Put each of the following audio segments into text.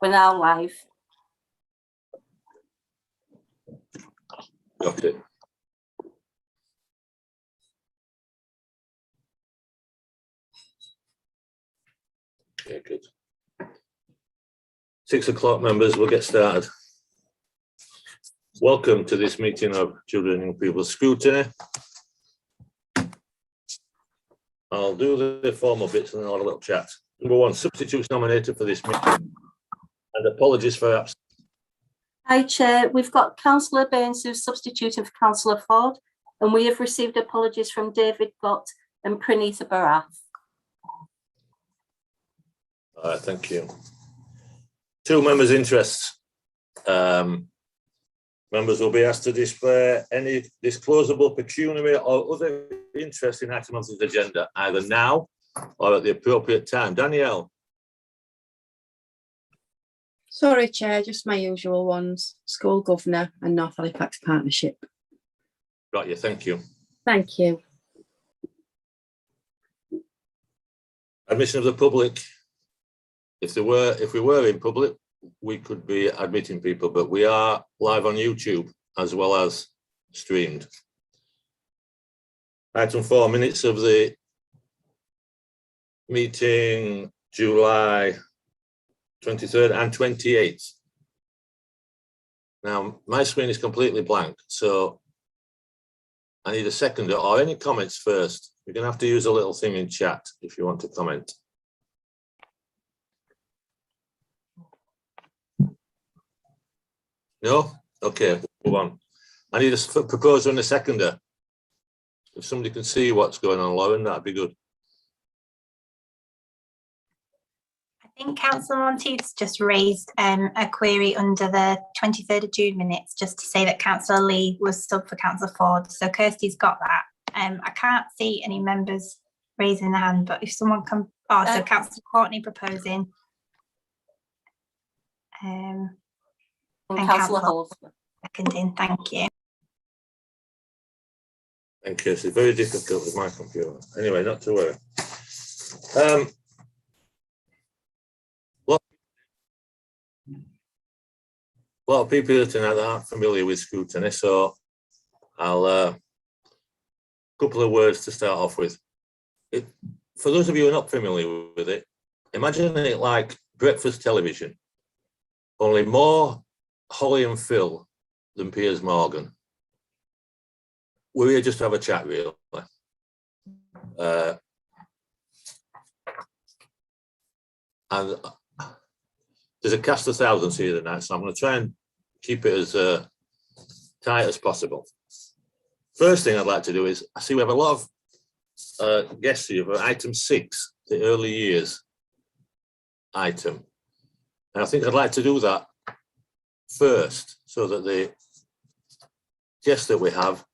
We're now live. Got it. Okay, good. 6 o'clock, members, we'll get started. Welcome to this meeting of Children and Young People's Scrutiny. I'll do the formal bits and then I'll have a little chat. Number 1, substitutes nominated for this meeting. And apologies for absence. Hi, Chair. We've got Councillor Baines who's substituting for Councillor Ford, and we have received apologies from David Gott and Pranita Barath. All right, thank you. 2 members' interests. Members will be asked to display any disclosable pecuniary or other interest in item of the agenda, either now or at the appropriate time. Danielle. Sorry, Chair, just my usual ones. School Governor and North Halifax Partnership. Got you, thank you. Thank you. Admission of the public. If we were in public, we could be admitting people, but we are live on YouTube as well as streamed. Item 4, minutes of the meeting July 23rd and 28th. Now, my screen is completely blank, so I need a seconder or any comments first. You're going to have to use a little thing in chat if you want to comment. No? Okay, move on. I need a proposer and a seconder. If somebody can see what's going on, Lauren, that'd be good. I think Councillor Monteith's just raised a query under the 23rd of June minutes, just to say that Councillor Lee was sub for Councillor Ford. So Kirsty's got that. I can't see any members raising their hand, but if someone can, so Councillor Courtney proposing. And Councillor Holdsworth seconding, thank you. Thank you. It's very difficult with my computer. Anyway, not to worry. A lot of people here tonight that aren't familiar with Scrutiny, so I'll couple of words to start off with. For those of you who are not familiar with it, imagine it like breakfast television, only more Holly and Phil than Piers Morgan. We're here just to have a chat, really. And there's a cast of thousands here tonight, so I'm going to try and keep it as tight as possible. First thing I'd like to do is, I see we have a lot of guests here for item 6, the early years item. And I think I'd like to do that first, so that the guests that we have,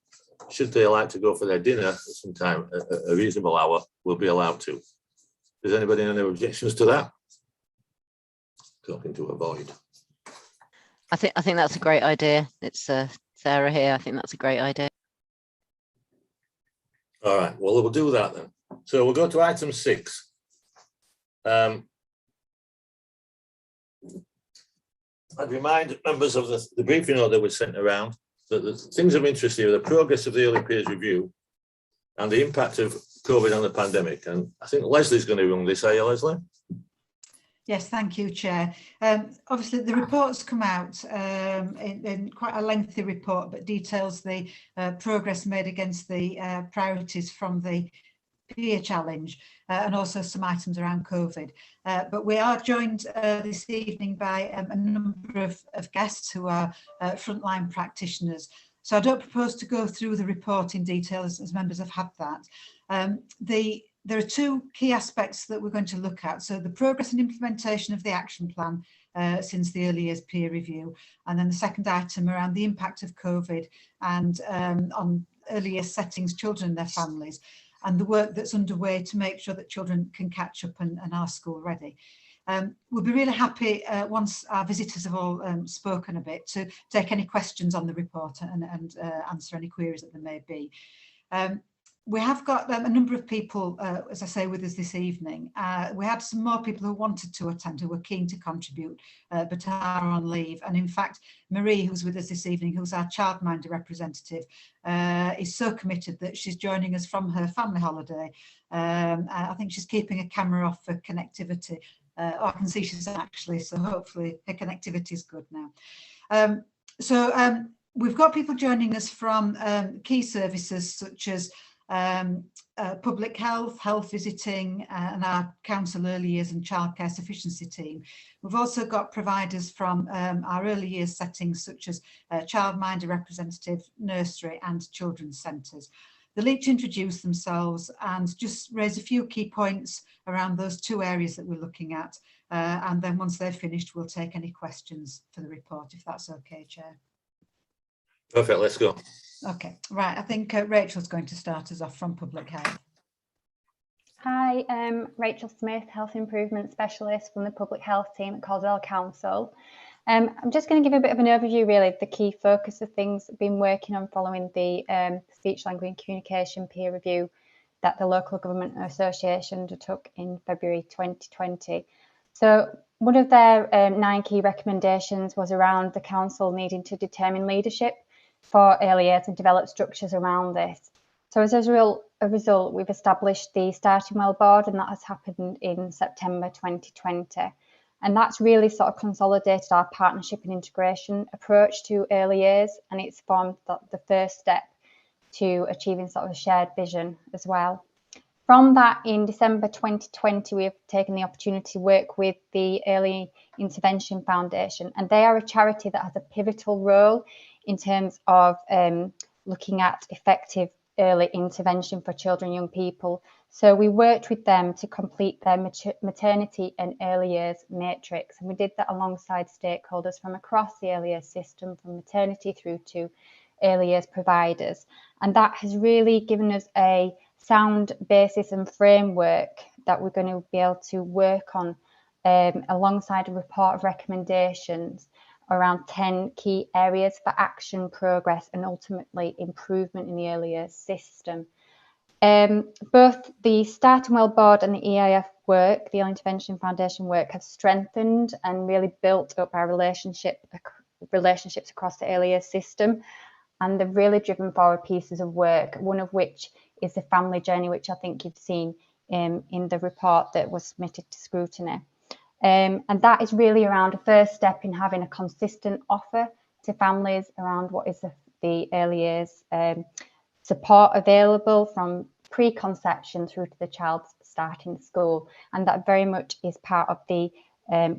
should they like to go for their dinner at some time, a reasonable hour, will be allowed to. Does anybody have any objections to that? Talking to avoid. I think that's a great idea. It's Sarah here. I think that's a great idea. All right, well, we'll do that then. So we'll go to item 6. I'd remind members of the briefing note that was sent around that the things of interest here are the progress of the early peers review and the impact of COVID on the pandemic. And I think Leslie's going to run this, are you, Leslie? Yes, thank you, Chair. Obviously, the report's come out in quite a lengthy report, but details the progress made against the priorities from the peer challenge and also some items around COVID. But we are joined this evening by a number of guests who are frontline practitioners. So I don't propose to go through the report in detail as members have had that. There are 2 key aspects that we're going to look at. So the progress and implementation of the action plan since the early years peer review, and then the second item around the impact of COVID and on early years settings, children and their families, and the work that's underway to make sure that children can catch up and are school ready. We'll be really happy once our visitors have all spoken a bit to take any questions on the report and answer any queries that there may be. We have got a number of people, as I say, with us this evening. We had some more people who wanted to attend, who were keen to contribute, but are on leave. And in fact, Marie, who's with us this evening, who's our childminder representative, is so committed that she's joining us from her family holiday. I think she's keeping a camera off for connectivity. I can see she's actually, so hopefully her connectivity is good now. We've got people joining us from key services such as public health, health visiting, and our council early years and childcare sufficiency team. We've also got providers from our early years settings such as childminder representative, nursery and children's centres. They'll each introduce themselves and just raise a few key points around those two areas that we're looking at. And then once they're finished, we'll take any questions for the report, if that's okay, Chair. Perfect, let's go. Okay, right. I think Rachel's going to start us off from Public Health. Hi, Rachel Smith, Health Improvement Specialist from the Public Health team at Caldwell Council. I'm just going to give a bit of an overview really of the key focus of things I've been working on following the speech, language and communication peer review that the Local Government Association undertook in February 2020. So one of their 9 key recommendations was around the council needing to determine leadership for early years and develop structures around this. So as a result, we've established the Starting Well board, and that has happened in September 2020. And that's really sort of consolidated our partnership and integration approach to early years, and it's formed the first step to achieving sort of a shared vision as well. From that, in December 2020, we have taken the opportunity to work with the Early Intervention Foundation, and they are a charity that has a pivotal role in terms of looking at effective early intervention for children and young people. So we worked with them to complete their maternity and early years matrix, and we did that alongside stakeholders from across the early years system, from maternity through to early years providers. And that has really given us a sound basis and framework that we're going to be able to work on alongside a report of recommendations around 10 key areas for action, progress and ultimately improvement in the early years system. Both the Starting Well board and the EIF work, the Early Intervention Foundation work, have strengthened and really built up our relationships across the early years system, and they've really driven forward pieces of work, one of which is the family journey, which I think you've seen in the report that was submitted to Scrutiny. And that is really around a first step in having a consistent offer to families around what is the early years support available from preconception through to the child starting school. And that very much is part of the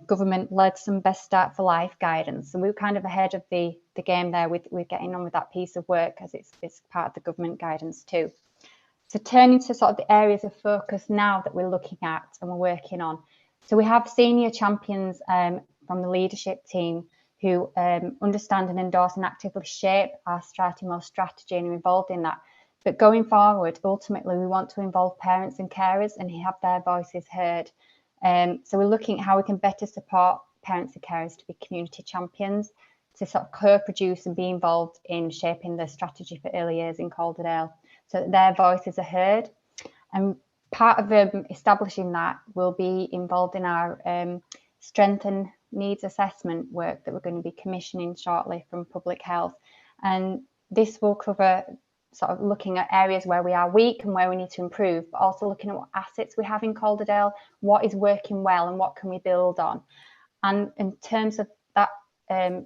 government-led Some Best Start for Life guidance. So we're kind of ahead of the game there with getting on with that piece of work, as it's part of the government guidance too. So turning to sort of the areas of focus now that we're looking at and we're working on. So we have senior champions from the leadership team who understand and endorse and actively shape our Starting Well strategy and are involved in that. But going forward, ultimately, we want to involve parents and carers and have their voices heard. So we're looking at how we can better support parents and carers to be community champions, to sort of co-produce and be involved in shaping the strategy for early years in Calderdale, so that their voices are heard. And part of establishing that will be involved in our strength and needs assessment work that we're going to be commissioning shortly from Public Health. And this will cover sort of looking at areas where we are weak and where we need to improve, but also looking at what assets we have in Calderdale, what is working well and what can we build on. And in terms of that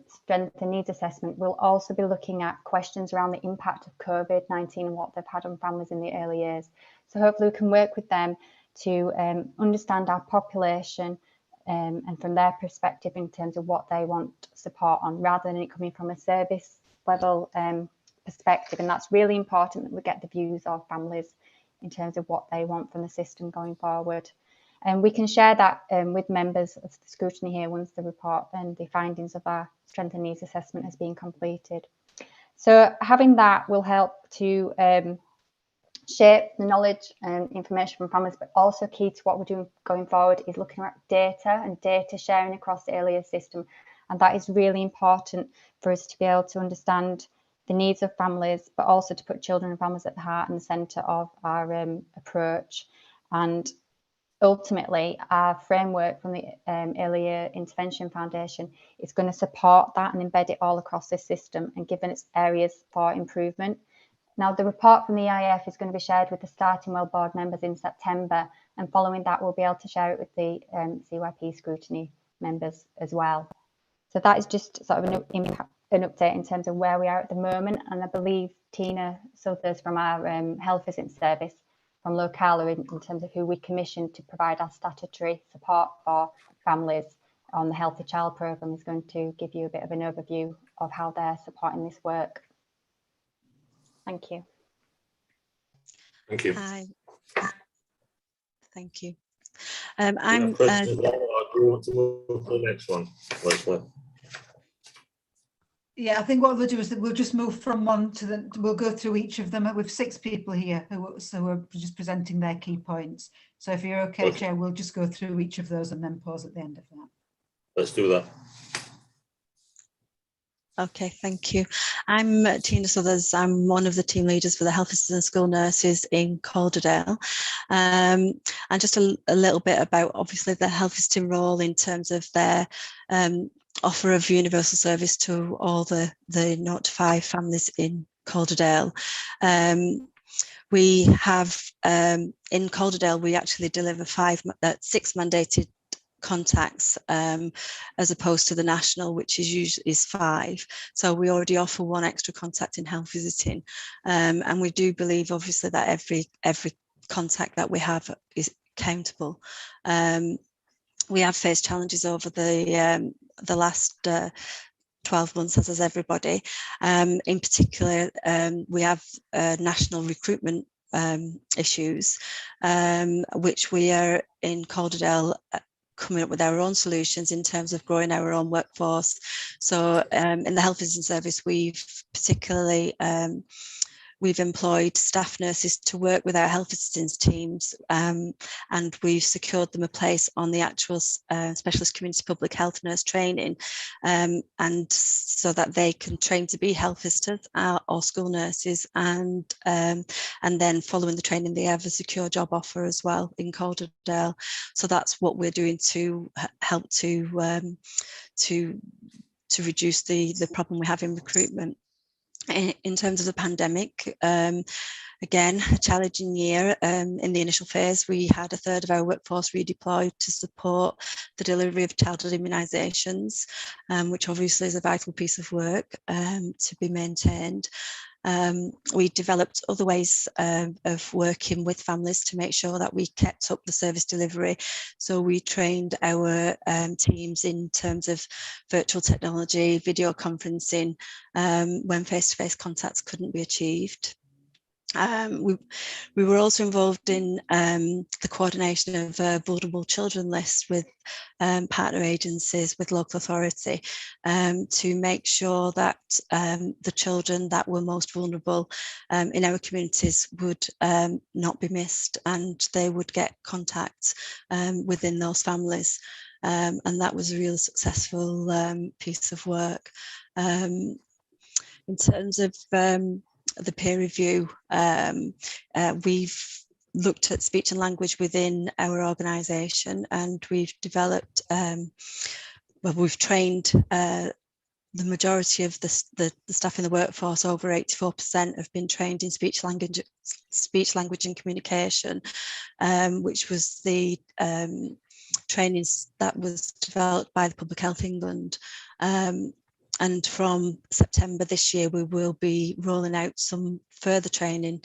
strength and needs assessment, we'll also be looking at questions around the impact of COVID-19 and what they've had on families in the early years. So hopefully we can work with them to understand our population and from their perspective in terms of what they want support on, rather than it coming from a service level perspective. And that's really important that we get the views of families in terms of what they want from the system going forward. And we can share that with members of the Scrutiny here once the report and the findings of our strength and needs assessment has been completed. So having that will help to shape the knowledge and information from families, but also key to what we're doing going forward is looking at data and data sharing across the early years system. And that is really important for us to be able to understand the needs of families, but also to put children and families at the heart and the centre of our approach. And ultimately, our framework from the Earlier Intervention Foundation is going to support that and embed it all across this system and given its areas for improvement. Now, the report from the EIF is going to be shared with the Starting Well board members in September, and following that, we'll be able to share it with the CYP Scrutiny members as well. So that is just sort of an update in terms of where we are at the moment. And I believe Tina Southers from our Health Visiting Service from Locala in terms of who we commissioned to provide our statutory support for families on the Healthy Child programme is going to give you a bit of an overview of how they're supporting this work. Thank you. Thank you. Hi. Thank you. Do you have questions now, or do you want to move to the next one, Leslie? Yeah, I think what we'll do is that we'll just move from one to the, we'll go through each of them with 6 people here who are just presenting their key points. So if you're okay, Chair, we'll just go through each of those and then pause at the end of that. Let's do that. Okay, thank you. I'm Tina Southers. I'm one of the team leaders for the Health Visiting and School Nurses in Calderdale. And just a little bit about obviously the health visiting role in terms of their offer of universal service to all the 0 to 5 families in Calderdale. We have in Calderdale, we actually deliver 6 mandated contacts as opposed to the national, which is usually 5. So we already offer 1 extra contact in health visiting, and we do believe obviously that every contact that we have is countable. We have faced challenges over the last 12 months, as has everybody. In particular, we have national recruitment issues, which we are in Calderdale coming up with our own solutions in terms of growing our own workforce. So in the Health Visiting Service, we've particularly we've employed staff nurses to work with our health visiting teams, and we've secured them a place on the actual specialist community public health nurse training, and so that they can train to be health visitors or school nurses, and then following the training they have a secure job offer as well in Calderdale. So that's what we're doing to help to reduce the problem we have in recruitment. In terms of the pandemic, again, a challenging year. In the initial phase, we had 1/3 of our workforce redeployed to support the delivery of childhood immunisations, which obviously is a vital piece of work to be maintained. We developed other ways of working with families to make sure that we kept up the service delivery. So we trained our teams in terms of virtual technology, video conferencing, when face-to-face contacts couldn't be achieved. We were also involved in the coordination of vulnerable children lists with partner agencies, with local authority, to make sure that the children that were most vulnerable in our communities would not be missed, and they would get contact within those families. And that was a really successful piece of work. In terms of the peer review, we've looked at speech and language within our organisation, and we've developed, well, we've trained the majority of the staff in the workforce. Over 84% have been trained in speech, language and communication, which was the trainings that was developed by the Public Health England. And from September this year, we will be rolling out some further training,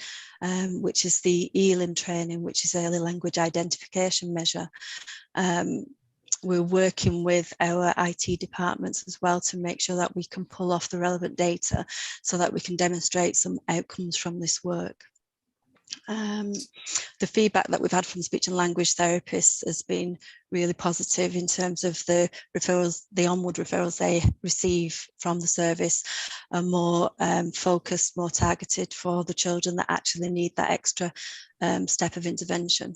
which is the ELIM training, which is early language identification measure. We're working with our IT departments as well to make sure that we can pull off the relevant data so that we can demonstrate some outcomes from this work. The feedback that we've had from speech and language therapists has been really positive in terms of the referrals, the onward referrals they receive from the service are more focused, more targeted for the children that actually need that extra step of intervention.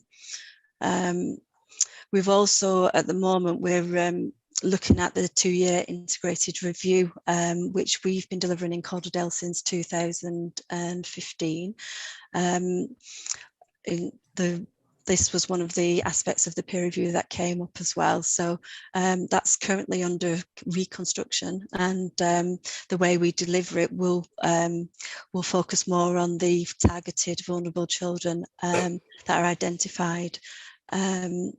We've also, at the moment, we're looking at the 2-year integrated review, which we've been delivering in Calderdale since 2015. This was one of the aspects of the peer review that came up as well. So that's currently under reconstruction, and the way we deliver it will focus more on the targeted vulnerable children that are identified. And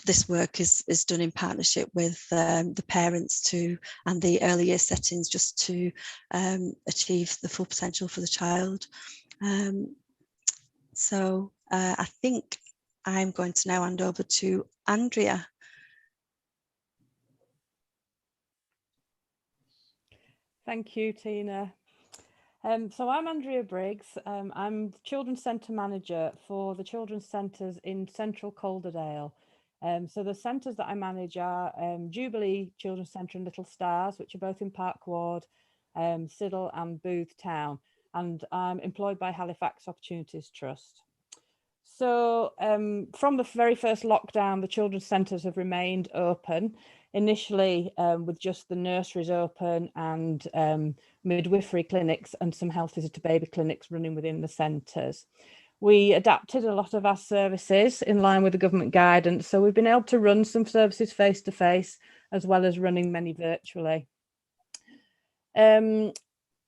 this work is done in partnership with the parents and the early year settings, just to achieve the full potential for the child. So I think I'm going to now hand over to Andrea. Thank you, Tina. So I'm Andrea Briggs. I'm the Children's Centre Manager for the Children's Centres in Central Calderdale. So the centres that I manage are Jubilee Children's Centre and Little Stars, which are both in Park Ward, Siddle and Booth Town. And I'm employed by Halifax Opportunities Trust. So from the very first lockdown, the children's centres have remained open, initially with just the nurseries open and midwifery clinics and some health visitor baby clinics running within the centres. We adapted a lot of our services in line with the government guidance, so we've been able to run some services face-to-face as well as running many virtually.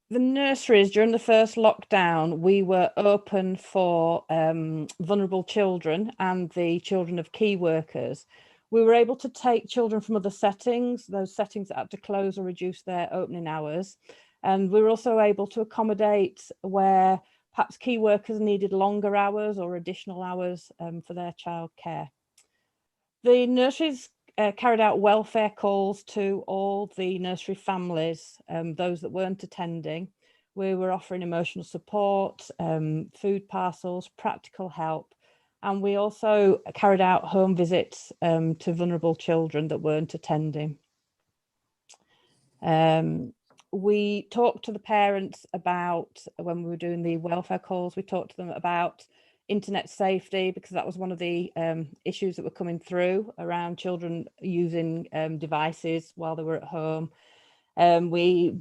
The nurseries, during the first lockdown, we were open for vulnerable children and the children of key workers. We were able to take children from other settings, those settings that had to close or reduce their opening hours. And we were also able to accommodate where perhaps key workers needed longer hours or additional hours for their childcare. The nurseries carried out welfare calls to all the nursery families, those that weren't attending. We were offering emotional support, food parcels, practical help, and we also carried out home visits to vulnerable children that weren't attending. We talked to the parents about, when we were doing the welfare calls, we talked to them about internet safety, because that was one of the issues that were coming through around children using devices while they were at home. We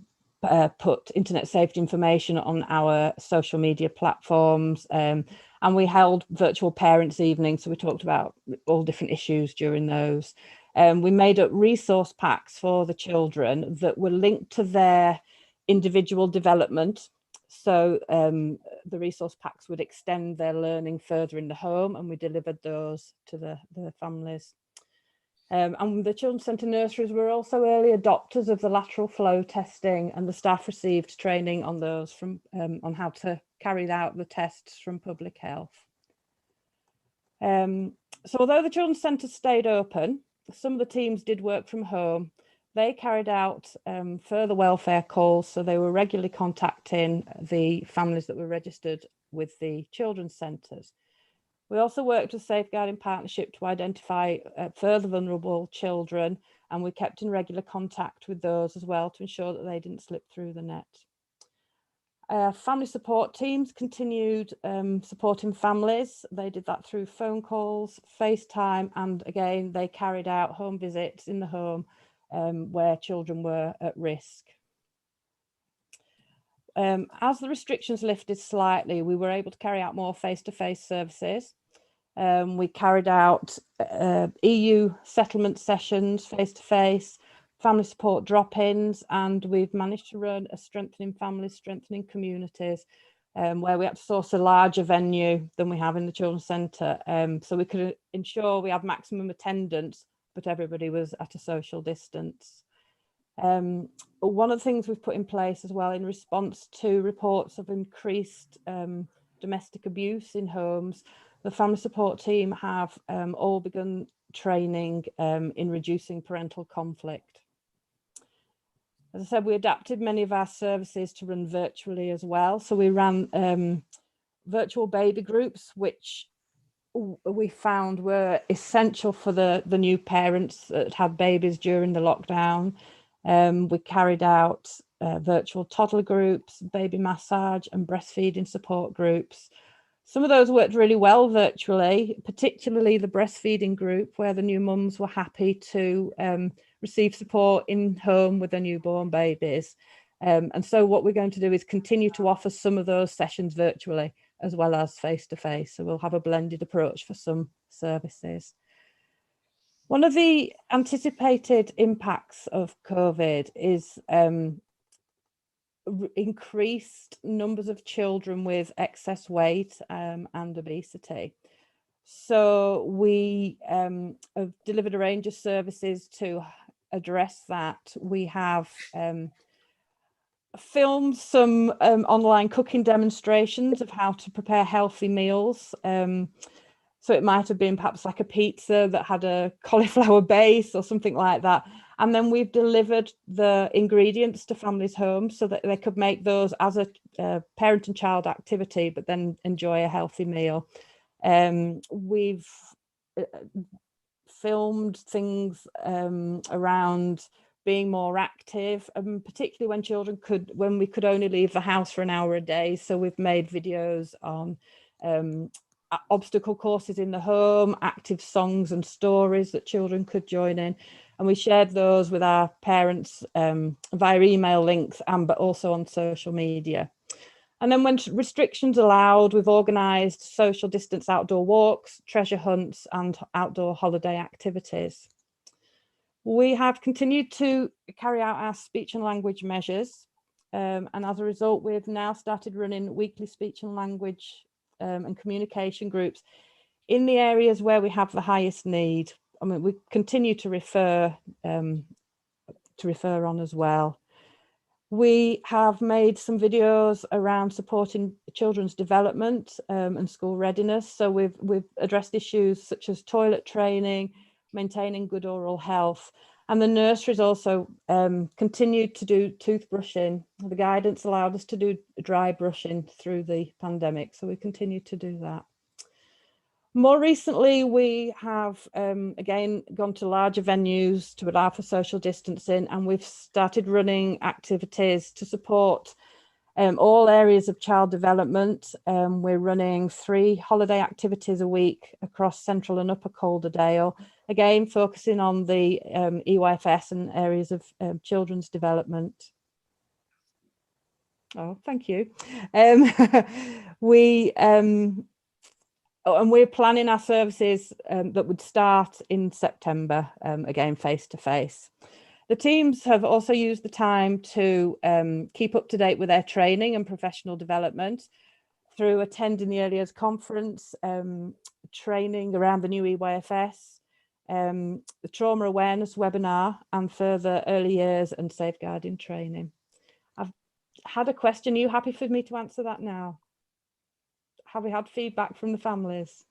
put internet safety information on our social media platforms, and we held virtual parents' evenings, so we talked about all different issues during those. We made up resource packs for the children that were linked to their individual development. So the resource packs would extend their learning further in the home, and we delivered those to the families. And the Children's Centre nurseries were also early adopters of the lateral flow testing, and the staff received training on those from on how to carry out the tests from Public Health. So although the Children's Centre stayed open, some of the teams did work from home. They carried out further welfare calls, so they were regularly contacting the families that were registered with the children's centres. We also worked with Safeguarding Partnership to identify further vulnerable children, and we kept in regular contact with those as well to ensure that they didn't slip through the net. Family support teams continued supporting families. They did that through phone calls, FaceTime, and again, they carried out home visits in the home where children were at risk. As the restrictions lifted slightly, we were able to carry out more face-to-face services. We carried out EU settlement sessions face-to-face, family support drop-ins, and we've managed to run a Strengthening Families, Strengthening Communities, where we had to source a larger venue than we have in the Children's Centre, so we could ensure we had maximum attendance, but everybody was at a social distance. One of the things we've put in place as well in response to reports of increased domestic abuse in homes, the family support team have all begun training in reducing parental conflict. As I said, we adapted many of our services to run virtually as well. So we ran virtual baby groups, which we found were essential for the new parents that had babies during the lockdown. We carried out virtual toddler groups, baby massage and breastfeeding support groups. Some of those worked really well virtually, particularly the breastfeeding group, where the new mums were happy to receive support in home with their newborn babies. And so what we're going to do is continue to offer some of those sessions virtually as well as face-to-face. So we'll have a blended approach for some services. One of the anticipated impacts of COVID is increased numbers of children with excess weight and obesity. So we have delivered a range of services to address that. We have filmed some online cooking demonstrations of how to prepare healthy meals. So it might have been perhaps like a pizza that had a cauliflower base or something like that. And then we've delivered the ingredients to families' homes so that they could make those as a parent and child activity, but then enjoy a healthy meal. We've filmed things around being more active, particularly when we could only leave the house for an hour a day. So we've made videos on obstacle courses in the home, active songs and stories that children could join in. And we shared those with our parents via email links, but also on social media. And then when restrictions allowed, we've organised social distance outdoor walks, treasure hunts and outdoor holiday activities. We have continued to carry out our speech and language measures. And as a result, we've now started running weekly speech and language and communication groups in the areas where we have the highest need. I mean, we continue to refer on as well. We have made some videos around supporting children's development and school readiness. So we've addressed issues such as toilet training, maintaining good oral health. And the nurseries also continued to do toothbrushing. The guidance allowed us to do dry brushing through the pandemic. So we continue to do that. More recently, we have again gone to larger venues to allow for social distancing, and we've started running activities to support all areas of child development. We're running 3 holiday activities a week across Central and Upper Calderdale, again focusing on the EYFS and areas of children's development. Oh, thank you. And we're planning our services that would start in September, again, face-to-face. The teams have also used the time to keep up to date with their training and professional development through attending the Early Years Conference, training around the new EYFS, the trauma awareness webinar, and further early years and safeguarding training. I've had a question. Are you happy for me to answer that now? Have we had feedback from the families?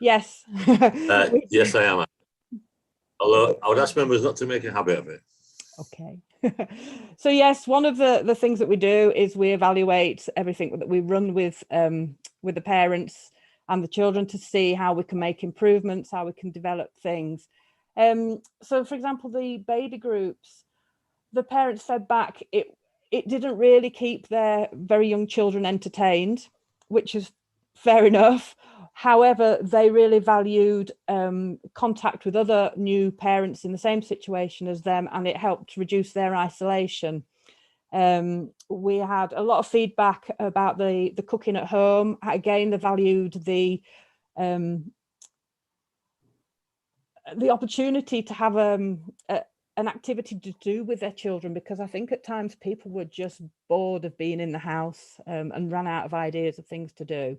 Yes. Yes, I am. Although I would ask members not to make a habit of it. Okay. So yes, one of the things that we do is we evaluate everything that we run with the parents and the children to see how we can make improvements, how we can develop things. So for example, the baby groups, the parents fed back, it didn't really keep their very young children entertained, which is fair enough. However, they really valued contact with other new parents in the same situation as them, and it helped reduce their isolation. We had a lot of feedback about the cooking at home. Again, they valued the opportunity to have an activity to do with their children, because I think at times people were just bored of being in the house and ran out of ideas of things to do.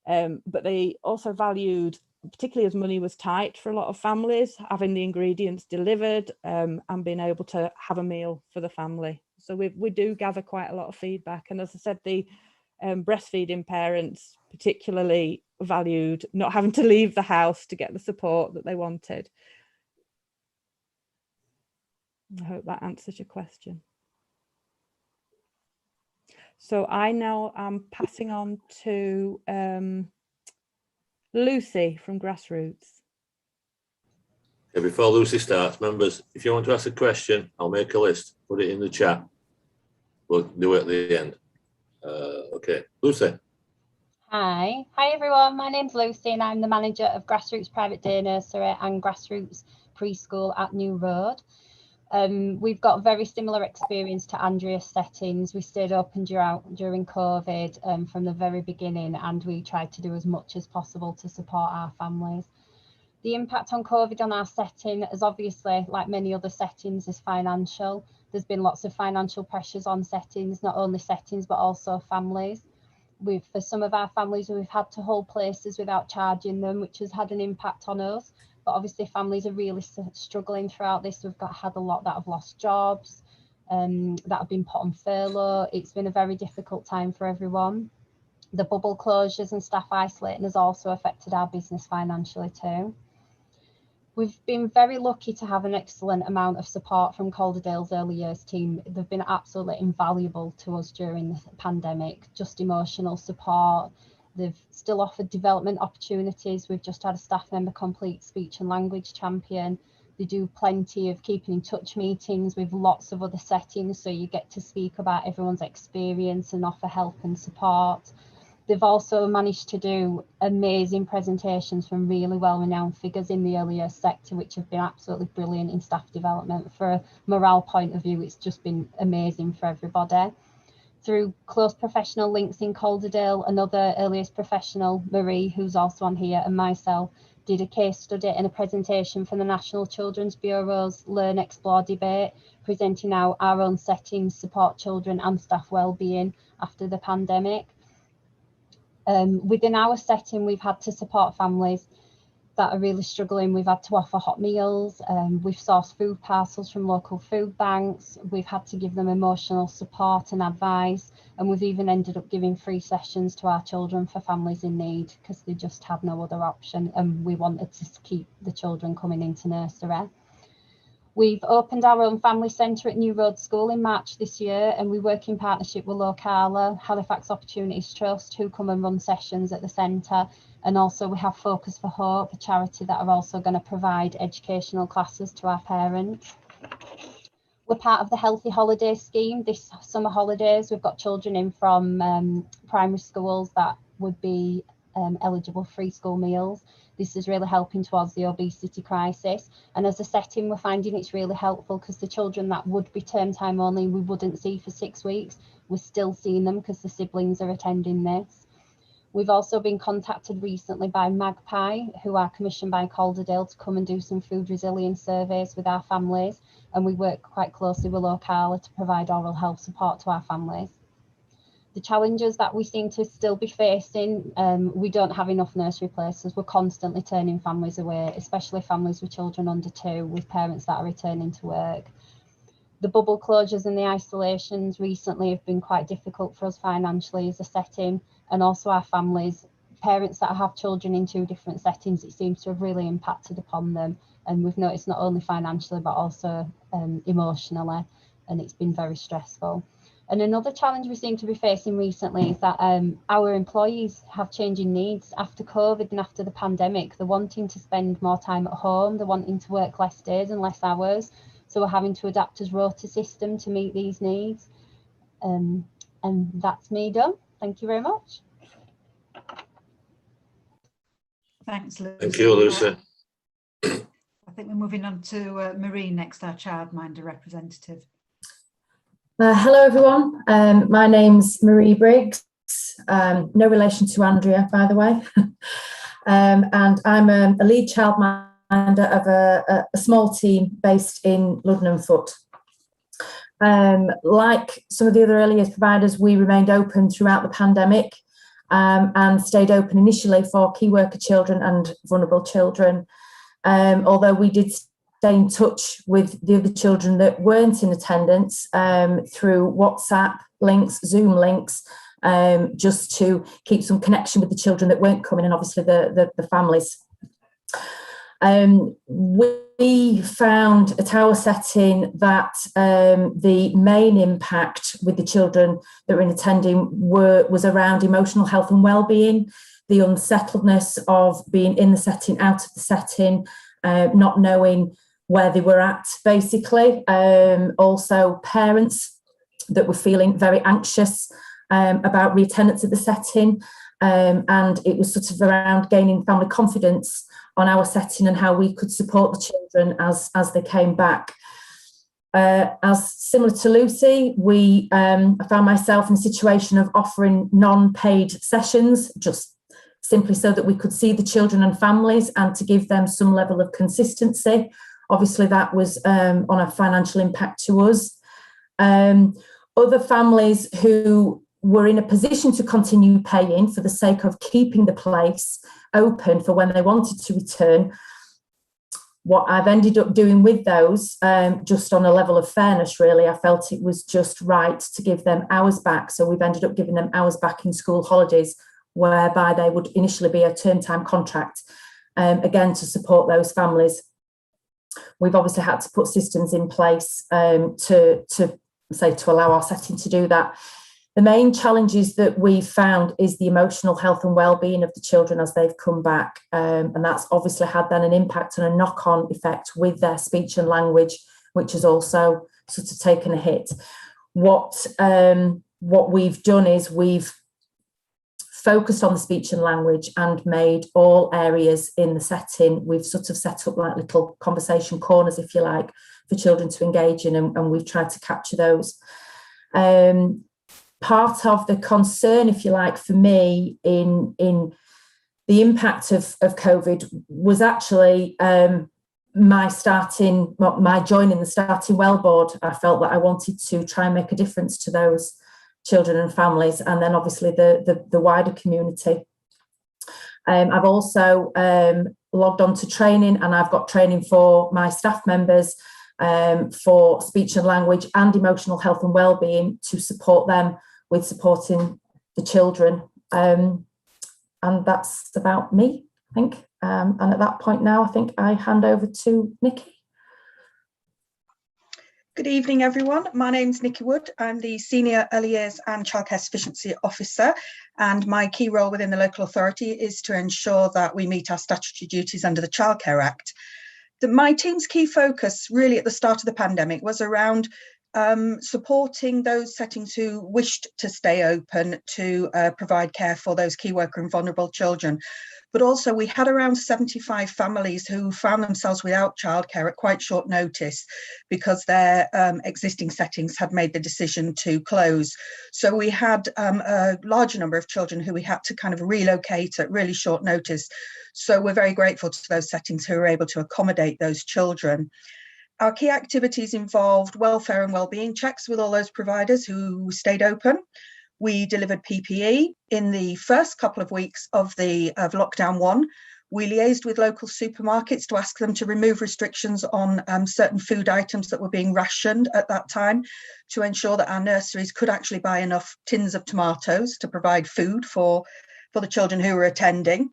But they also valued, particularly as money was tight for a lot of families, having the ingredients delivered and being able to have a meal for the family. So we do gather quite a lot of feedback. And as I said, the breastfeeding parents particularly valued not having to leave the house to get the support that they wanted. I hope that answers your question. So I now am passing on to Lucy from Grassroots. Okay, before Lucy starts, members, if you want to ask a question, I'll make a list, put it in the chat. We'll do it at the end. Okay, Lucy. Hi everyone, my name's Lucy and I'm the manager of Grassroots Private Day Nursery and Grassroots Preschool at New Road. We've got very similar experience to Andrea's settings. We stayed open during COVID from the very beginning, and we tried to do as much as possible to support our families. The impact on COVID on our setting is obviously, like many other settings, is financial. There's been lots of financial pressures on settings, not only settings but also families. For some of our families, we've had to hold places without charging them, which has had an impact on us. But obviously families are really struggling throughout this. We've had a lot that have lost jobs, that have been put on furlough. It's been a very difficult time for everyone. The bubble closures and staff isolating has also affected our business financially too. We've been very lucky to have an excellent amount of support from Calderdale's early years team. They've been absolutely invaluable to us during the pandemic, just emotional support. They've still offered development opportunities. We've just had a staff member complete speech and language champion. They do plenty of keeping in touch meetings with lots of other settings, so you get to speak about everyone's experience and offer help and support. They've also managed to do amazing presentations from really well-renowned figures in the early years sector, which have been absolutely brilliant in staff development. For a morale point of view, it's just been amazing for everybody. Through close professional links in Calderdale, another earliest professional, Marie, who's also on here, and myself, did a case study and a presentation from the National Children's Bureau's Learn, Explore debate, presenting how our own settings support children and staff wellbeing after the pandemic. Within our setting, we've had to support families that are really struggling. We've had to offer hot meals, we've sourced food parcels from local food banks, we've had to give them emotional support and advice, and we've even ended up giving free sessions to our children for families in need because they just had no other option, and we wanted to keep the children coming into nursery. We've opened our own family centre at New Road School in March this year, and we work in partnership with Locala, Halifax Opportunities Trust, who come and run sessions at the centre. And also we have Focus for Hope, a charity that are also going to provide educational classes to our parents. We're part of the Healthy Holiday Scheme. This summer holidays, we've got children in from primary schools that would be eligible for free school meals. This is really helping towards the obesity crisis. And as a setting, we're finding it's really helpful because the children that would be term time only, we wouldn't see for 6 weeks, we're still seeing them because the siblings are attending this. We've also been contacted recently by Magpie, who are commissioned by Calderdale to come and do some food resilience surveys with our families. And we work quite closely with Locala to provide oral health support to our families. The challenges that we seem to still be facing, we don't have enough nursery places. We're constantly turning families away, especially families with children under 2, with parents that are returning to work. The bubble closures and the isolations recently have been quite difficult for us financially as a setting, and also our families. Parents that have children in 2 different settings, it seems to have really impacted upon them. And we've noticed not only financially, but also emotionally, and it's been very stressful. And another challenge we seem to be facing recently is that our employees have changing needs after COVID and after the pandemic. They're wanting to spend more time at home, they're wanting to work less days and less hours. So we're having to adapt as rota system to meet these needs. And that's me done. Thank you very much. Thanks, Lucy. Thank you, Lucy. I think we're moving on to Marie next, our childminder representative. Hello everyone, my name's Marie Briggs, no relation to Andrea, by the way, and I'm a lead childminder of a small team based in Luddenham Foot. Like some of the other early years providers, we remained open throughout the pandemic and stayed open initially for key worker children and vulnerable children, although we did stay in touch with the other children that weren't in attendance through WhatsApp links, Zoom links, just to keep some connection with the children that weren't coming and obviously the families. We found at our setting that the main impact with the children that were in attending was around emotional health and well-being, the unsettledness of being in the setting, out of the setting, not knowing where they were at, basically. Also parents that were feeling very anxious about reattendance at the setting, and it was sort of around gaining family confidence on our setting and how we could support the children as they came back. As similar to Lucy, I found myself in a situation of offering non-paid sessions, just simply so that we could see the children and families and to give them some level of consistency. Obviously, that was on a financial impact to us. Other families who were in a position to continue paying for the sake of keeping the place open for when they wanted to return, what I've ended up doing with those, just on a level of fairness, really, I felt it was just right to give them hours back. So we've ended up giving them hours back in school holidays, whereby they would initially be a term time contract, again, to support those families. We've obviously had to put systems in place to allow our setting to do that. The main challenges that we've found is the emotional health and well-being of the children as they've come back, and that's obviously had then an impact and a knock-on effect with their speech and language, which has also sort of taken a hit. What we've done is we've focused on the speech and language and made all areas in the setting, we've sort of set up like little conversation corners, if you like, for children to engage in, and we've tried to capture those. Part of the concern, if you like, for me in the impact of COVID was actually my joining the Starting Well board. I felt that I wanted to try and make a difference to those children and families, and then obviously the wider community. I've also logged on to training, and I've got training for my staff members for speech and language and emotional health and well-being to support them with supporting the children. And that's about me, I think. And at that point now, I think I hand over to Nikki. Good evening, everyone. My name's Nikki Wood. I'm the Senior Early Years and Childcare Sufficiency Officer, and my key role within the local authority is to ensure that we meet our statutory duties under the Childcare Act. My team's key focus really at the start of the pandemic was around supporting those settings who wished to stay open to provide care for those key worker and vulnerable children. But also we had around 75 families who found themselves without childcare at quite short notice because their existing settings had made the decision to close. So we had a larger number of children who we had to kind of relocate at really short notice. So we're very grateful to those settings who were able to accommodate those children. Our key activities involved welfare and wellbeing checks with all those providers who stayed open. We delivered PPE in the first couple of weeks of lockdown 1. We liaised with local supermarkets to ask them to remove restrictions on certain food items that were being rationed at that time to ensure that our nurseries could actually buy enough tins of tomatoes to provide food for the children who were attending.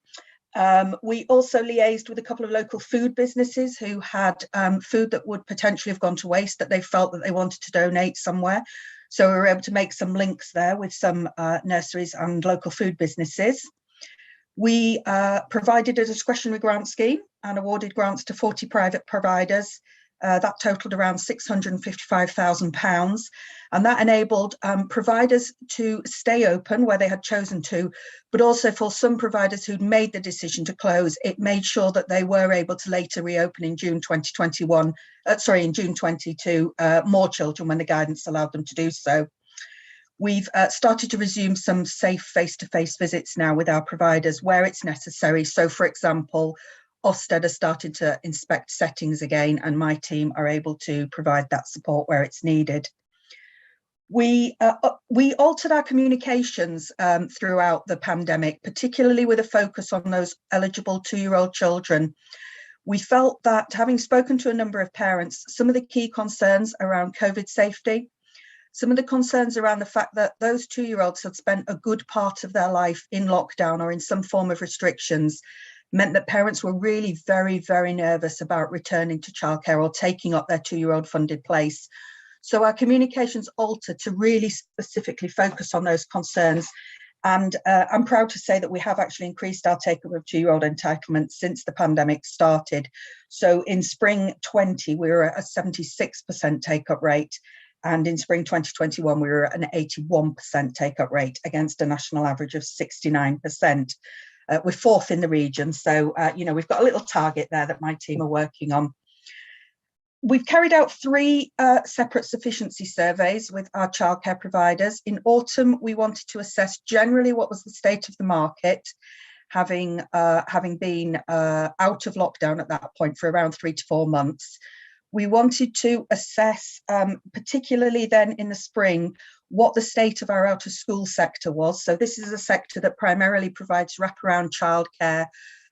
We also liaised with a couple of local food businesses who had food that would potentially have gone to waste that they felt that they wanted to donate somewhere. So we were able to make some links there with some nurseries and local food businesses. We provided a discretionary grant scheme and awarded grants to 40 private providers. That totaled around £655,000, and that enabled providers to stay open where they had chosen to, but also for some providers who'd made the decision to close, it made sure that they were able to later reopen in June 2022, more children when the guidance allowed them to do so. We've started to resume some safe face-to-face visits now with our providers where it's necessary. So, for example, Ofsted has started to inspect settings again, and my team are able to provide that support where it's needed. We altered our communications throughout the pandemic, particularly with a focus on those eligible 2-year-old children. We felt that, having spoken to a number of parents, some of the key concerns around COVID safety, some of the concerns around the fact that those 2-year-olds had spent a good part of their life in lockdown or in some form of restrictions, meant that parents were really very, very nervous about returning to childcare or taking up their 2-year-old funded place. So our communications altered to really specifically focus on those concerns. And I'm proud to say that we have actually increased our take-up of 2-year-old entitlement since the pandemic started. So in spring 20, we were at a 76% take-up rate. And in spring 2021, we were at an 81% take-up rate against a national average of 69%. We're fourth in the region, so we've got a little target there that my team are working on. We've carried out 3 separate sufficiency surveys with our childcare providers. In autumn, we wanted to assess generally what was the state of the market, having been out of lockdown at that point for around 3 to 4 months. We wanted to assess, particularly then in the spring, what the state of our out of school sector was. So this is a sector that primarily provides wraparound childcare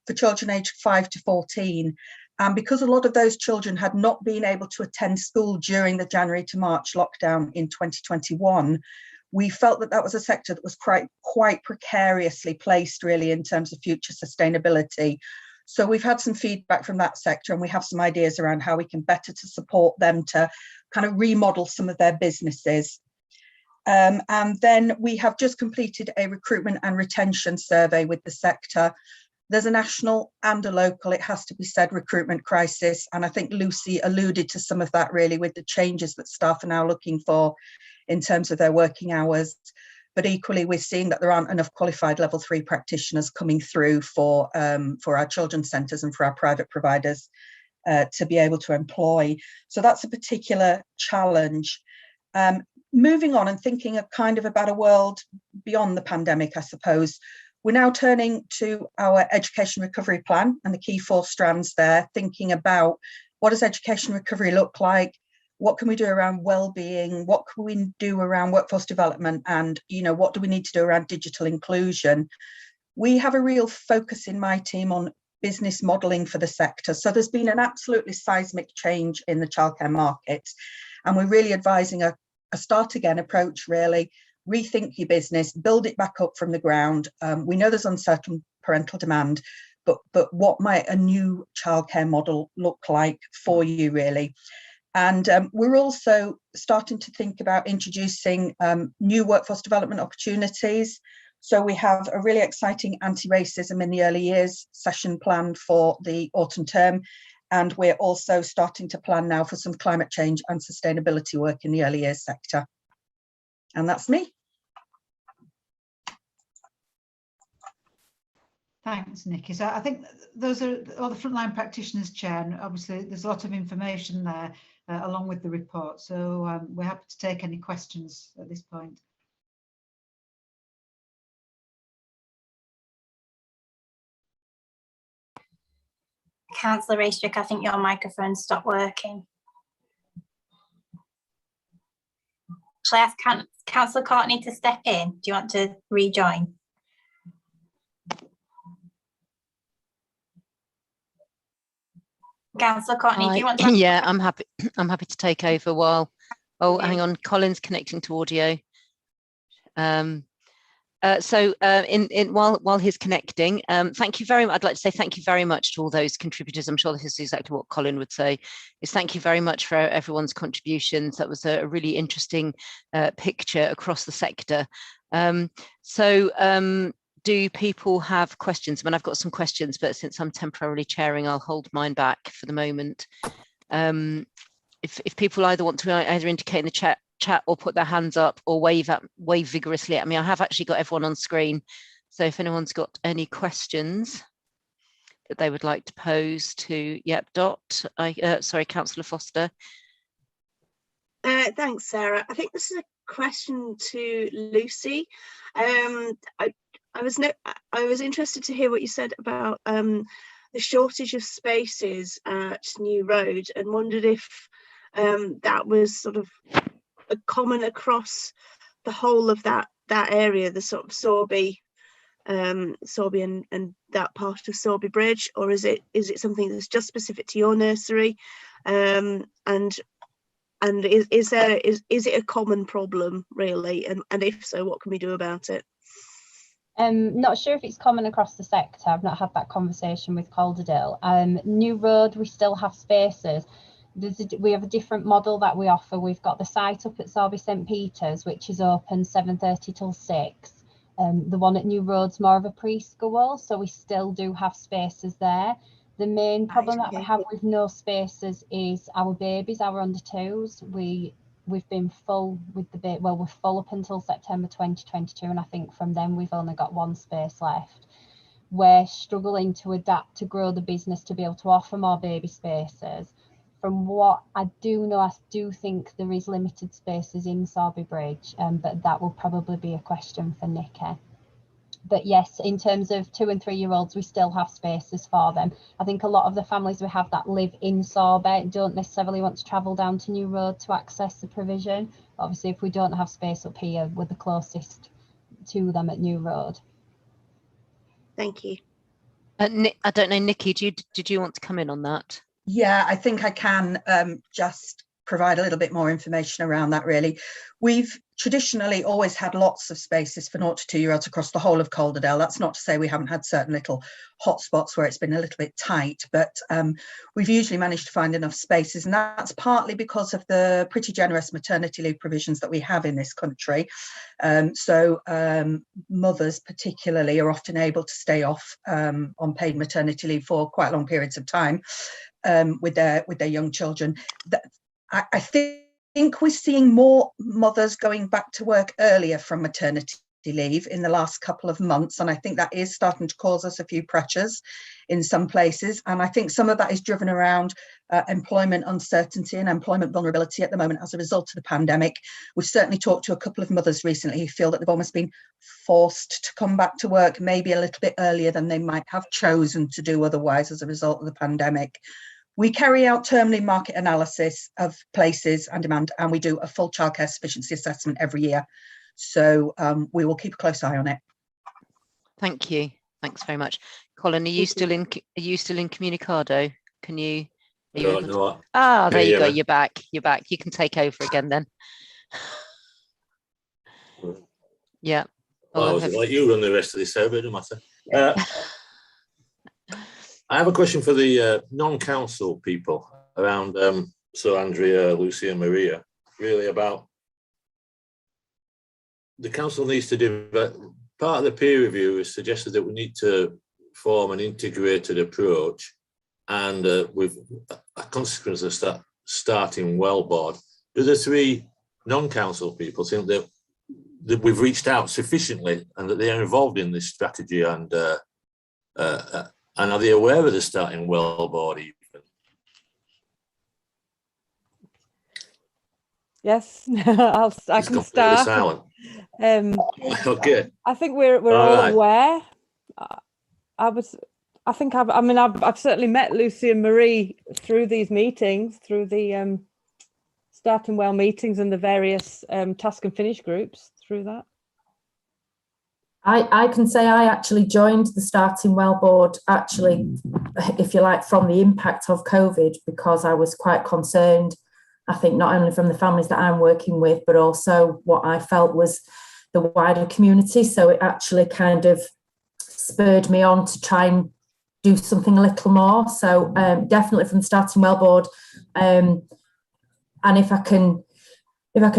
for children aged 5 to 14. And because a lot of those children had not been able to attend school during the January to March lockdown in 2021, we felt that that was a sector that was quite precariously placed really in terms of future sustainability. So we've had some feedback from that sector, and we have some ideas around how we can better to support them to kind of remodel some of their businesses. And then we have just completed a recruitment and retention survey with the sector. There's a national and a local, it has to be said, recruitment crisis. And I think Lucy alluded to some of that really with the changes that staff are now looking for in terms of their working hours. But equally, we're seeing that there aren't enough qualified level 3 practitioners coming through for our children's centres and for our private providers to be able to employ. So that's a particular challenge. Moving on and thinking about a world beyond the pandemic, I suppose, we're now turning to our education recovery plan and the key 4 strands there, thinking about what does education recovery look like? What can we do around well-being? What can we do around workforce development? And, what do we need to do around digital inclusion? We have a real focus in my team on business modelling for the sector. So there's been an absolutely seismic change in the childcare market. And we're really advising a start again approach, really. Rethink your business, build it back up from the ground. We know there's uncertain parental demand, but what might a new childcare model look like for you, really? And we're also starting to think about introducing new workforce development opportunities. So we have a really exciting anti-racism in the early years session planned for the autumn term. And we're also starting to plan now for some climate change and sustainability work in the early years sector. And that's me. Thanks, Nikki. So I think those are all the frontline practitioners, Chair, and obviously there's a lot of information there along with the report. So we're happy to take any questions at this point. Councillor Raystrick, I think your microphone stopped working. Shall I ask Councillor Courtney to step in? Do you want to rejoin? Councillor Courtney, do you want to? Yeah, I'm happy to take over while. Oh, hang on, Colin's connecting to audio. While he's connecting, thank you very much. I'd like to say thank you very much to all those contributors. I'm sure this is exactly what Colin would say, is thank you very much for everyone's contributions. That was a really interesting picture across the sector. Do people have questions? I mean, I've got some questions, but since I'm temporarily chairing, I'll hold mine back for the moment. If people either want to either indicate in the chat or put their hands up or wave vigorously at me. I have actually got everyone on screen. So if anyone's got any questions that they would like to pose to, Dot, sorry, Councillor Foster. Thanks, Sarah. I think this is a question to Lucy. I was interested to hear what you said about the shortage of spaces at New Road, and wondered if that was sort of a common across the whole of that area, the sort of Sorby and that part of Sorby Bridge, or is it something that's just specific to your nursery? And is it a common problem really? And if so, what can we do about it? Not sure if it's common across the sector. I've not had that conversation with Calderdale. New Road, we still have spaces. We have a different model that we offer. We've got the site up at Sorby St Peter's, which is open 7:30 till 6. The one at New Road's more of a preschool, so we still do have spaces there. The main problem that we have with no spaces is our babies, our under 2s. we've been full with the bit, well, we're full up until September 2022, and I think from then we've only got one space left. We're struggling to adapt to grow the business to be able to offer more baby spaces. From what I do know, I do think there is limited spaces in Sorby Bridge, but that will probably be a question for Nikki. But yes, in terms of 2 and 3 year olds, we still have spaces for them. I think a lot of the families we have that live in Sorby don't necessarily want to travel down to New Road to access the provision. Obviously, if we don't have space up here, we're the closest to them at New Road. Thank you. I don't know, Nikki, did you want to come in on that? Yeah, I think I can just provide a little bit more information around that, really. We've traditionally always had lots of spaces for 0 to 2 year olds across the whole of Calderdale. That's not to say we haven't had certain little hotspots where it's been a little bit tight, but we've usually managed to find enough spaces, and that's partly because of the pretty generous maternity leave provisions that we have in this country. So mothers particularly are often able to stay off on paid maternity leave for quite long periods of time with their young children. I think we're seeing more mothers going back to work earlier from maternity leave in the last couple of months, and I think that is starting to cause us a few pressures in some places, and I think some of that is driven around employment uncertainty and employment vulnerability at the moment as a result of the pandemic. We've certainly talked to a couple of mothers recently who feel that they've almost been forced to come back to work maybe a little bit earlier than they might have chosen to do otherwise as a result of the pandemic. We carry out termly market analysis of places and demand, and we do a full childcare sufficiency assessment every year. So we will keep a close eye on it. Thank you. Thanks very much. Colin, are you still in Communicado? Can you? There you go. You're back. You're back. You can take over again then. Yeah. Well, like you run the rest of this survey, it doesn't matter. I have a question for the non-council people around, so Andrea, Lucy and Maria, really about the council needs to do, part of the peer review is suggested that we need to form an integrated approach, and with a consequence of starting well board. Do the 3 non-council people think that we've reached out sufficiently and that they are involved in this strategy, and are they aware of the starting well board even? Yes, I can start. Silent. Okay. I think we're all aware. I've certainly met Lucy and Marie through these meetings, through the starting well meetings and the various task and finish groups through that. I can say I actually joined the Starting Well board, actually, if you like, from the impact of COVID, because I was quite concerned, I think, not only from the families that I'm working with, but also what I felt was the wider community. So it actually kind of spurred me on to try and do something a little more. So definitely from the Starting Well board. And if I can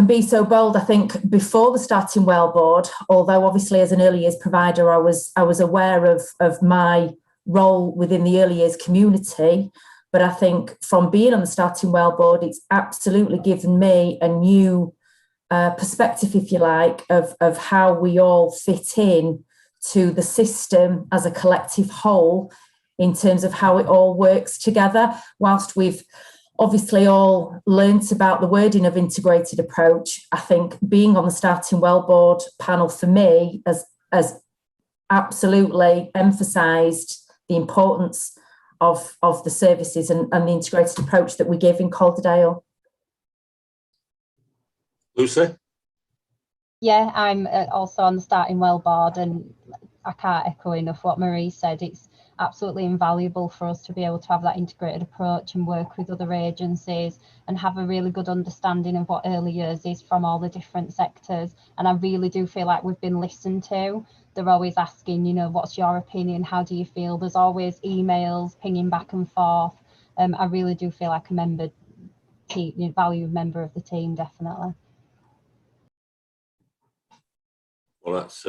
be so bold, I think before the Starting Well board, although obviously as an early years provider, I was aware of my role within the early years community, but I think from being on the Starting Well board, it's absolutely given me a new perspective, if you like, of how we all fit in to the system as a collective whole in terms of how it all works together. Whilst we've obviously all learnt about the wording of integrated approach, I think being on the Starting Well board panel for me has absolutely emphasised the importance of the services and the integrated approach that we give in Calderdale. Lucy? Yeah, I'm also on the Starting Well board, and I can't echo enough what Marie said. It's absolutely invaluable for us to be able to have that integrated approach and work with other agencies and have a really good understanding of what early years is from all the different sectors. And I really do feel like we've been listened to. They're always asking, you know, what's your opinion? How do you feel? There's always emails pinging back and forth. I really do feel like a valued member of the team, definitely. Well, that's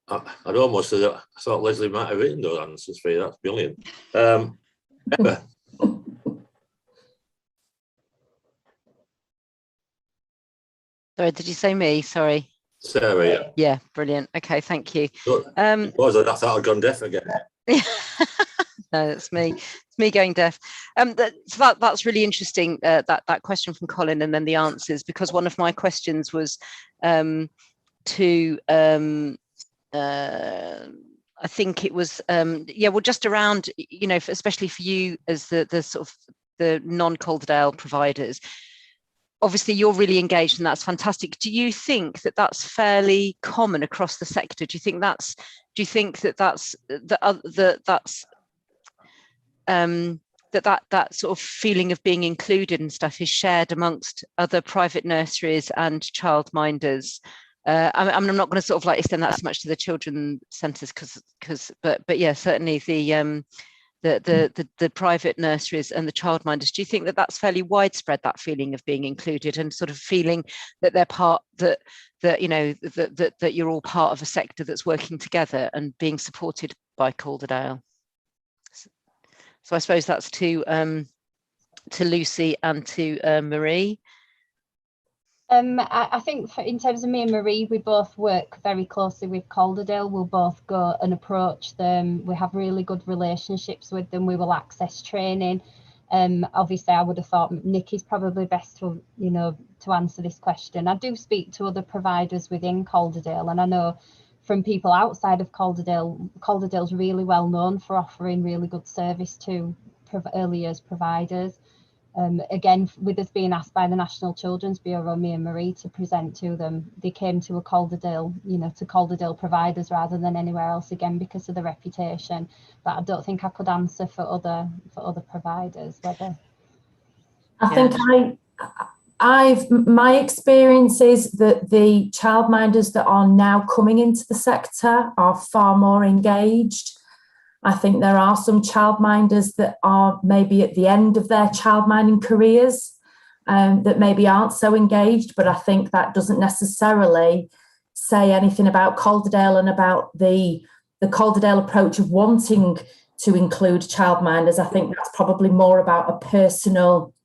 I'd almost I thought Leslie might have written those answers for you. That's brilliant. Emma. Sorry, did you say me? Sorry. Sarah, yeah. Yeah, brilliant. Okay, thank you. Look, I thought I'd gone deaf again. No, it's me. It's me going deaf. That's really interesting. That question from Colin, and then the answers, because one of my questions was to I think it was yeah, well, just around, you know, especially for you as the sort of the non-Calderdale providers. Obviously, you're really engaged, and that's fantastic. Do you think that that's fairly common across the sector? Do you think that's that sort of feeling of being included and stuff is shared amongst other private nurseries and childminders? I'm not going to sort of like extend that so much to the children's centres, but yeah, certainly the private nurseries and the childminders. Do you think that that's fairly widespread, that feeling of being included and sort of feeling that they're part, that you know, that you're all part of a sector that's working together and being supported by Calderdale? So I suppose that's to Lucy and to Marie. I think in terms of me and Marie, we both work very closely with Calderdale. We'll both go and approach them. We have really good relationships with them. We will access training. Obviously, I would have thought Nikki's probably best to, you know, to answer this question. I do speak to other providers within Calderdale, and I know from people outside of Calderdale, Calderdale's really well known for offering really good service to early years providers. Again, with us being asked by the National Children's Bureau, me and Marie, to present to them, they came to a Calderdale, you know, to Calderdale providers rather than anywhere else, again because of the reputation. But I don't think I could answer for other providers whether. I think my experience is that the childminders that are now coming into the sector are far more engaged. I think there are some childminders that are maybe at the end of their childminding careers that maybe aren't so engaged, but I think that doesn't necessarily say anything about Calderdale and about the Calderdale approach of wanting to include childminders. I think that's probably more about a personal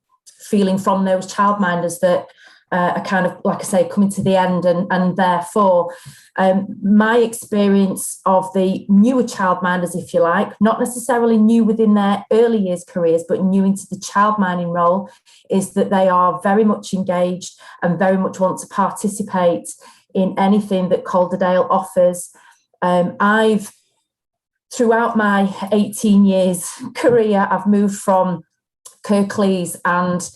feeling from those childminders that are kind of, like I say, coming to the end, and therefore my experience of the newer childminders, if you like, not necessarily new within their early years careers, but new into the childminding role, is that they are very much engaged and very much want to participate in anything that Calderdale offers. I've, throughout my 18 years career, I've moved from Kirklees, and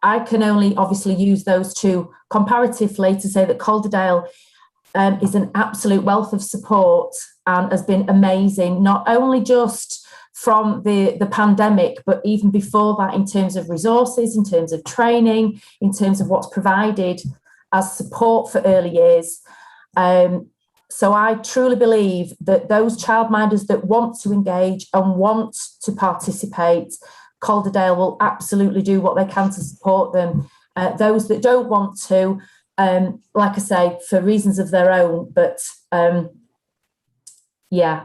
I can only obviously use those two comparatively to say that Calderdale is an absolute wealth of support and has been amazing, not only just from the pandemic, but even before that, in terms of resources, in terms of training, in terms of what's provided as support for early years. So I truly believe that those childminders that want to engage and want to participate, Calderdale will absolutely do what they can to support them. Those that don't want to, like I say, for reasons of their own, but yeah,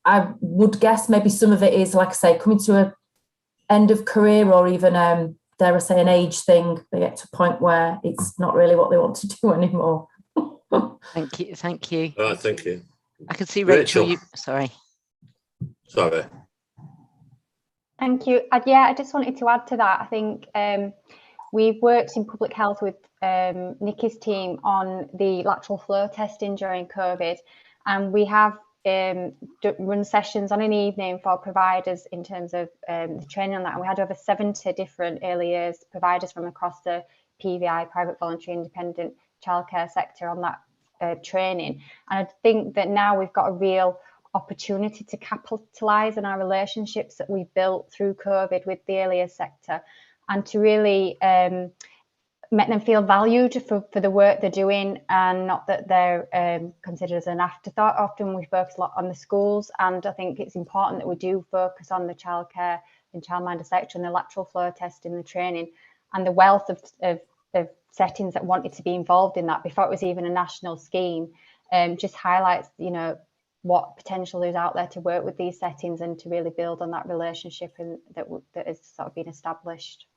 I would guess maybe some of it is, like I say, coming to an end of career, or even, dare I say, an age thing. They get to a point where it's not really what they want to do anymore. Thank you. Thank you. All right, thank you. I can see Rachel. Sorry. Thank you. Yeah, I just wanted to add to that. I think we've worked in public health with Nikki's team on the lateral flow testing during COVID, and we have run sessions on an evening for providers in terms of the training on that. And we had over 70 different early years providers from across the PVI, private voluntary independent childcare sector, on that training. And I think that now we've got a real opportunity to capitalise on our relationships that we built through COVID with the earlier sector, and to really make them feel valued for the work they're doing, and not that they're considered as an afterthought. Often we focus a lot on the schools, and I think it's important that we do focus on the childcare and childminder sector and the lateral flow testing, the training, and the wealth of settings that wanted to be involved in that before it was even a national scheme. Just highlights, you know, what potential is out there to work with these settings and to really build on that relationship and that has sort of been established.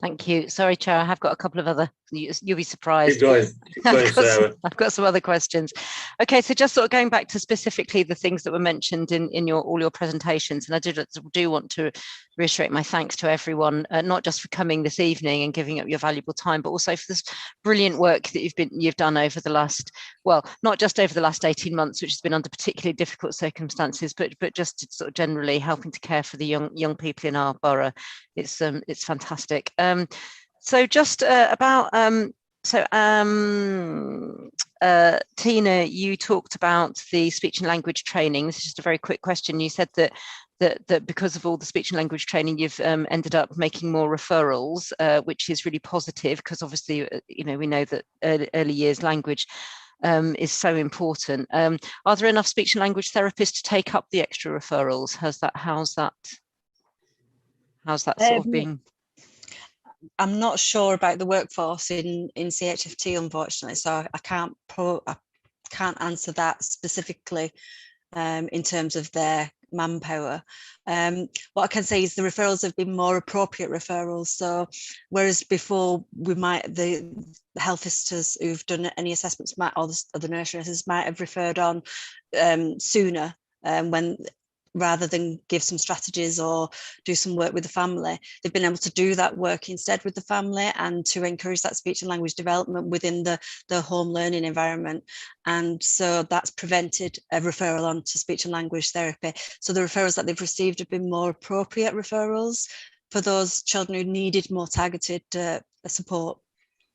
Thank you. Sorry, Chair, I have got a couple of other, you'll be surprised. Keep going, Sarah. I've got some other questions. Okay, so just sort of going back to specifically the things that were mentioned in all your presentations, and I do want to reiterate my thanks to everyone, not just for coming this evening and giving up your valuable time, but also for this brilliant work that you've done over the last, well, not just over the last 18 months, which has been under particularly difficult circumstances, but just sort of generally helping to care for the young people in our borough. It's fantastic. So just about Tina, you talked about the speech and language training. This is just a very quick question. You said that because of all the speech and language training, you've ended up making more referrals, which is really positive, because obviously, we know that early years language is so important. Are there enough speech and language therapists to take up the extra referrals? How's that sort of being? I'm not sure about the workforce in CHFT, unfortunately, so I can't answer that specifically in terms of their manpower. What I can say is the referrals have been more appropriate referrals. So whereas before the health visitors who've done any assessments or the nursery nurses might have referred on sooner, when rather than give some strategies or do some work with the family, they've been able to do that work instead with the family and to encourage that speech and language development within the home learning environment. And so that's prevented a referral on to speech and language therapy. So the referrals that they've received have been more appropriate referrals for those children who needed more targeted support.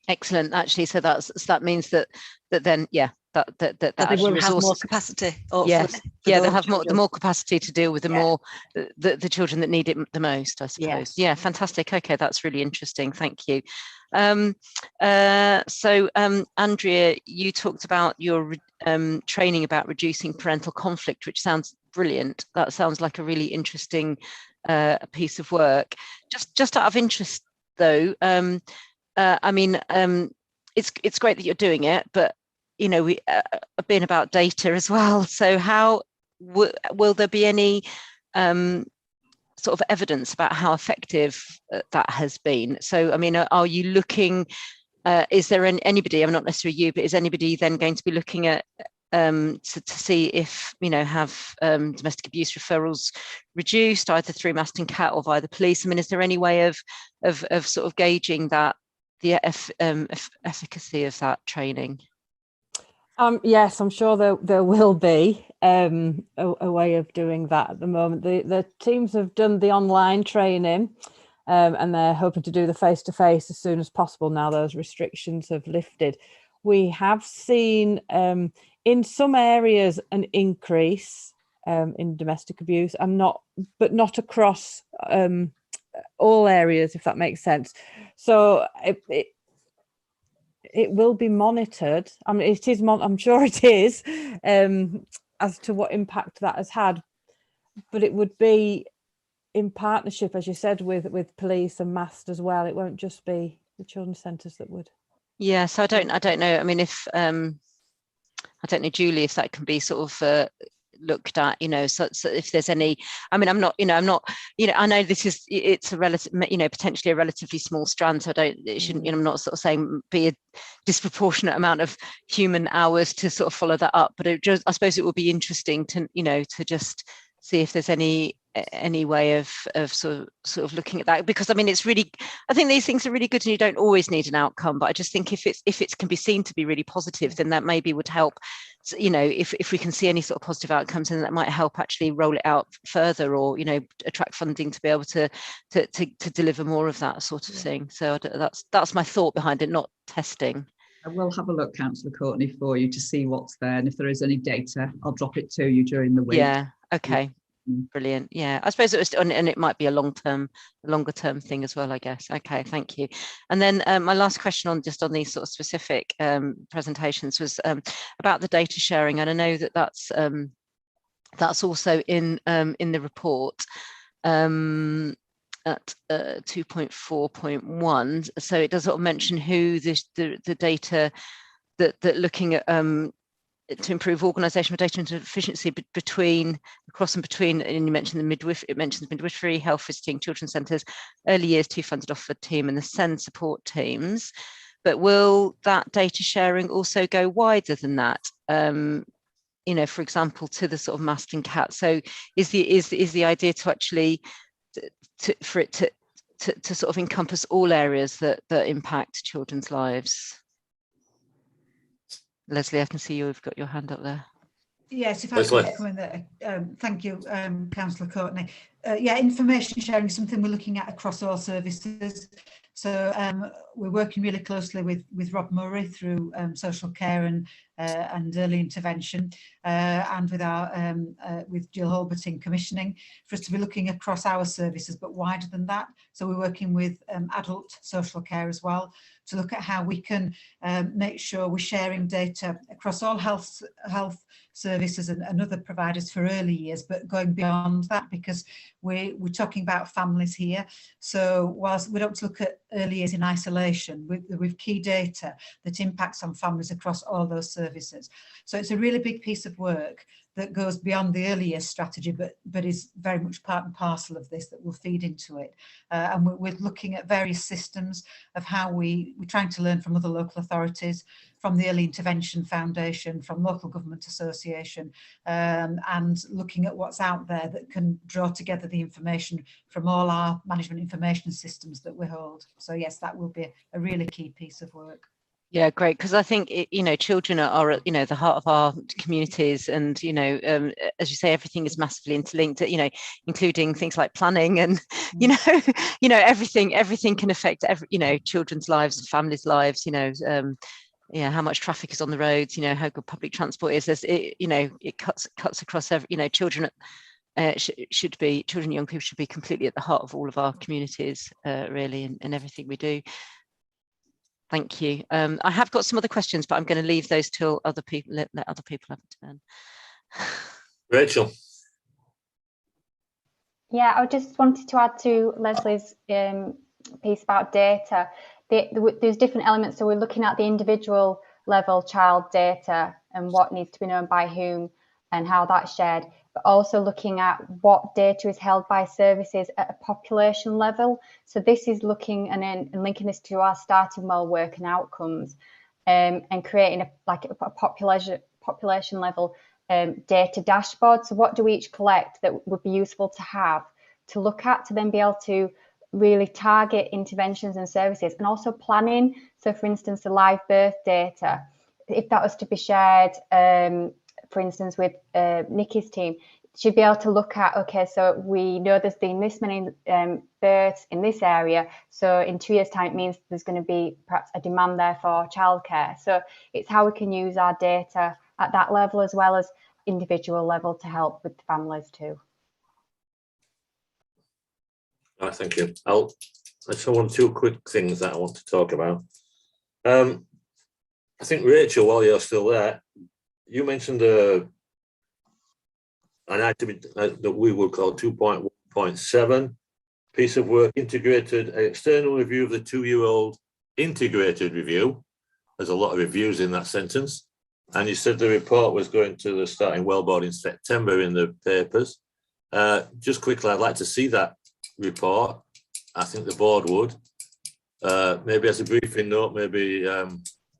Excellent, actually. So that means that then, yeah, that they will have more capacity. Yes, yeah, they'll have the more capacity to deal with the children that need it the most, I suppose. Yes. Yeah, fantastic. Okay, that's really interesting. Thank you. So Andrea, you talked about your training about reducing parental conflict, which sounds brilliant. That sounds like a really interesting piece of work. Just out of interest, though, I mean, it's great that you're doing it, but we have been about data as well. So how will there be any sort of evidence about how effective that has been? So, I mean, are you looking, is there anybody, I'm not necessarily you, but is anybody then going to be looking at to see if, have domestic abuse referrals reduced either through Maston Cat or via the police? I mean, is there any way of sort of gauging that, the efficacy of that training? Yes, I'm sure there will be a way of doing that at the moment. The teams have done the online training and they're hoping to do the face-to-face as soon as possible now those restrictions have lifted. We have seen in some areas an increase in domestic abuse, but not across all areas, if that makes sense. So it will be monitored. I mean, it is. I'm sure it is, as to what impact that has had. But it would be in partnership, as you said, with police and MAST as well. It won't just be the children's centres that would. Yeah. So I don't know. I mean, if I don't know, Julie, if that can be sort of looked at, so if there's any, I mean, I'm not, I know it's a relative, potentially a relatively small strand, so it shouldn't, I'm not sort of saying be a disproportionate amount of human hours to sort of follow that up, but I suppose it would be interesting to, to just see if there's any way of sort of looking at that, because I mean, it's really, I think these things are really good and you don't always need an outcome, but I just think if it can be seen to be really positive, then that maybe would help. So, if we can see any sort of positive outcomes, then that might help actually roll it out further, or attract funding to be able to deliver more of that sort of thing. So that's my thought behind it, not testing. I will have a look, Councillor Courtney, for you to see what's there, and if there is any data, I'll drop it to you during the week. Yeah. Okay. Brilliant. Yeah, I suppose it was, and it might be a longer term thing as well, I guess. Okay, thank you. And then my last question on these sort of specific presentations was about the data sharing, and I know that's also in the report at 2.4.1. So it does sort of mention who the data that looking at to improve organisational data and efficiency between, across and between, and you mentioned it mentions midwifery, health visiting, children's centres, early years 2 funded offer team and the SEND support teams. But will that data sharing also go wider than that? You know, for example, to the sort of MAST and CAT. So is the idea to actually for it to sort of encompass all areas that impact children's lives? Leslie, I can see you've got your hand up there. Yes, if I could come in there. Thank you, Councillor Courtney. Yeah, information sharing is something we're looking at across all services. So we're working really closely with Rob Murray through social care and early intervention, and with our with Jill Holbert in commissioning, for us to be looking across our services, but wider than that. So we're working with adult social care as well, to look at how we can make sure we're sharing data across all health services and other providers for early years, but going beyond that, because we're talking about families here. So whilst we don't look at early years in isolation, with key data that impacts on families across all those services. So it's a really big piece of work that goes beyond the early years strategy, but is very much part and parcel of this, that will feed into it. And we're looking at various systems of how we're trying to learn from other local authorities, from the Early Intervention Foundation, from Local Government Association, and looking at what's out there that can draw together the information from all our management information systems that we hold. So yes, that will be a really key piece of work. Yeah, great, because I think you know, children are at, you know, the heart of our communities, and you know, as you say, everything is massively interlinked, you know, including things like planning and you know, everything can affect you know, children's lives, families' lives, you know, yeah, how much traffic is on the roads, you know, how good public transport is. You know, it cuts across every, you know, children should be, children and young people should be completely at the heart of all of our communities, really, and everything we do. Thank you. I have got some other questions, but I'm going to leave those till other people, let other people have a turn. Rachel. Yeah, I just wanted to add to Leslie's piece about data. There's different elements. So we're looking at the individual level child data and what needs to be known by whom and how that's shared, but also looking at what data is held by services at a population level. So this is looking and linking this to our starting well work and outcomes, and creating a population level data dashboard. So what do we each collect that would be useful to have to look at, to then be able to really target interventions and services, and also planning. So for instance, the live birth data, if that was to be shared, for instance, with Nikki's team, she'd be able to look at, okay, so we know there's been this many births in this area, so in 2 years' time it means there's going to be perhaps a demand there for childcare. So it's how we can use our data at that level as well as individual level to help with families too. All right, thank you. I just want two quick things that I want to talk about. I think, Rachel, while you're still there, you mentioned an item that we would call 2.1.7 piece of work, integrated external review of the 2-year-old integrated review. There's a lot of reviews in that sentence. And you said the report was going to the Starting Well board in September in the papers. Just quickly, I'd like to see that report. I think the board would. Maybe as a briefing note, maybe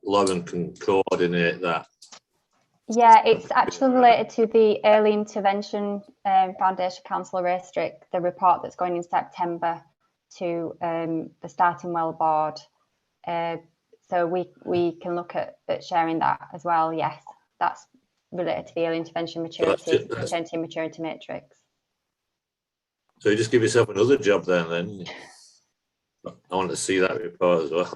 Lauren can coordinate that. Yeah, it's actually related to the Early Intervention Foundation Council Restrict, the report that's going in September to the Starting Well board. So we can look at sharing that as well. Yes, that's related to the Early Intervention Maturity, Maternity Maturity Matrix. So you just give yourself another job then. I want to see that report as well.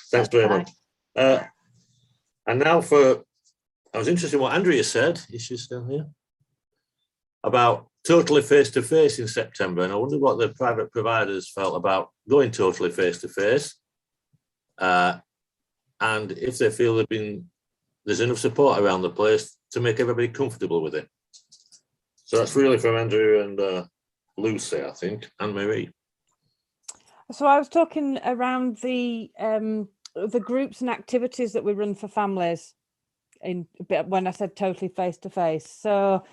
Thanks very much. And now I was interested in what Andrea said, is she still here? About totally face-to-face in September, and I wonder what the private providers felt about going totally face-to-face, and if they feel there's enough support around the place to make everybody comfortable with it. So that's really from Andrew and Lucy, I think, and Marie. So I was talking around the groups and activities that we run for families when I said totally face to face. So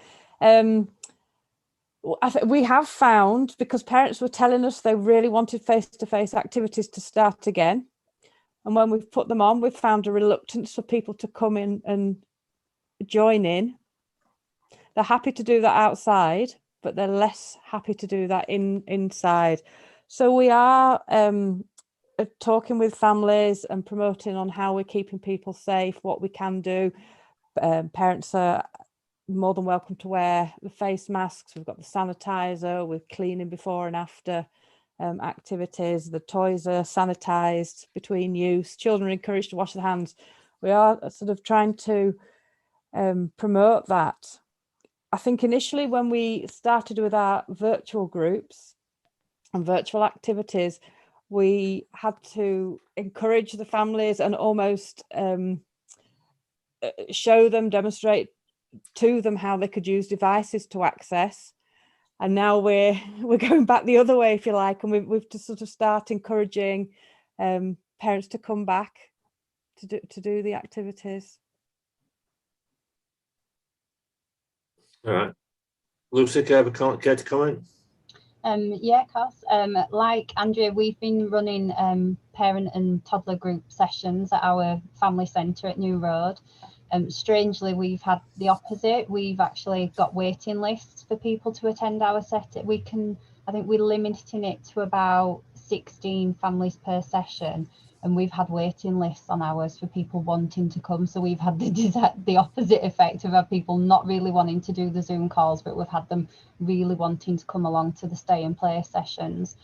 we have found, because parents were telling us they really wanted face to face activities to start again, and when we've put them on, we've found a reluctance for people to come in and join in. They're happy to do that outside, but they're less happy to do that inside. So we are talking with families and promoting on how we're keeping people safe, what we can do. Parents are more than welcome to wear the face masks. We've got the sanitizer, we're cleaning before and after activities. The toys are sanitized between use. Children are encouraged to wash their hands. We are sort of trying to promote that. I think initially when we started with our virtual groups and virtual activities, we had to encourage the families and almost show them, demonstrate to them how they could use devices to access. And now we're going back the other way, if you like, and we've to sort of start encouraging parents to come back to do the activities. All right. Lucy, care to comment? Yeah, of course. Like Andrea, we've been running parent and toddler group sessions at our family centre at New Road. Strangely, we've had the opposite. We've actually got waiting lists for people to attend our set. I think we're limiting it to about 16 families per session, and we've had waiting lists on ours for people wanting to come. So we've had the opposite effect. We've had people not really wanting to do the Zoom calls, but we've had them really wanting to come along to the stay and play sessions.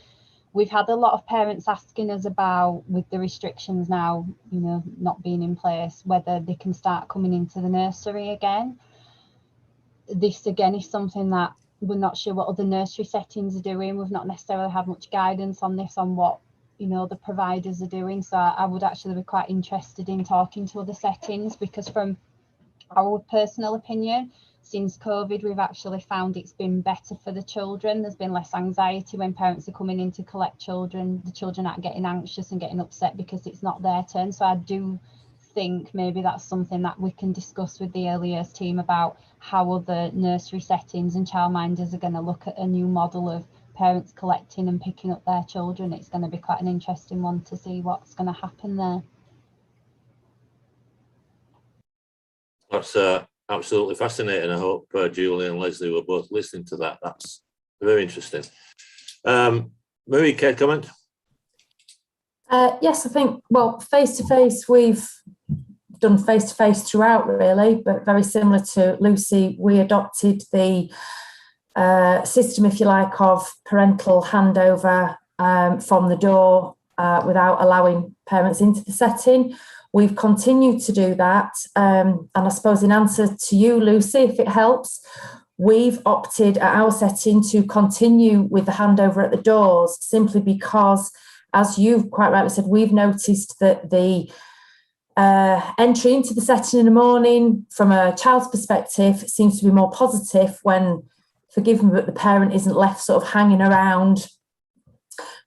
We've had a lot of parents asking us about, with the restrictions now, not being in place, whether they can start coming into the nursery again. This again is something that we're not sure what other nursery settings are doing. We've not necessarily had much guidance on this, on what the providers are doing. So I would actually be quite interested in talking to other settings, because from our personal opinion, since COVID, we've actually found it's been better for the children. There's been less anxiety when parents are coming in to collect children. The children aren't getting anxious and getting upset because it's not their turn. So I do think maybe that's something that we can discuss with the early years team about how other nursery settings and childminders are going to look at a new model of parents collecting and picking up their children. It's going to be quite an interesting one to see what's going to happen there. That's absolutely fascinating. I hope Julie and Leslie were both listening to that. That's very interesting. Marie, care to comment? Yes, I think, well, face-to-face, we've done face-to-face throughout, really, but very similar to Lucy, we adopted the system, if you like, of parental handover from the door without allowing parents into the setting. We've continued to do that. And I suppose in answer to you, Lucy, if it helps, we've opted at our setting to continue with the handover at the doors, simply because, as you've quite rightly said, we've noticed that the entry into the setting in the morning from a child's perspective seems to be more positive when, forgive me, but the parent isn't left sort of hanging around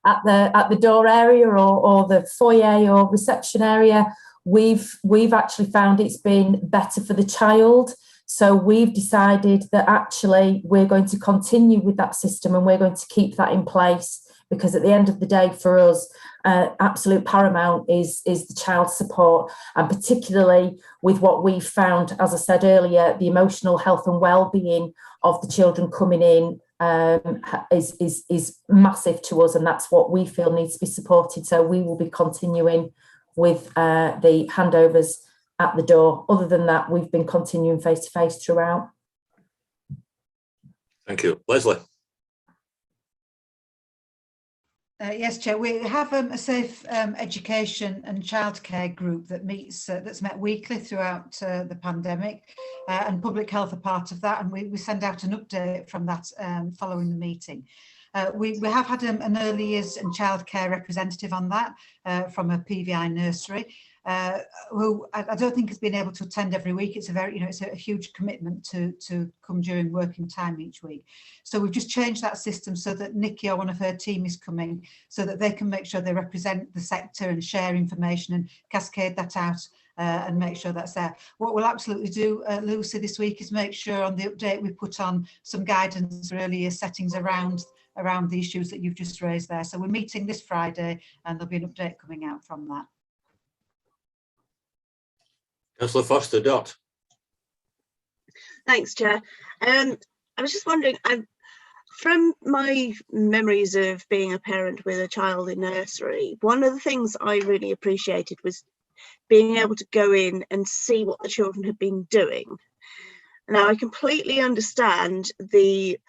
at the door area or the foyer or reception area. We've actually found it's been better for the child. So we've decided that actually we're going to continue with that system and we're going to keep that in place, because at the end of the day, for us, absolute paramount is the child's support, and particularly with what we've found, as I said earlier, the emotional health and well-being of the children coming in is massive to us, and that's what we feel needs to be supported. So we will be continuing with the handovers at the door. Other than that, we've been continuing face-to-face throughout. Thank you. Leslie? Yes, Chair. We have a safe education and childcare group that meets, that's met weekly throughout the pandemic, and public health are part of that, and we send out an update from that following the meeting. We have had an early years and childcare representative on that from a PVI nursery, who I don't think has been able to attend every week. It's a very, it's a huge commitment to come during working time each week. So we've just changed that system so that Nikki or one of her team is coming, so that they can make sure they represent the sector and share information and cascade that out and make sure that's there. What we'll absolutely do, Lucy, this week is make sure on the update we put on some guidance for earlier settings around the issues that you've just raised there. So we're meeting this Friday and there'll be an update coming out from that. Councillor Foster Dot. Thanks, Chair. I was just wondering, from my memories of being a parent with a child in nursery, one of the things I really appreciated was being able to go in and see what the children had been doing. Now, I completely understand the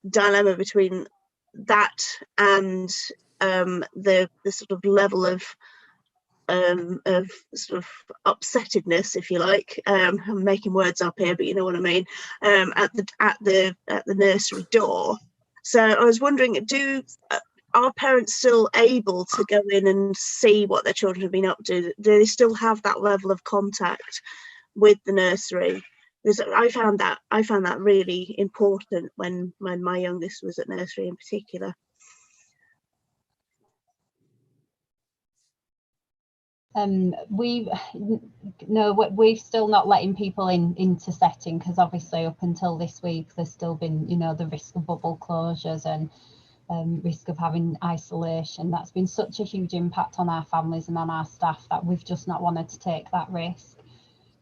dilemma between that and the sort of level of sort of upsettedness, if you like. I'm making words up here, but you know what I mean. At the nursery door. So I was wondering, are parents still able to go in and see what their children have been up to? Do they still have that level of contact with the nursery? Because I found that really important when my youngest was at nursery in particular. We've still not letting people into setting, because obviously up until this week there's still been, you know, the risk of bubble closures and risk of having isolation. That's been such a huge impact on our families and on our staff that we've just not wanted to take that risk.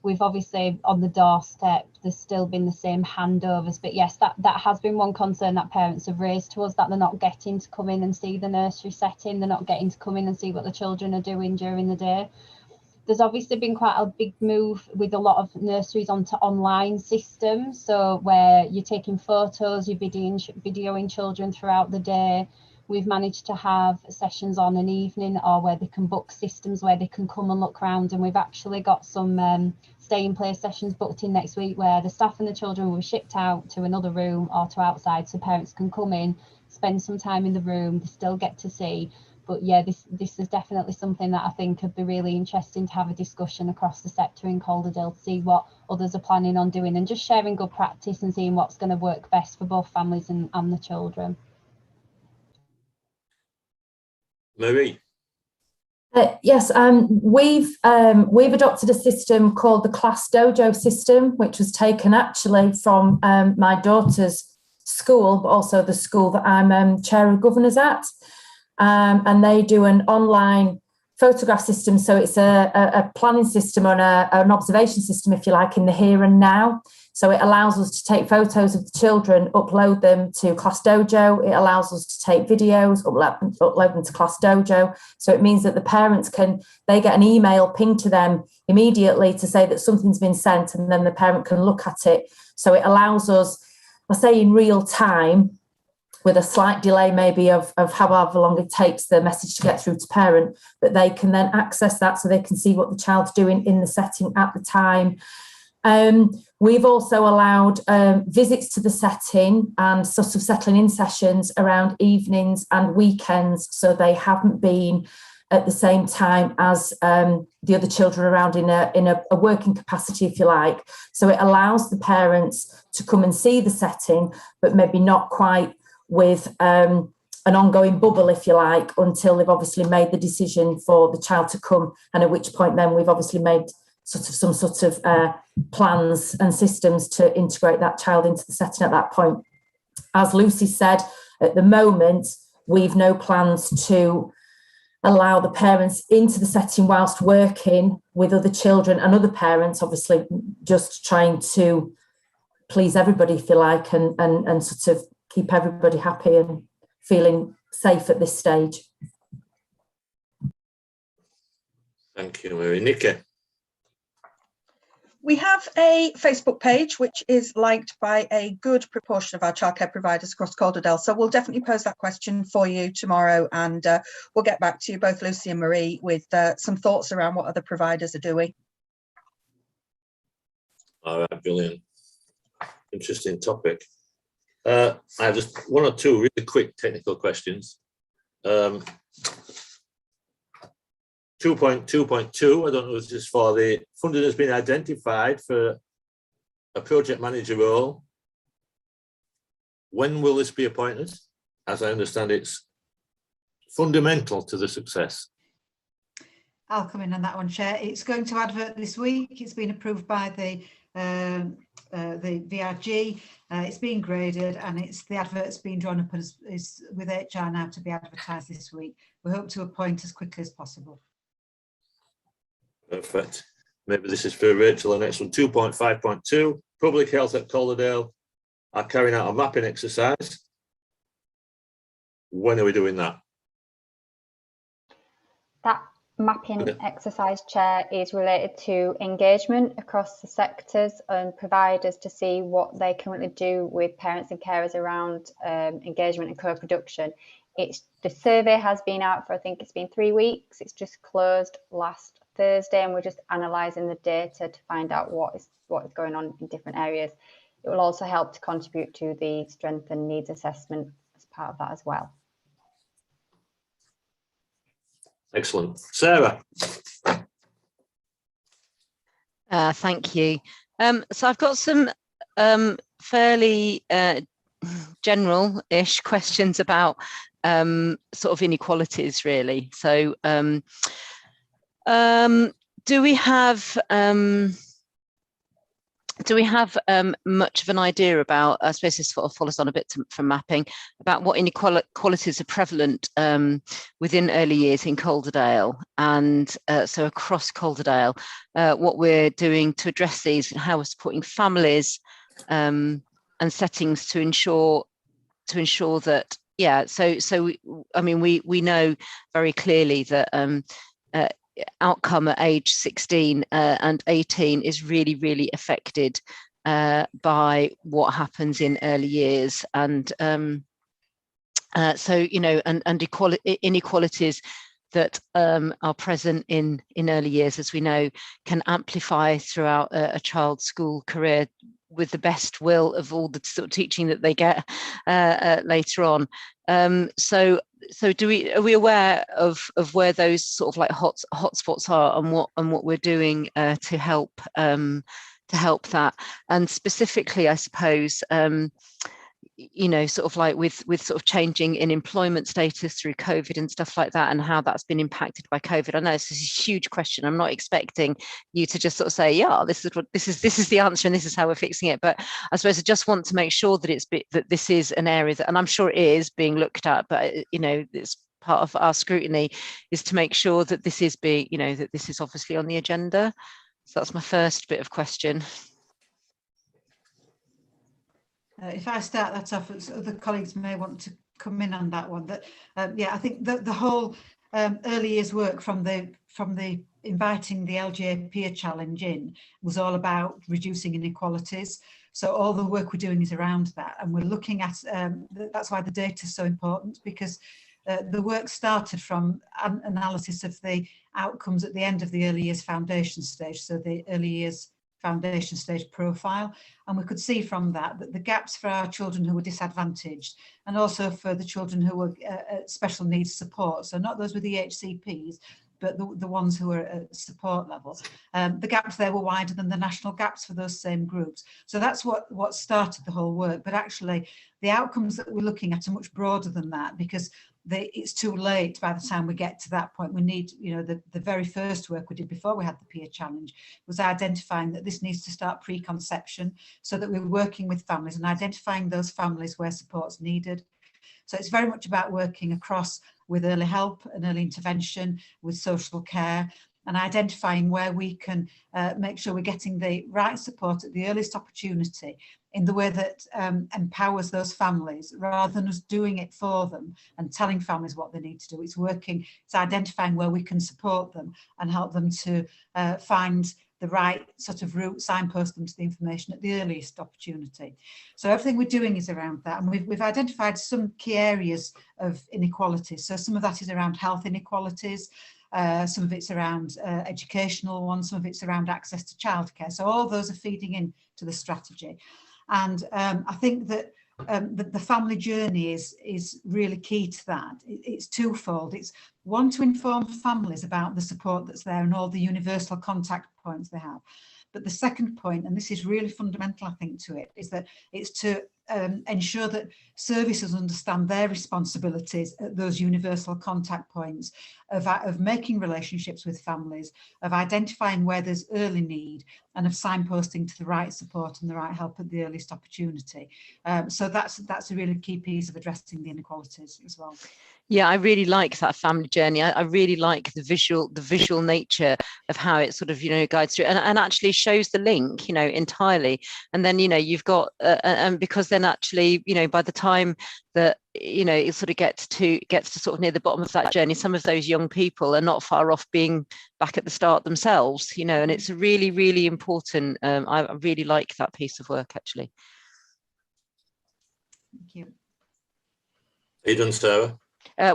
We've obviously on the doorstep, there's still been the same handovers, but yes, that has been one concern that parents have raised to us, that they're not getting to come in and see the nursery setting, they're not getting to come in and see what the children are doing during the day. There's obviously been quite a big move with a lot of nurseries onto online systems, so where you're taking photos, you're videoing children throughout the day. We've managed to have sessions on an evening, or where they can book systems where they can come and look around, and we've actually got some stay in place sessions booked in next week where the staff and the children will be shipped out to another room or to outside, so parents can come in, spend some time in the room, they still get to see. But yeah, this is definitely something that I think could be really interesting to have a discussion across the sector in Calderdale, to see what others are planning on doing and just sharing good practice and seeing what's going to work best for both families and the children. Marie. Yes, we've adopted a system called the Class Dojo system, which was taken actually from my daughter's school, but also the school that I'm chair of governors at. And they do an online photograph system. So it's a planning system on an observation system, if you like, in the here and now. So it allows us to take photos of the children, upload them to Class Dojo. It allows us to take videos, upload them to Class Dojo. So it means that the parents they get an email pinged to them immediately to say that something's been sent, and then the parent can look at it. So it allows us, I say in real time, with a slight delay maybe of however long it takes the message to get through to parent, but they can then access that so they can see what the child's doing in the setting at the time. We've also allowed visits to the setting and sort of settling in sessions around evenings and weekends, so they haven't been at the same time as the other children around in a working capacity, if you like. So it allows the parents to come and see the setting, but maybe not quite with an ongoing bubble, if you like, until they've obviously made the decision for the child to come, and at which point then we've obviously made some sort of plans and systems to integrate that child into the setting at that point. As Lucy said, at the moment, we've no plans to allow the parents into the setting whilst working with other children and other parents, obviously just trying to please everybody, if you like, and sort of keep everybody happy and feeling safe at this stage. Thank you, Mary. Nikki. We have a Facebook page which is liked by a good proportion of our childcare providers across Calderdale. So we'll definitely pose that question for you tomorrow, and we'll get back to you, both Lucy and Marie, with some thoughts around what other providers are doing. All right, brilliant. Interesting topic. I have just one or two really quick technical questions. 2.2.2, I don't know if this is for the funding has been identified for a project manager role. When will this be appointed? As I understand, it's fundamental to the success. I'll come in on that one, Chair. It's going to advert this week. It's been approved by the VRG. It's been graded, and the advert's been drawn up as is with HR now to be advertised this week. We hope to appoint as quickly as possible. Perfect. Maybe this is for Rachel. The next one, 2.5.2. Public Health at Calderdale are carrying out a mapping exercise. When are we doing that? That mapping exercise, Chair, is related to engagement across the sectors and providers to see what they currently do with parents and carers around engagement and co-production. The survey has been out for, I think it's been 3 weeks. It's just closed last Thursday, and we're just analysing the data to find out what is going on in different areas. It will also help to contribute to the strength and needs assessment as part of that as well. Excellent. Sarah. Thank you. So I've got some fairly general-ish questions about sort of inequalities, really. So do we have much of an idea about, I suppose this sort of follows on a bit from mapping, about what inequalities are prevalent within early years in Calderdale, and so across Calderdale, what we're doing to address these, and how we're supporting families and settings to ensure that, yeah, so I mean, we know very clearly that outcome at age 16 and 18 is really affected by what happens in early years, and so, you know, and inequalities that are present in early years, as we know, can amplify throughout a child's school career with the best will of all the sort of teaching that they get later on. So are we aware of where those sort of like hotspots are, and what we're doing to help that? And specifically, I suppose, you know, sort of like with sort of changing in employment status through COVID and stuff like that, and how that's been impacted by COVID. I know this is a huge question. I'm not expecting you to just sort of say, yeah, this is the answer and this is how we're fixing it. But I suppose I just want to make sure that that this is an area that, and I'm sure it is being looked at, but you know, it's part of our scrutiny is to make sure that this is being, you know, that this is obviously on the agenda. So that's my first bit of question. If I start that off, other colleagues may want to come in on that one. That yeah, I think the whole early years work from the inviting the LGA peer challenge in was all about reducing inequalities. So all the work we're doing is around that, and we're looking at that's why the data is so important, because the work started from an analysis of the outcomes at the end of the early years foundation stage, so the early years foundation stage profile, and we could see from that the gaps for our children who were disadvantaged, and also for the children who were special needs support, so not those with EHCPs, but the ones who are at support level. The gaps there were wider than the national gaps for those same groups. So that's what started the whole work. But actually, the outcomes that we're looking at are much broader than that, because it's too late by the time we get to that point. We need, you know, the very first work we did before we had the peer challenge was identifying that this needs to start pre-conception, so that we're working with families and identifying those families where support's needed. So it's very much about working across with early help and early intervention, with social care, and identifying where we can make sure we're getting the right support at the earliest opportunity in the way that empowers those families, rather than us doing it for them and telling families what they need to do. It's identifying where we can support them and help them to find the right sort of route, signpost them to the information at the earliest opportunity. So everything we're doing is around that, and we've identified some key areas of inequalities. So some of that is around health inequalities, some of it's around educational ones, some of it's around access to childcare. So all those are feeding into the strategy. And I think that the family journey is really key to that. It's twofold. It's one, to inform families about the support that's there and all the universal contact points they have. But the second point, and this is really fundamental, I think, to it, is that it's to ensure that services understand their responsibilities at those universal contact points of making relationships with families, of identifying where there's early need, and of signposting to the right support and the right help at the earliest opportunity. So that's a really key piece of addressing the inequalities as well. Yeah, I really like that family journey. I really like the visual nature of how it sort of, guides through and actually shows the link, entirely. And then, you've got, and because then actually, by the time that, it sort of gets to sort of near the bottom of that journey, some of those young people are not far off being back at the start themselves, and it's really, really important. I really like that piece of work, actually. Thank you. Are you done, Sarah?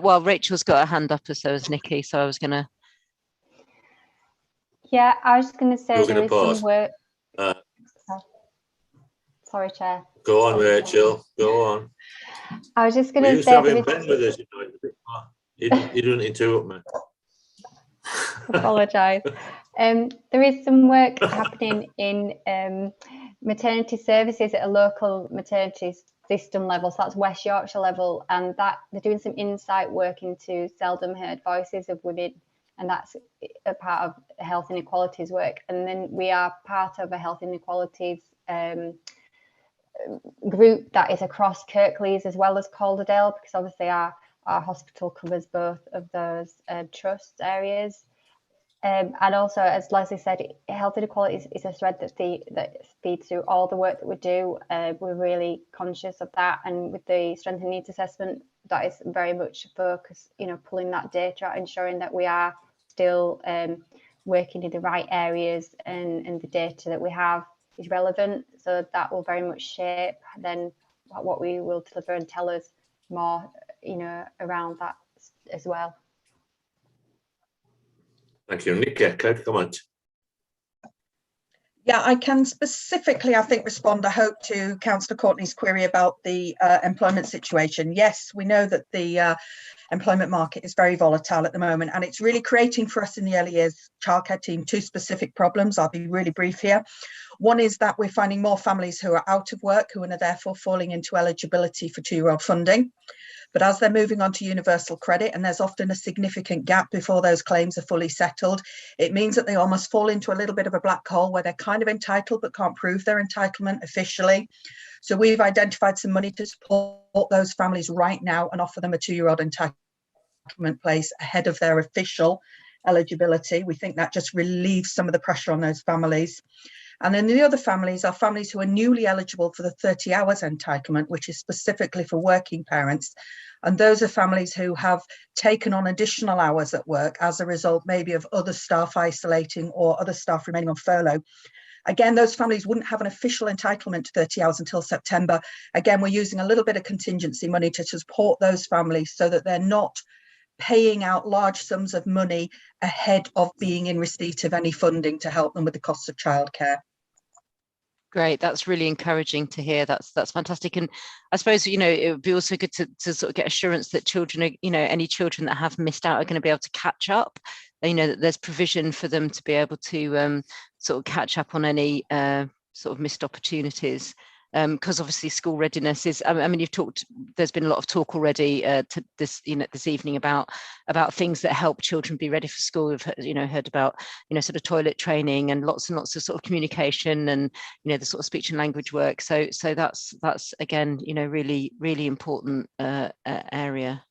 Well, Rachel's got her hand up, as so has Nikki, so I was going to... Yeah, I was just going to say there is some work... Sorry, Chair. Go on, Rachel, go on. I was just going to say... having Ben with us, you didn't interrupt me. Apologise. There is some work happening in maternity services at a local maternity system level, so that's West Yorkshire level, and that they're doing some insight work into seldom heard voices of women, and that's a part of health inequalities work. And then we are part of a health inequalities group that is across Kirklees as well as Calderdale, because obviously our hospital covers both of those trust areas. And also, as Leslie said, health inequality is a thread that feeds through all the work that we do. We're really conscious of that, and with the strength and needs assessment, that is very much a focus. Pulling that data out, ensuring that we are still working in the right areas, and the data that we have is relevant. So that will very much shape then what we will deliver and tell us more, around that as well. Thank you. Nikki, comment. Yeah, I can specifically, I think, respond, I hope, to Councillor Courtney's query about the employment situation. Yes, we know that the employment market is very volatile at the moment, and it's really creating for us in the early years childcare team two specific problems. I'll be really brief here. One is that we're finding more families who are out of work, who are therefore falling into eligibility for 2-year-old funding. But as they're moving on to universal credit, and there's often a significant gap before those claims are fully settled, it means that they almost fall into a little bit of a black hole where they're kind of entitled but can't prove their entitlement officially. So we've identified some money to support those families right now and offer them a 2-year-old entitlement place ahead of their official eligibility. We think that just relieves some of the pressure on those families. And then the other families are families who are newly eligible for the 30 hours entitlement, which is specifically for working parents. And those are families who have taken on additional hours at work as a result maybe of other staff isolating or other staff remaining on furlough. Again, those families wouldn't have an official entitlement to 30 hours until September. Again, we're using a little bit of contingency money to support those families so that they're not paying out large sums of money ahead of being in receipt of any funding to help them with the costs of childcare. Great, that's really encouraging to hear. That's fantastic. And I suppose, it would be also good to sort of get assurance that children are, any children that have missed out are going to be able to catch up. That there's provision for them to be able to sort of catch up on any sort of missed opportunities. Because obviously school readiness is, I mean, there's been a lot of talk already to this, this evening about things that help children be ready for school. We've heard about, sort of toilet training and lots of sort of communication and, the sort of speech and language work. So that's again, really, really important area.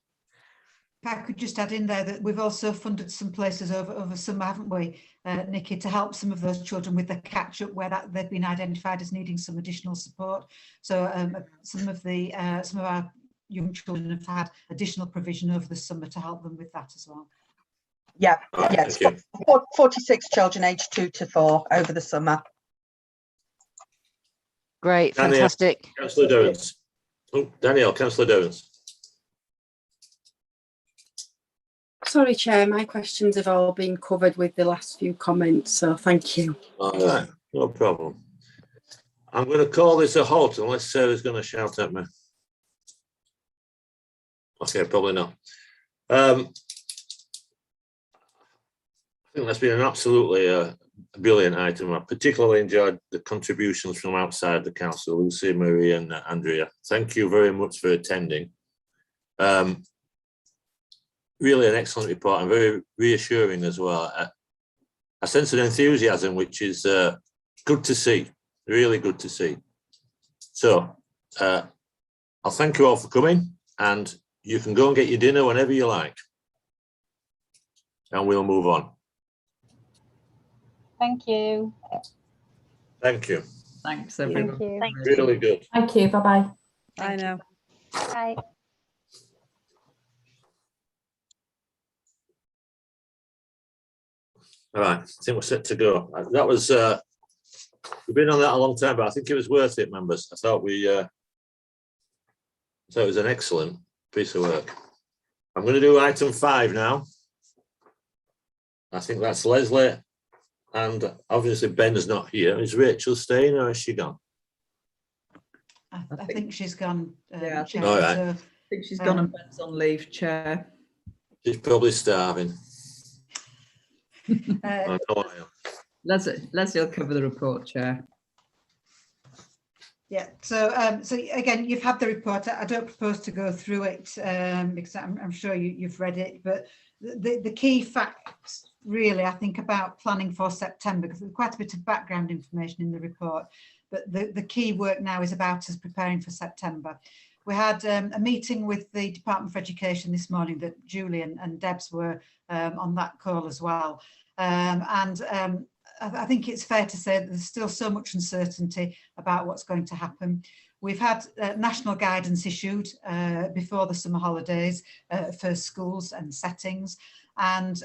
If I could just add in there that we've also funded some places over summer, haven't we, Nikki, to help some of those children with the catch-up where they've been identified as needing some additional support. So some of our young children have had additional provision over the summer to help them with that as well. Yeah, yes, 46 children aged 2 to 4 over the summer. Great, fantastic. Councillor Downs. Oh, Danielle, Councillor Downs. Sorry, Chair, my questions have all been covered with the last few comments, so thank you. All right, no problem. I'm going to call this a halt unless Sarah's going to shout at me. Okay, probably not. I I think that's been an absolutely brilliant item. I particularly enjoyed the contributions from outside the council, Lucy, Marie and Andrea. Thank you very much for attending. Really an excellent report and very reassuring as well. I sense an enthusiasm which is good to see, really good to see. So I'll thank you all for coming, and you can go and get your dinner whenever you like. And we'll move on. Thank you. Thank you. Thanks, everyone. Thank you. Really good. Thank you. Bye-bye. I know. Bye. All right, I think we're set to go. That was, we've been on that a long time, but I think it was worth it, members. I thought it was an excellent piece of work. I'm going to do item 5 now. I think that's Leslie, and obviously Ben's not here. Is Rachel staying or is she gone? I think she's gone. Yeah, I think, All right. I think she's gone and Ben's on leave, Chair. She's probably starving. I know I am. Leslie will cover the report, Chair. Yeah, so again, you've had the report. I don't propose to go through it because I'm sure you've read it, but the key facts really, I think, about planning for September, because there's quite a bit of background information in the report, but the key work now is about us preparing for September. We had a meeting with the Department for Education this morning that Julie and Debs were on that call as well. I think it's fair to say that there's still so much uncertainty about what's going to happen. We've had national guidance issued before the summer holidays for schools and settings. And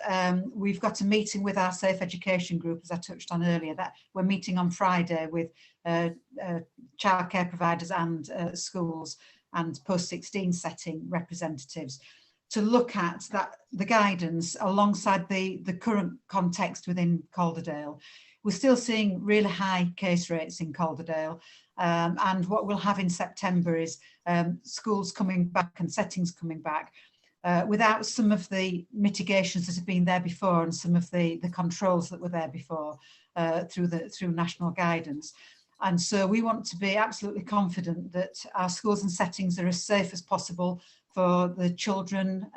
we've got a meeting with our Safe Education group, as I touched on earlier, that we're meeting on Friday with childcare providers and schools and post-16 setting representatives to look at the guidance alongside the current context within Calderdale. We're still seeing really high case rates in Calderdale, and what we'll have in September is schools coming back and settings coming back without some of the mitigations that have been there before and some of the controls that were there before through national guidance. And so we want to be absolutely confident that our schools and settings are as safe as possible for the children,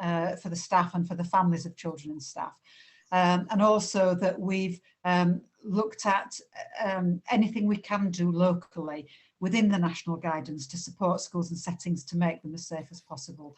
for the staff and for the families of children and staff. And also that we've looked at anything we can do locally within the national guidance to support schools and settings to make them as safe as possible.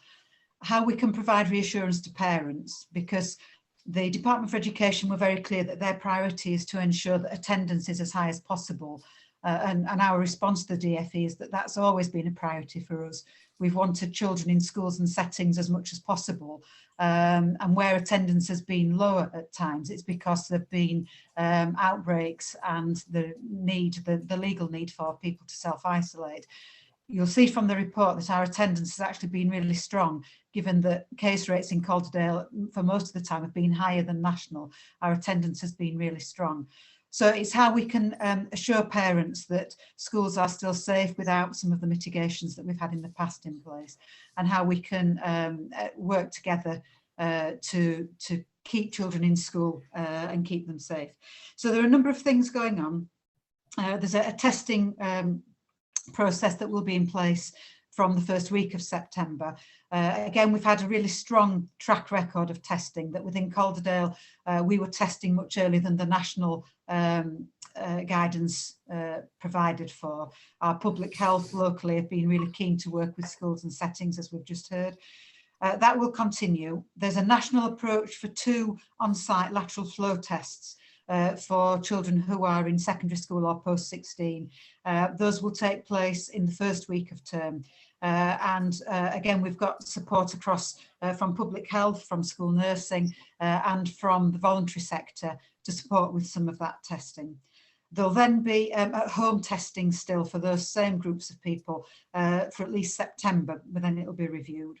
How we can provide reassurance to parents, because the Department for Education were very clear that their priority is to ensure that attendance is as high as possible. And our response to the DFE is that that's always been a priority for us. We've wanted children in schools and settings as much as possible. And where attendance has been lower at times, it's because there have been outbreaks and the legal need for people to self-isolate. You'll see from the report that our attendance has actually been really strong, given that case rates in Calderdale for most of the time have been higher than national. Our attendance has been really strong. So it's how we can assure parents that schools are still safe without some of the mitigations that we've had in the past in place, and how we can work together to keep children in school and keep them safe. So there are a number of things going on. There's a testing process that will be in place from the first week of September. Again, we've had a really strong track record of testing, that within Calderdale, we were testing much earlier than the national guidance provided for. Our public health locally have been really keen to work with schools and settings, as we've just heard. That will continue. There's a national approach for 2 on-site lateral flow tests for children who are in secondary school or post-16. Those will take place in the first week of term. Again, we've got support across from public health, from school nursing and from the voluntary sector to support with some of that testing. There'll then be at-home testing still for those same groups of people for at least September, but then it'll be reviewed.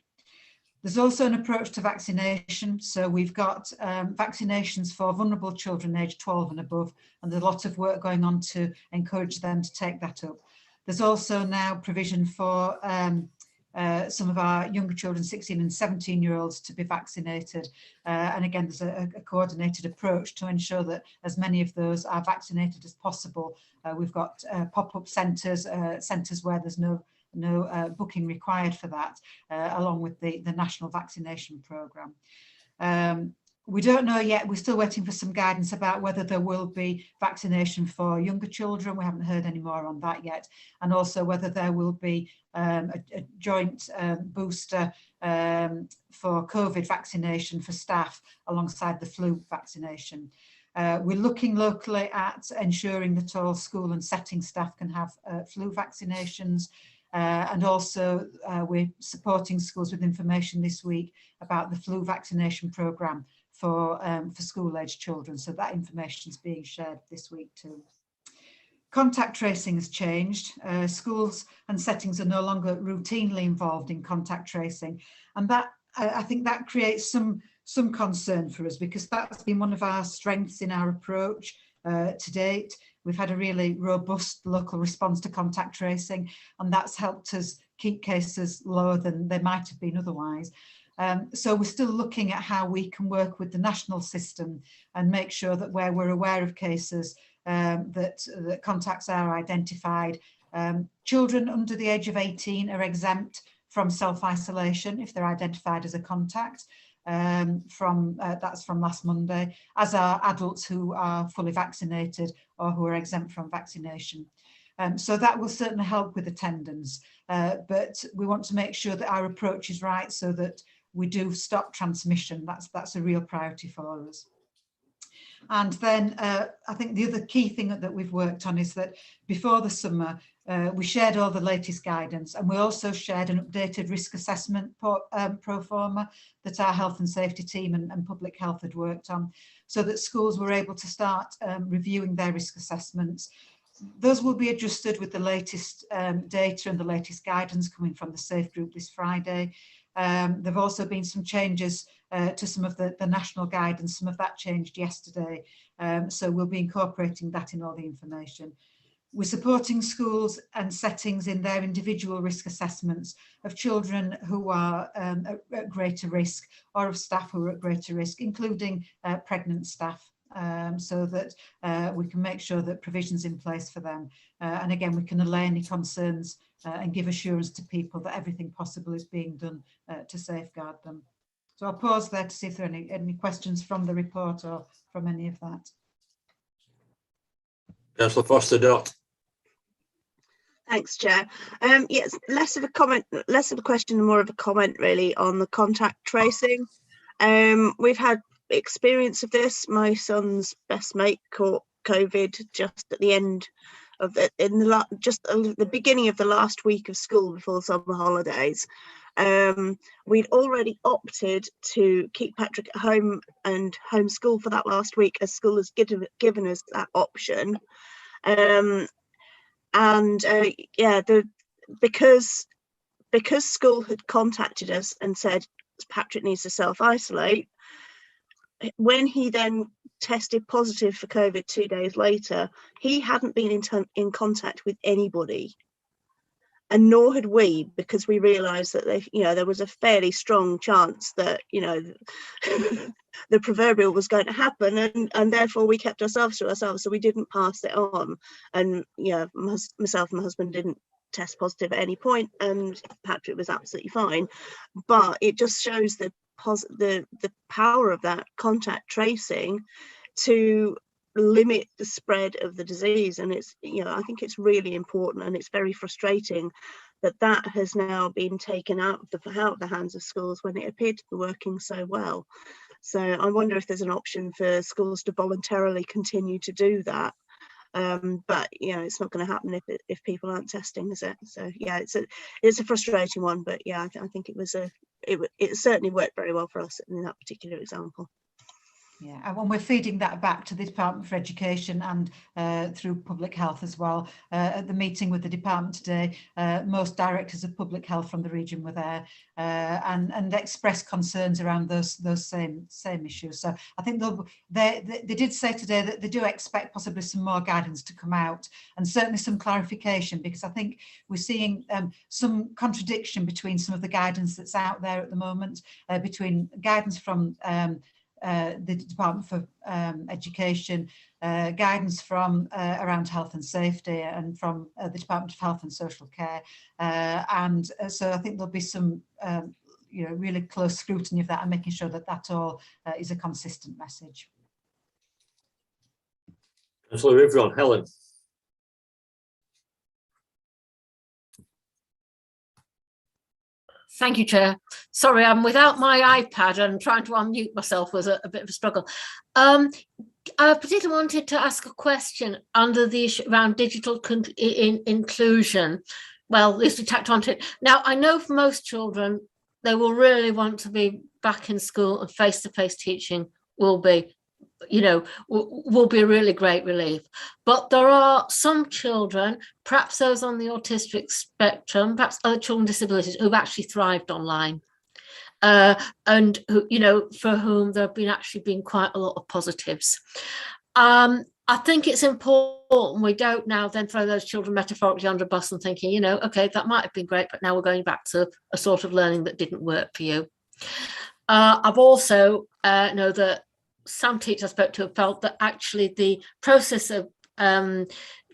There's also an approach to vaccination. So we've got vaccinations for vulnerable children aged 12 and above, and there's a lot of work going on to encourage them to take that up. There's also now provision for some of our younger children, 16 and 17-year-olds, to be vaccinated. And again, there's a coordinated approach to ensure that as many of those are vaccinated as possible. We've got pop-up centres, centres where there's no booking required for that, along with the national vaccination programme. We don't know yet, we're still waiting for some guidance about whether there will be vaccination for younger children. We haven't heard any more on that yet. And also whether there will be a joint booster for COVID vaccination for staff alongside the flu vaccination. We're looking locally at ensuring that all school and setting staff can have flu vaccinations. And also we're supporting schools with information this week about the flu vaccination programme for school-aged children. So that information is being shared this week too. Contact tracing has changed. Schools and settings are no longer routinely involved in contact tracing. And that, I think that creates some concern for us, because that's been one of our strengths in our approach to date. We've had a really robust local response to contact tracing, and that's helped us keep cases lower than they might have been otherwise. So we're still looking at how we can work with the national system and make sure that where we're aware of cases that contacts are identified. Children under the age of 18 are exempt from self-isolation if they're identified as a contact. That's from last Monday, as are adults who are fully vaccinated or who are exempt from vaccination. So that will certainly help with attendance, but we want to make sure that our approach is right so that we do stop transmission. That's a real priority for us. And then I think the other key thing that we've worked on is that before the summer, we shared all the latest guidance, and we also shared an updated risk assessment pro forma that our health and safety team and public health had worked on, so that schools were able to start reviewing their risk assessments. Those will be adjusted with the latest data and the latest guidance coming from the SAFE group this Friday. There have also been some changes to some of the national guidance. Some of that changed yesterday, so we'll be incorporating that in all the information. We're supporting schools and settings in their individual risk assessments of children who are at greater risk, or of staff who are at greater risk, including pregnant staff, so that we can make sure that provision's in place for them. And again, we can allay any concerns and give assurance to people that everything possible is being done to safeguard them. So I'll pause there to see if there are any questions from the report or from any of that. Councillor Foster-Dott. Thanks, Chair. Yes, less of a comment, less of a question and more of a comment really on the contact tracing. We've had experience of this. My son's best mate caught COVID just at the end of the beginning of the last week of school before summer holidays. We'd already opted to keep Patrick at home and homeschool for that last week, as school has given us that option. Because school had contacted us and said Patrick needs to self-isolate, when he then tested positive for COVID 2 days later, he hadn't been in contact with anybody, and nor had we, because we realised that there was a fairly strong chance that the proverbial was going to happen, and therefore we kept ourselves to ourselves, so we didn't pass it on. And myself and my husband didn't test positive at any point, and Patrick was absolutely fine. But it just shows the power of that contact tracing to limit the spread of the disease. And it's I think it's really important, and it's very frustrating that has now been taken out of the hands of schools when it appeared to be working so well. So I wonder if there's an option for schools to voluntarily continue to do that. But it's not going to happen if people aren't testing, is it? So yeah, it's a frustrating one, but yeah, I think it certainly worked very well for us in that particular example. Yeah, and when we're feeding that back to the Department for Education and through Public Health as well. At the meeting with the department today, most directors of public health from the region were there and expressed concerns around those same issues. So I think they did say today that they do expect possibly some more guidance to come out and certainly some clarification, because I think we're seeing some contradiction between some of the guidance that's out there at the moment, between guidance from the Department for Education, guidance from around health and safety, and from the Department of Health and Social Care, and so I think there'll be some really close scrutiny of that and making sure that that all is a consistent message. Councillor Ivron, Helen. Thank you, Chair. Sorry, I'm without my iPad and trying to unmute myself was a bit of a struggle. I particularly wanted to ask a question under the issue around digital inclusion. Well, at least we tacked onto it. Now, I know for most children, they will really want to be back in school, and face-to-face teaching will be, will be a really great relief. But there are some children, perhaps those on the autistic spectrum, perhaps other children with disabilities, who've actually thrived online, and who, for whom there have been quite a lot of positives. I think it's important we don't now then throw those children metaphorically under a bus and thinking, okay, that might have been great, but now we're going back to a sort of learning that didn't work for you. I've also know that some teachers I spoke to have felt that actually the process of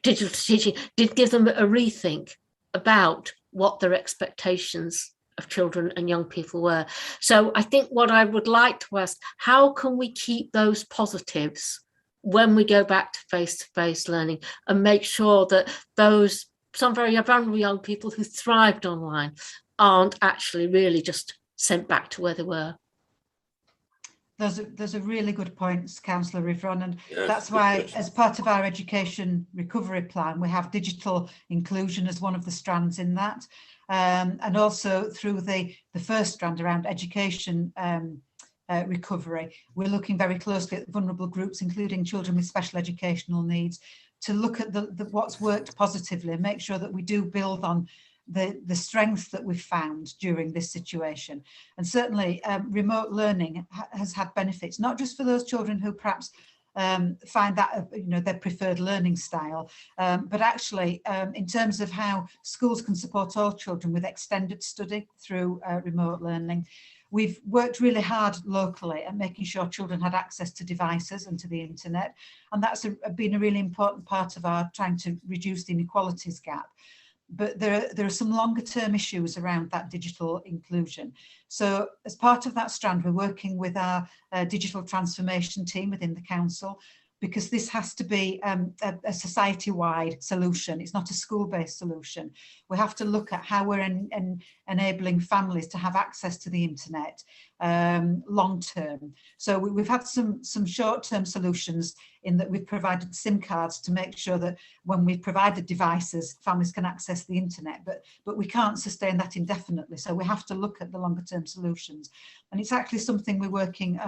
digital teaching did give them a rethink about what their expectations of children and young people were. So I think what I would like to ask, how can we keep those positives when we go back to face-to-face learning, and make sure that those some very vulnerable young people who thrived online aren't actually really just sent back to where they were? Those are really good points, Councillor Ivron, and that's why, as part of our education recovery plan, we have digital inclusion as one of the strands in that, and also through the first strand around education recovery, we're looking very closely at vulnerable groups, including children with special educational needs, to look at what's worked positively and make sure that we do build on the strengths that we've found during this situation. And certainly remote learning has had benefits, not just for those children who perhaps find that their preferred learning style, but actually in terms of how schools can support all children with extended study through remote learning. We've worked really hard locally at making sure children had access to devices and to the internet, and that's been a really important part of our trying to reduce the inequalities gap. But there are some longer term issues around that digital inclusion. So as part of that strand, we're working with our digital transformation team within the council, because this has to be a society-wide solution. It's not a school-based solution. We have to look at how we're enabling families to have access to the internet long-term. So we've had some short-term solutions in that we've provided SIM cards to make sure that when we've provided devices, families can access the internet, but we can't sustain that indefinitely. So we have to look at the longer-term solutions. And it's actually something we're working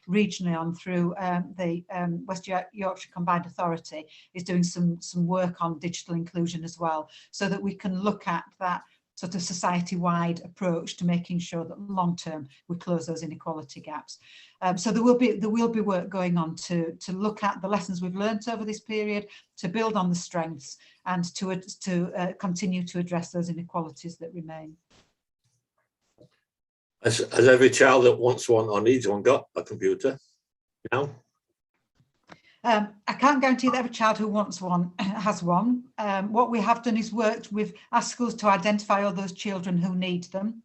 regionally on through the West Yorkshire Combined Authority is doing some work on digital inclusion as well, so that we can look at that sort of society-wide approach to making sure that long-term we close those inequality gaps. So there will be work going on to look at the lessons we've learned over this period, to build on the strengths, and to continue to address those inequalities that remain. Has every child that wants one or needs one got a computer now? I can't guarantee that every child who wants one has one. What we have done is worked with our schools to identify all those children who need them,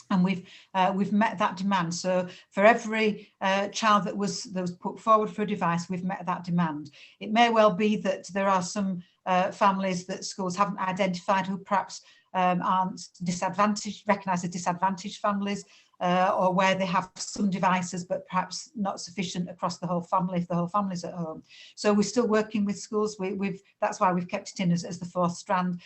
and we've met that demand. So for every child that was put forward for a device, we've met that demand. It may well be that there are some families that schools haven't identified who perhaps aren't disadvantaged, recognised as disadvantaged families, or where they have some devices but perhaps not sufficient across the whole family if the whole family's at home. So we're still working with schools. That's why we've kept it in as the fourth strand.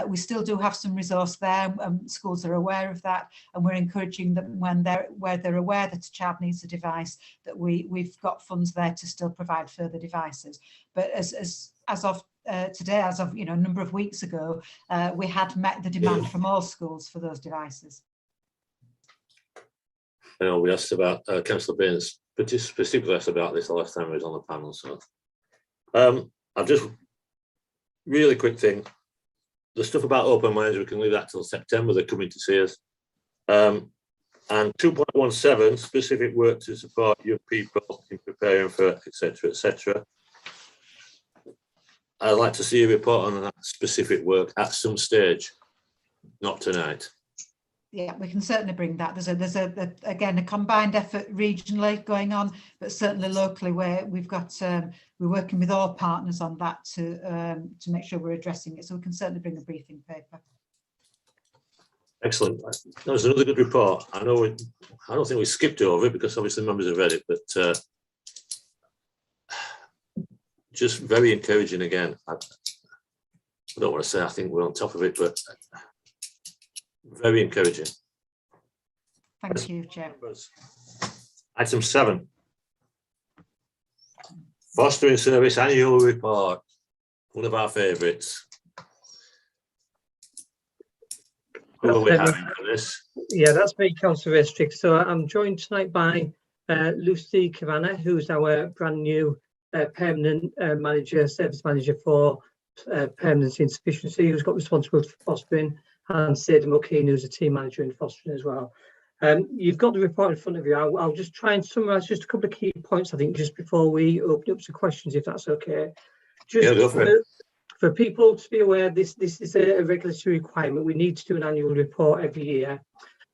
We still do have some resource there. Schools are aware of that, and we're encouraging them where they're aware that a child needs a device, that we've got funds there to still provide further devices. But as of today, as of a number of weeks ago, we had met the demand from all schools for those devices. I know we asked about Councillor Baines, but just specifically asked about this the last time I was on the panel. So I've just really quick thing. The stuff about open minds, we can leave that till September. They're coming to see us. And 2.17, specific work to support young people in preparing for etc. etc. I'd like to see a report on that specific work at some stage, not tonight. Yeah, we can certainly bring that. There's again a combined effort regionally going on, but certainly locally where we've got we're working with all partners on that to make sure we're addressing it. So we can certainly bring a briefing paper. Excellent. That was another good report. I know I don't think we skipped over it because obviously members have read it, but just very encouraging again. I don't want to say I think we're on top of it, but very encouraging. Thank you, Chair. Item 7. Fostering Service Annual Report. One of our favourites. Who are we having for this? Yeah, that's me, Councillor Restrict. So I'm joined tonight by Lucy Kavanagh, who's our brand new permanent service manager for permanency and sufficiency, who's got responsibility for fostering, and Sadie Mulkeen, who's a team manager in fostering as well. You've got the report in front of you. I'll just try and summarise just a couple of key points, I think, just before we open up to questions, if that's okay. Just for people to be aware, this is a regulatory requirement. We need to do an annual report every year.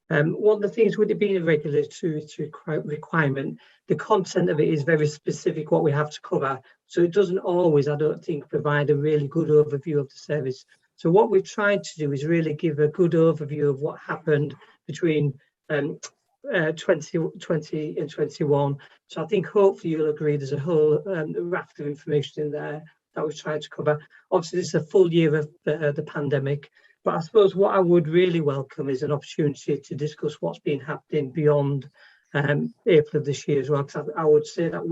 One of the things with it being a regulatory requirement, the content of it is very specific what we have to cover. So it doesn't always, I don't think, provide a really good overview of the service. So what we've tried to do is really give a good overview of what happened between 2020 and 21. So I think hopefully you'll agree there's a whole raft of information in there that we've tried to cover. Obviously, this is a full year of the pandemic, but I suppose what I would really welcome is an opportunity to discuss what's been happening beyond April of this year as well, because I would say that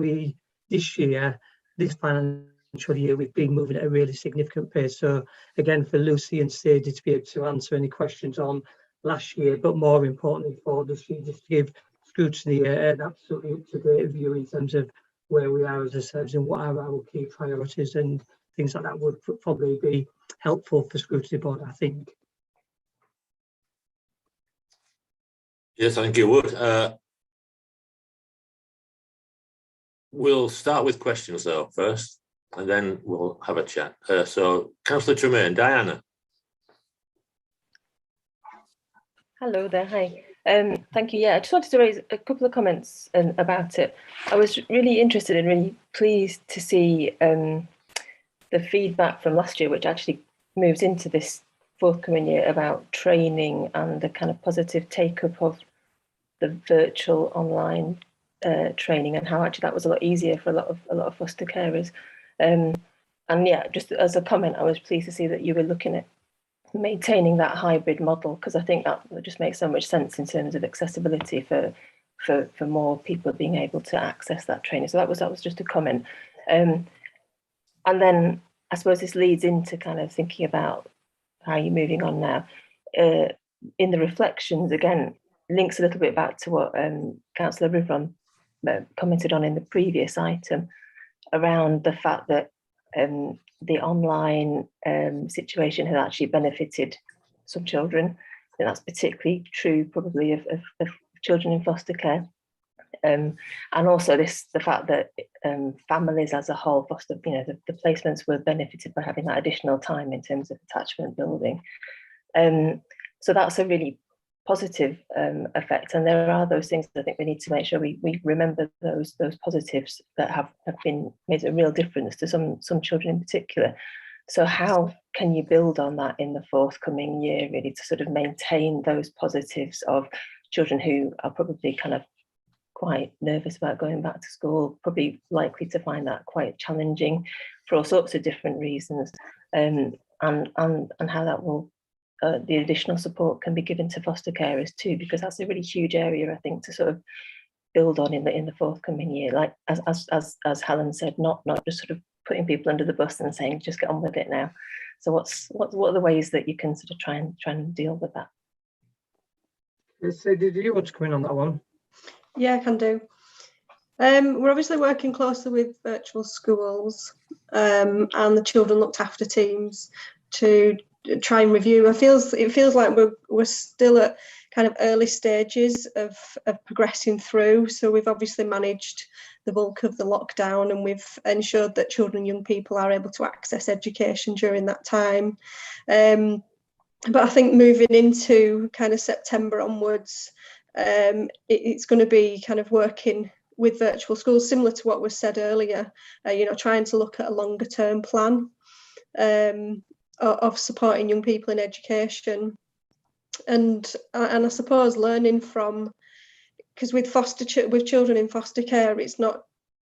this financial year, we've been moving at a really significant pace. So again, for Lucy and Sadie to be able to answer any questions on last year, but more importantly for this year, just to give Scrutiny an absolutely up-to-date view in terms of where we are as a service and what are our key priorities, and things like that would probably be helpful for Scrutiny Board, I think. Yes, I think it would. We'll start with questions though first, and then we'll have a chat. So, Councillor Tremaine, Diana. Hello there, hi. Thank you. Yeah, I just wanted to raise a couple of comments about it. I was really interested and really pleased to see the feedback from last year, which actually moves into this forthcoming year, about training and the kind of positive take-up of the virtual online training, and how actually that was a lot easier for a lot of foster carers. And yeah, just as a comment, I was pleased to see that you were looking at maintaining that hybrid model, because I think that just makes so much sense in terms of accessibility for more people being able to access that training. So that was just a comment. And then I suppose this leads into kind of thinking about how you're moving on now. In the reflections, again, links a little bit back to what Councillor Rivron commented on in the previous item, around the fact that the online situation has actually benefited some children. I think that's particularly true probably of children in foster care. And also the fact that families as a whole, foster, the placements were benefited by having that additional time in terms of attachment building. So that's a really positive effect, and there are those things that I think we need to make sure we remember those positives that have been made a real difference to some children in particular. So how can you build on that in the forthcoming year, really, to sort of maintain those positives of children who are probably kind of quite nervous about going back to school, probably likely to find that quite challenging for all sorts of different reasons, and how that will the additional support can be given to foster carers too, because that's a really huge area, I think, to sort of build on in the forthcoming year. Like as Helen said, not just sort of putting people under the bus and saying just get on with it now. So what are the ways that you can sort of try and deal with that? So did you want to come in on that one? Yeah, I can do. We're obviously working closely with virtual schools and the children looked after teams to try and review. It feels like we're still at kind of early stages of progressing through. So we've obviously managed the bulk of the lockdown, and we've ensured that children and young people are able to access education during that time. But I think moving into kind of September onwards, it's going to be kind of working with virtual schools, similar to what was said earlier, trying to look at a longer term plan of supporting young people in education. And I suppose learning from, because with children in foster care, it's not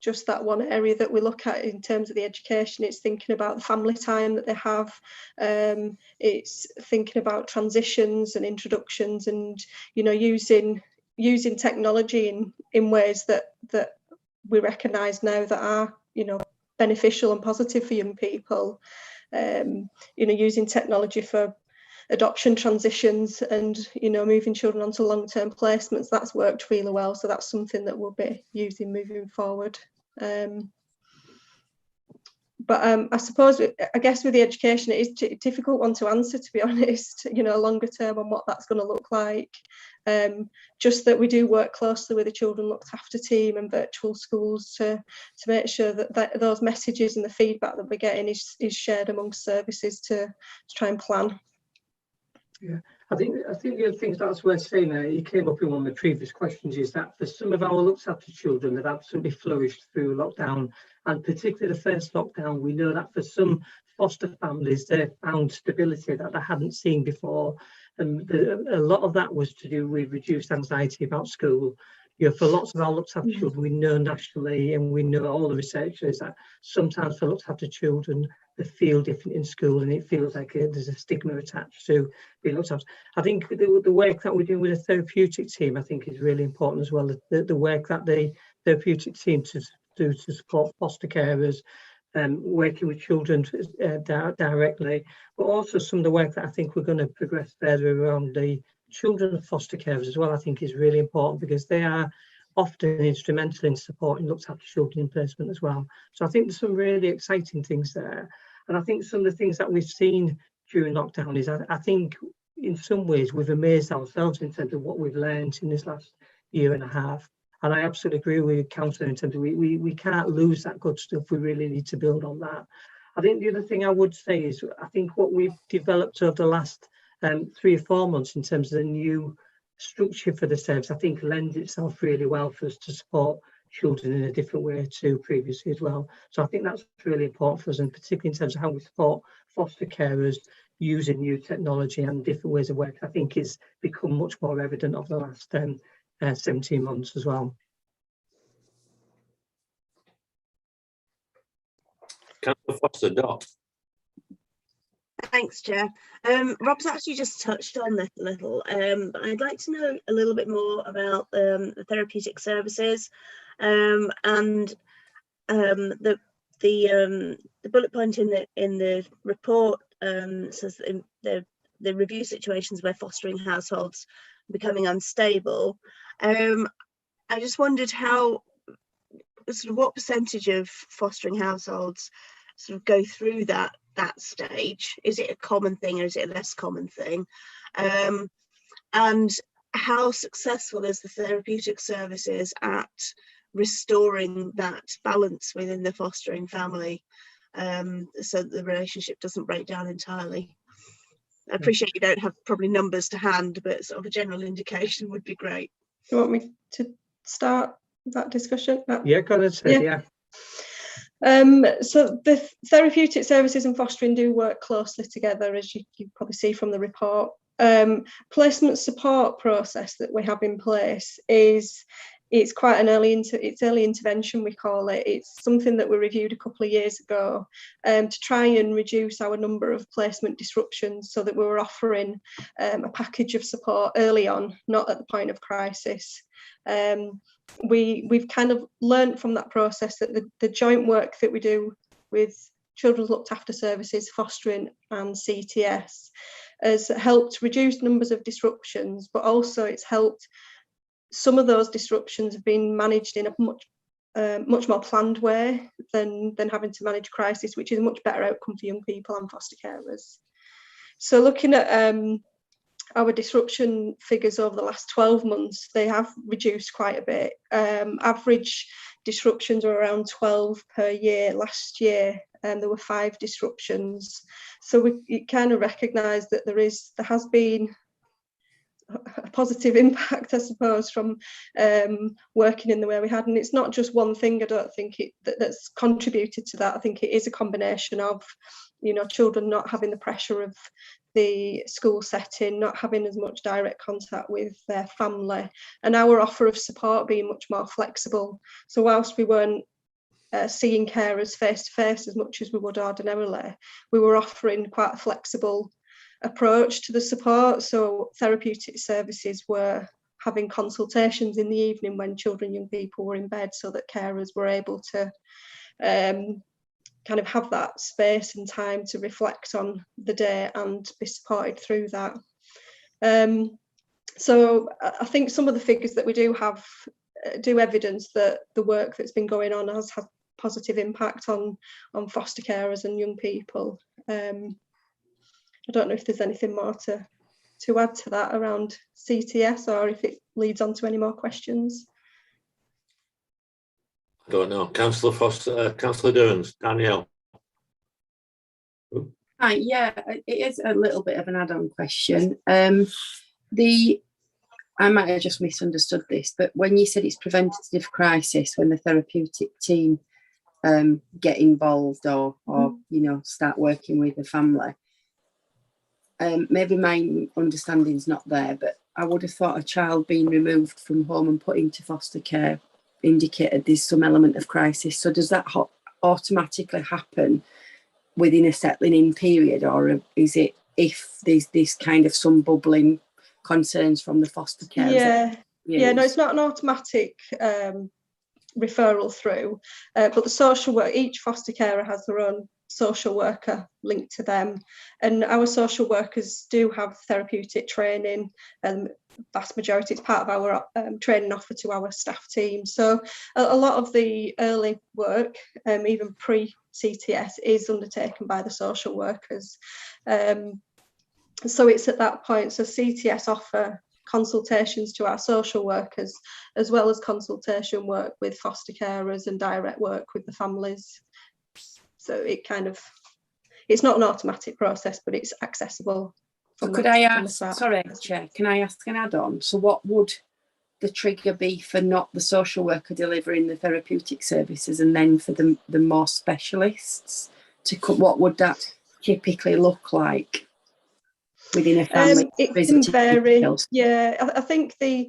just that one area that we look at in terms of the education. It's thinking about the family time that they have. It's thinking about transitions and introductions, and using technology in ways that we recognise now that are beneficial and positive for young people. Using technology for adoption transitions and moving children onto long-term placements, that's worked really well, so that's something that we'll be using moving forward. But I guess with the education, it is a difficult one to answer, to be honest, longer term on what that's going to look like. Just that we do work closely with the children looked after team and virtual schools to make sure that those messages and the feedback that we're getting is shared amongst services to try and plan. Yeah, I think the other thing that's worth saying, it came up in one of the previous questions, is that for some of our looked after children, they've absolutely flourished through lockdown, and particularly the first lockdown, we know that for some foster families, they found stability that they hadn't seen before, and a lot of that was to do with reduced anxiety about school. For lots of our looked after children, we know nationally, and we know all the researchers, that sometimes for looked after children, they feel different in school, and it feels like there's a stigma attached to being looked after. I think the work that we do with the therapeutic team, I think, is really important as well. The work that the therapeutic team do to support foster carers, working with children directly, but also some of the work that I think we're going to progress further around the children of foster carers as well, I think is really important, because they are often instrumental in supporting looked after children in placement as well. So I think there's some really exciting things there. And I think some of the things that we've seen during lockdown is, I think in some ways we've amazed ourselves in terms of what we've learned in this last year and a half. And I absolutely agree with Councillor in terms of we can't lose that good stuff. We really need to build on that. I think the other thing I would say is, I think what we've developed over the last 3 or 4 months in terms of the new structure for the service, I think lends itself really well for us to support children in a different way to previously as well. So I think that's really important for us, and particularly in terms of how we support foster carers using new technology and different ways of working, I think is become much more evident over the last 17 months as well. Councillor Foster Dot. Thanks, Chair. Rob's actually just touched on this a little, but I'd like to know a little bit more about the therapeutic services, and the bullet point in the report says that the review situations where fostering households are becoming unstable. I just wondered what percentage of fostering households sort of go through that stage. Is it a common thing or is it a less common thing? And how successful is the therapeutic services at restoring that balance within the fostering family, so that the relationship doesn't break down entirely? I appreciate you don't have probably numbers to hand, but sort of a general indication would be great. Do you want me to start that discussion? Yeah, go ahead, yeah. So the therapeutic services and fostering do work closely together, as you probably see from the report. Placement support process that we have in place it's quite an early intervention, we call it. It's something that we reviewed a couple of years ago to try and reduce our number of placement disruptions, so that we were offering a package of support early on, not at the point of crisis. We've kind of learned from that process that the joint work that we do with Children's Looked After Services, Fostering and CTS has helped reduce numbers of disruptions, but also it's helped some of those disruptions have been managed in a much more planned way than having to manage crisis, which is a much better outcome for young people and foster carers. So looking at our disruption figures over the last 12 months, they have reduced quite a bit. Average disruptions are around 12 per year. Last year, there were 5 disruptions. So we kind of recognise that there has been a positive impact, I suppose, from working in the way we had. And it's not just one thing, I don't think, that's contributed to that. I think it is a combination of, children not having the pressure of the school setting, not having as much direct contact with their family, and our offer of support being much more flexible. So whilst we weren't seeing carers face to face as much as we would ordinarily, we were offering quite a flexible approach to the support. So therapeutic services were having consultations in the evening when children, young people were in bed, so that carers were able to kind of have that space and time to reflect on the day and be supported through that. So I think some of the figures that we do have do evidence that the work that's been going on has had positive impact on foster carers and young people. I don't know if there's anything more to add to that around CTS, or if it leads on to any more questions. I don't know. Councillor Foster, Councillor Durhams, Danielle. Hi, yeah, it is a little bit of an add-on question. I might have just misunderstood this, but when you said it's preventative crisis, when the therapeutic team get involved or start working with the family, maybe my understanding's not there, but I would have thought a child being removed from home and put into foster care indicated there's some element of crisis. So does that automatically happen within a settling in period, or is it if there's this kind of some bubbling concerns from the foster care? No, it's not an automatic referral through, but the social work, each foster carer has their own social worker linked to them, and our social workers do have therapeutic training, and vast majority, it's part of our training offer to our staff team. So a lot of the early work, even pre-CTS, is undertaken by the social workers. So it's at that point, so CTS offer consultations to our social workers, as well as consultation work with foster carers and direct work with the families. So it it's not an automatic process, but it's accessible. So could I ask, sorry, Chair, can I ask an add-on? So what would the trigger be for not the social worker delivering the therapeutic services, and then for the more specialists what would that typically look like within a family? It can vary. Yeah, I think I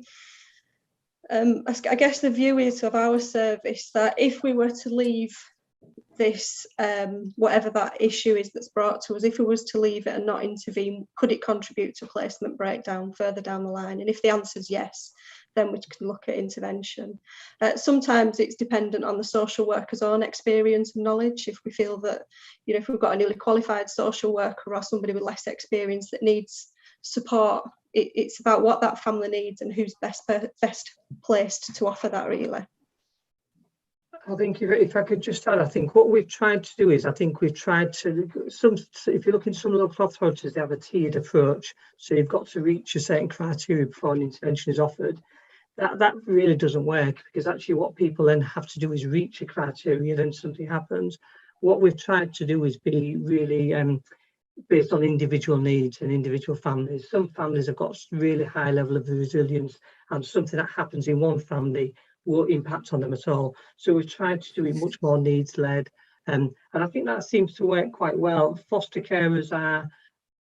guess the view is of our service that if we were to leave this, whatever that issue is that's brought to us, if we was to leave it and not intervene, could it contribute to placement breakdown further down the line? And if the answer is yes, then we can look at intervention. Sometimes it's dependent on the social worker's own experience and knowledge. If we feel that, if we've got a newly qualified social worker or somebody with less experience that needs support, it's about what that family needs and who's best placed to offer that, really. I think if I could just add, I think what we've tried to do is, if you look in some local authorities, they have a tiered approach. So you've got to reach a certain criteria before an intervention is offered. That really doesn't work, because actually what people then have to do is reach a criteria, then something happens. What we've tried to do is be really based on individual needs and individual families. Some families have got really high level of resilience, and something that happens in one family won't impact on them at all. So we've tried to do it much more needs led, and I think that seems to work quite well. Foster carers are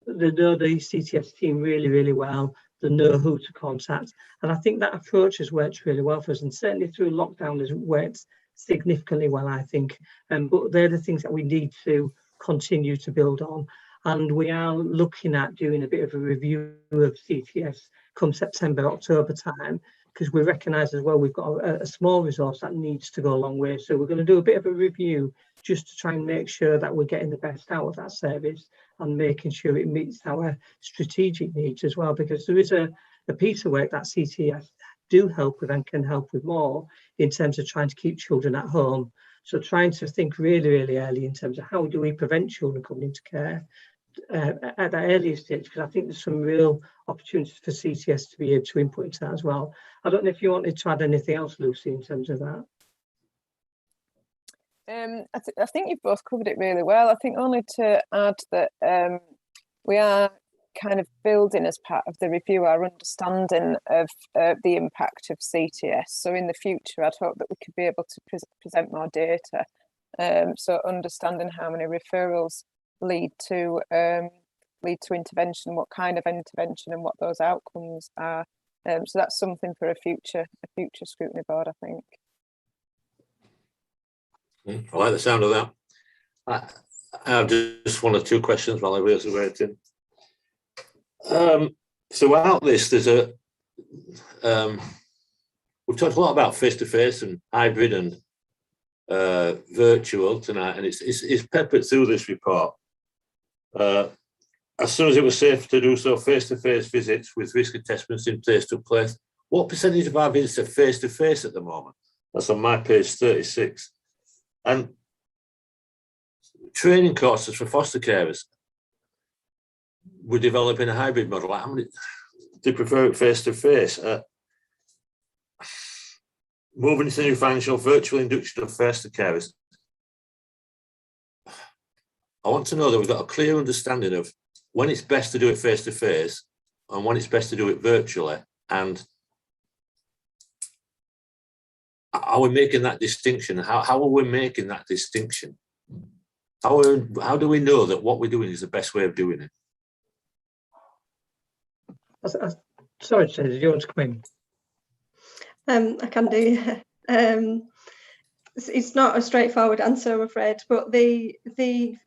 they know the CTS team really, really well. They know who to contact. And I think that approach has worked really well for us. And certainly through lockdown has worked significantly well, I think. But they're the things that we need to continue to build on. And we are looking at doing a bit of a review of CTS come September, October time, because we recognise as well we've got a small resource that needs to go a long way. So we're going to do a bit of a review just to try and make sure that we're getting the best out of that service and making sure it meets our strategic needs as well, because there is a piece of work that CTS do help with and can help with more in terms of trying to keep children at home. So trying to think really, really early in terms of how do we prevent children coming into care at that earlier stage, because I think there's some real opportunities for CTS to be able to input into that as well. I don't know if you wanted to add anything else, Lucy, in terms of that. I think you've both covered it really well. I think only to add that we are kind of building as part of the review our understanding of the impact of CTS. So in the future, I'd hope that we could be able to present more data. So understanding how many referrals lead to intervention, what kind of intervention, and what those outcomes are. So that's something for a future scrutiny board, I think. I like the sound of that. I have just one or two questions while everybody's waiting. Throughout this, there's we've talked a lot about face-to-face and hybrid and virtual tonight, and it's peppered through this report. As soon as it was safe to do so, face-to-face visits with risk assessments in place took place. What percentage of our visits are face-to-face at the moment? That's on my page 36. And training courses for foster carers, we're developing a hybrid model. How many do you prefer it face-to-face? Moving into new functional virtual induction of foster carers. I want to know that we've got a clear understanding of when it's best to do it face-to-face and when it's best to do it virtually. And are we making that distinction? How are we making that distinction? How do we know that what we're doing is the best way of doing it? Sorry, Jane, did you want to come in? I can do. It's not a straightforward answer, I'm afraid, but the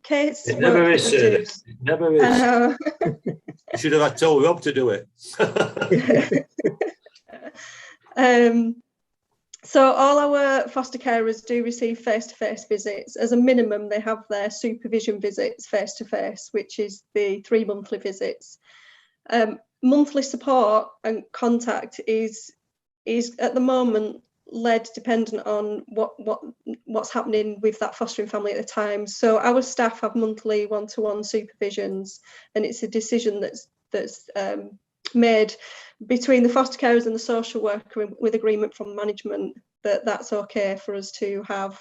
case. It never is, Sarah. It never is. You should have told Rob to do it. So all our foster carers do receive face-to-face visits. As a minimum, they have their supervision visits face-to-face, which is the 3 monthly visits. Monthly support and contact is at the moment led dependent on what's happening with that fostering family at the time. So our staff have monthly one-to-one supervisions, and it's a decision that's made between the foster carers and the social worker with agreement from management that that's okay for us to have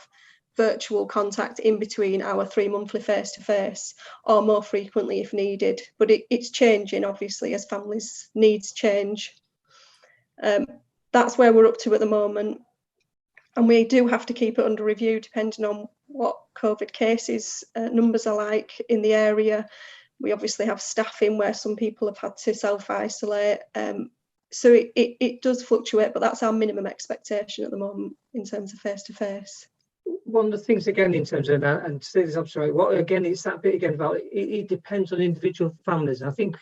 virtual contact in between our 3 monthly face-to-face, or more frequently if needed. But it's changing, obviously, as families' needs change. That's where we're up to at the moment. And we do have to keep it under review depending on what COVID cases numbers are like in the area. We obviously have staffing where some people have had to self-isolate. So it does fluctuate, but that's our minimum expectation at the moment in terms of face-to-face. One of the things again in terms of that, and say this, I'm sorry, what again, it's that bit again about it depends on individual families. I think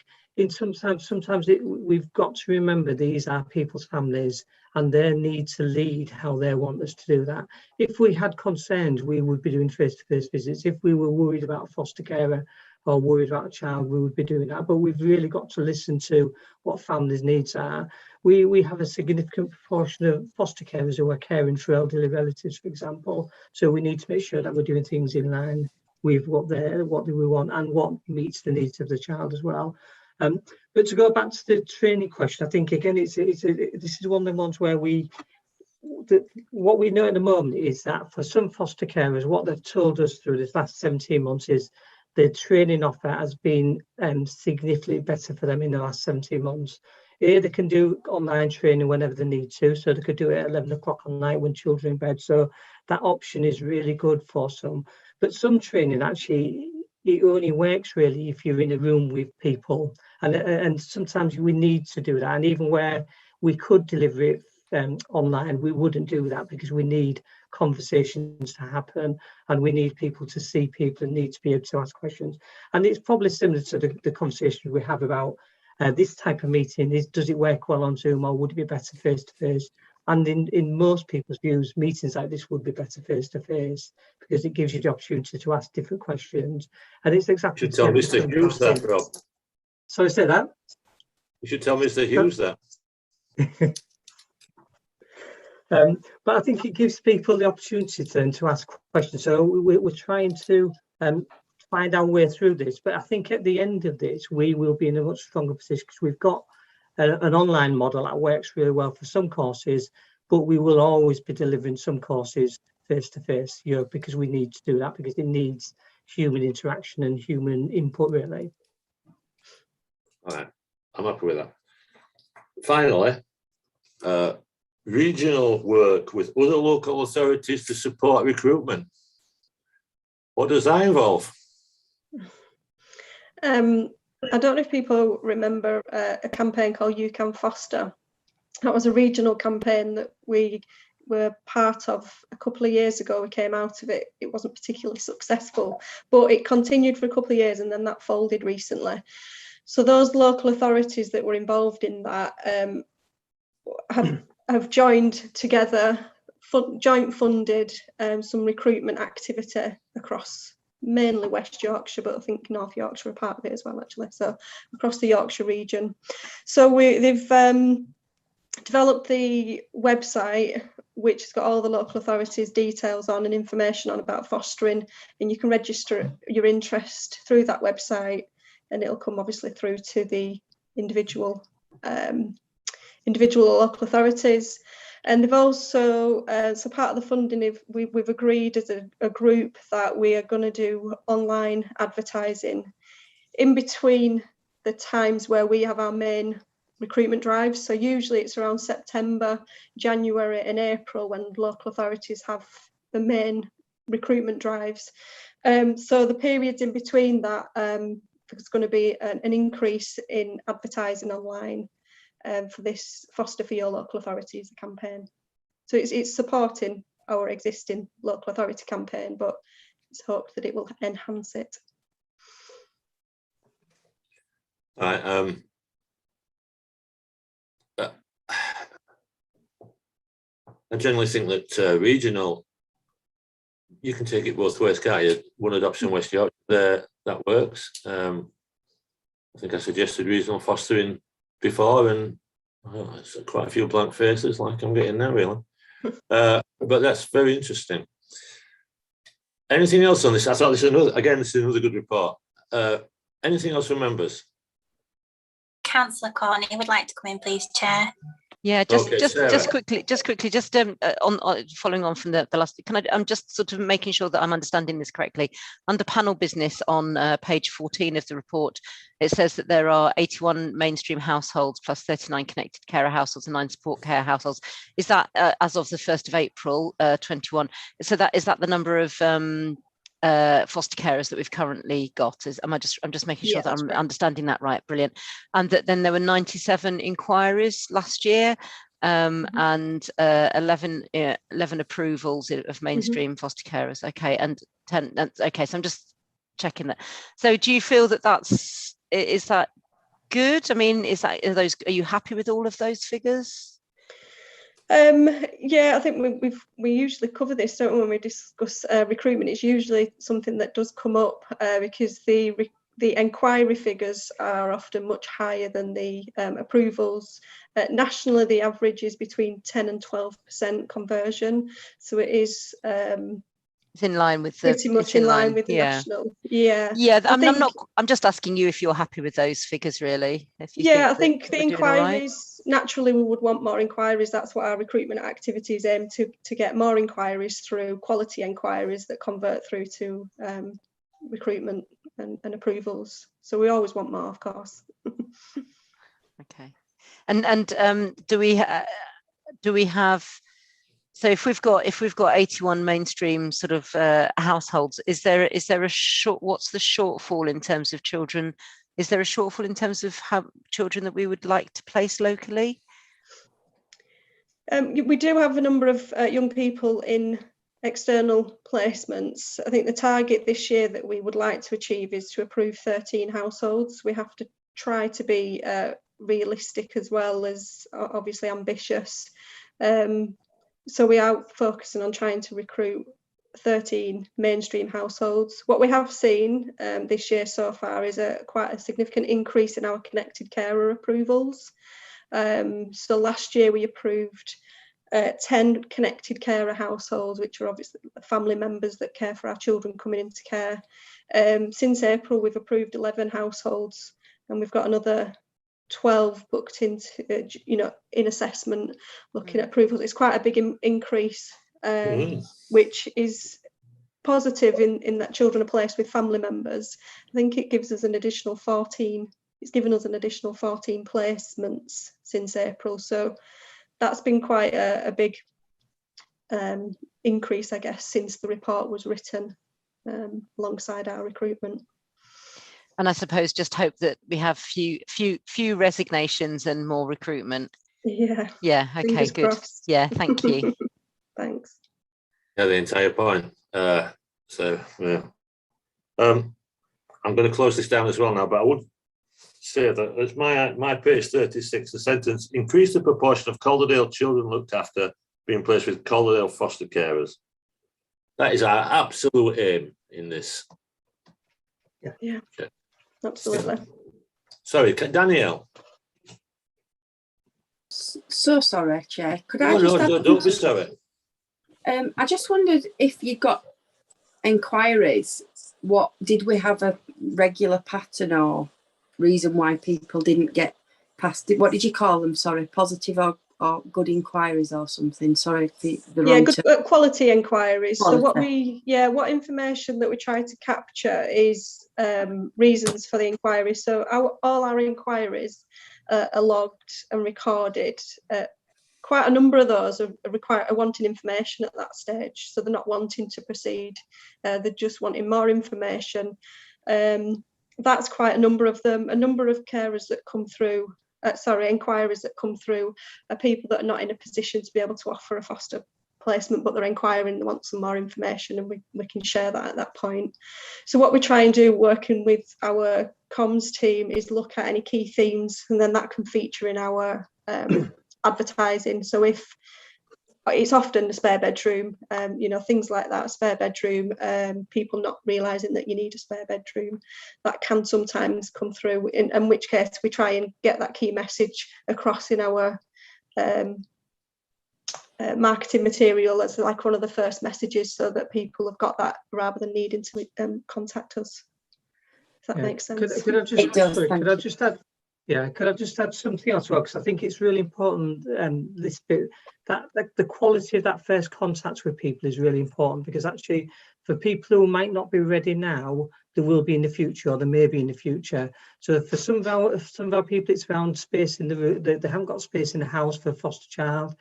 sometimes we've got to remember these are people's families and their need to lead how they want us to do that. If we had concerns, we would be doing face-to-face visits. If we were worried about a foster carer or worried about a child, we would be doing that. But we've really got to listen to what families' needs are. We have a significant proportion of foster carers who are caring for elderly relatives, for example. So we need to make sure that we're doing things in line with what do we want and what meets the needs of the child as well. But to go back to the training question, I think again this is one of the ones where what we know at the moment is that for some foster carers, what they've told us through this last 17 months is the training offer has been significantly better for them in the last 17 months. They can do online training whenever they need to, so they could do it at 11 o'clock at night when children are in bed. So that option is really good for some. But some training actually, it only works really if you're in a room with people, and sometimes we need to do that. And even where we could deliver it online, we wouldn't do that because we need conversations to happen, and we need people to see people and need to be able to ask questions. And it's probably similar to the conversations we have about this type of meeting. Does it work well on Zoom, or would it be better face to face? And in most people's views, meetings like this would be better face to face because it gives you the opportunity to ask different questions. And it's exactly. You should tell Mr. Hughes that, Rob. Sorry, say that. You should tell Mr. Hughes that. But I think it gives people the opportunity then to ask questions. So we're trying to find our way through this. But I think at the end of this, we will be in a much stronger position because we've got an online model that works really well for some courses, but we will always be delivering some courses face to face, because we need to do that because it needs human interaction and human input, really. All right, I'm happy with that. Finally, regional work with other local authorities to support recruitment. What does that involve? I don't know if people remember a campaign called You Can Foster. That was a regional campaign that we were part of a couple of years ago. We came out of it. It wasn't particularly successful, but it continued for a couple of years and then that folded recently. So those local authorities that were involved in that have joined together, joint funded some recruitment activity across mainly West Yorkshire, but I think North Yorkshire are part of it as well, actually. So across the Yorkshire region. So they've developed the website, which has got all the local authorities' details on and information on about fostering, and you can register your interest through that website, and it'll come obviously through to the individual local authorities. And they've also, so part of the funding, we've agreed as a group that we are going to do online advertising in between the times where we have our main recruitment drives. So usually it's around September, January and April when local authorities have the main recruitment drives. So the periods in between that, there's going to be an increase in advertising online for this Foster for Your Local Authorities campaign. So it's supporting our existing local authority campaign, but it's hoped that it will enhance it. All right. I generally think that regional, you can take it both ways, can't you? One adoption West Yorkshire, that works. I think I suggested regional fostering before, and it's quite a few blank faces like I'm getting now, really. But that's very interesting. Anything else on this? I thought this is another good report. Anything else from members? Councillor Courtney would like to come in, please, Chair. Yeah, just quickly, on following on from the last. I'm just sort of making sure that I'm understanding this correctly. Under panel business on page 14 of the report, it says that there are 81 mainstream households plus 39 connected carer households and 9 support care households. Is that as of the 1st of April 21? So is that the number of foster carers that we've currently got? I'm just making sure that I'm understanding that right. Brilliant. And that then there were 97 inquiries last year, and 11 approvals of mainstream foster carers. Okay, and 10. Okay, so I'm just checking that. So do you feel that is that good? I mean, are you happy with all of those figures? Yeah, I think we usually cover this, don't we, when we discuss recruitment. It's usually something that does come up because the inquiry figures are often much higher than the approvals. Nationally, the average is between 10 and 12% conversion, so it is. It's in line with pretty much in line with the national. Yeah. I'm just asking you if you're happy with those figures, really. I think the inquiries, naturally we would want more inquiries. That's what our recruitment activities aim to get more inquiries through, quality inquiries that convert through to recruitment and approvals. So we always want more, of course. Okay. And do we have So if we've got 81 mainstream sort of households, is there a short? What's the shortfall in terms of children? Is there a shortfall in terms of how children that we would like to place locally? We do have a number of young people in external placements. I think the target this year that we would like to achieve is to approve 13 households. We have to try to be realistic as well as obviously ambitious. So we are focusing on trying to recruit 13 mainstream households. What we have seen this year so far is quite a significant increase in our connected carer approvals. So last year we approved 10 connected carer households, which are obviously family members that care for our children coming into care. Since April, we've approved 11 households, and we've got another 12 booked into, in assessment, looking at approvals. It's quite a big increase, which is positive in that children are placed with family members. I think it gives us an additional 14. It's given us an additional 14 placements since April. So that's been quite a big increase, I guess, since the report was written alongside our recruitment. And I suppose just hope that we have few resignations and more recruitment. Yeah. Yeah. Okay. Fingers Good. crossed. Yeah. Thank you. Thanks. Yeah, the entire point. So yeah. I'm going to close this down as well now, but I would say that as my page 36, the sentence, increase the proportion of Calderdale children looked after being placed with Calderdale foster carers. That is our absolute aim in this. Yeah. Absolutely. Sorry, Danielle. So sorry, Chair. Could I don't be sorry. I just wondered if you got inquiries. What did we have a regular pattern or reason why people didn't get past it? What did you call them? Sorry, positive or good inquiries or something? Sorry, good quality inquiries. Quality. So what information that we try to capture is reasons for the inquiry. So all our inquiries are logged and recorded. Quite a number of those are wanting information at that stage, so they're not wanting to proceed. They're just wanting more information. That's quite a number of them. A number of carers that come through, inquiries that come through are people that are not in a position to be able to offer a foster placement, but they're inquiring, they want some more information, and we can share that at that point. So what we try and do, working with our comms team, is look at any key themes, and then that can feature in our advertising. So if it's often a spare bedroom, things like that, a spare bedroom, people not realising that you need a spare bedroom, that can sometimes come through, in which case we try and get that key message across in our marketing material as like one of the first messages, so that people have got that rather than needing to contact us. If that makes sense. Could I just add something else? Well, because I think it's really important, this bit, that the quality of that first contact with people is really important, because actually for people who might not be ready now, there will be in the future, or there may be in the future. So for some of our people, it's around space in they haven't got space in the house for a foster child.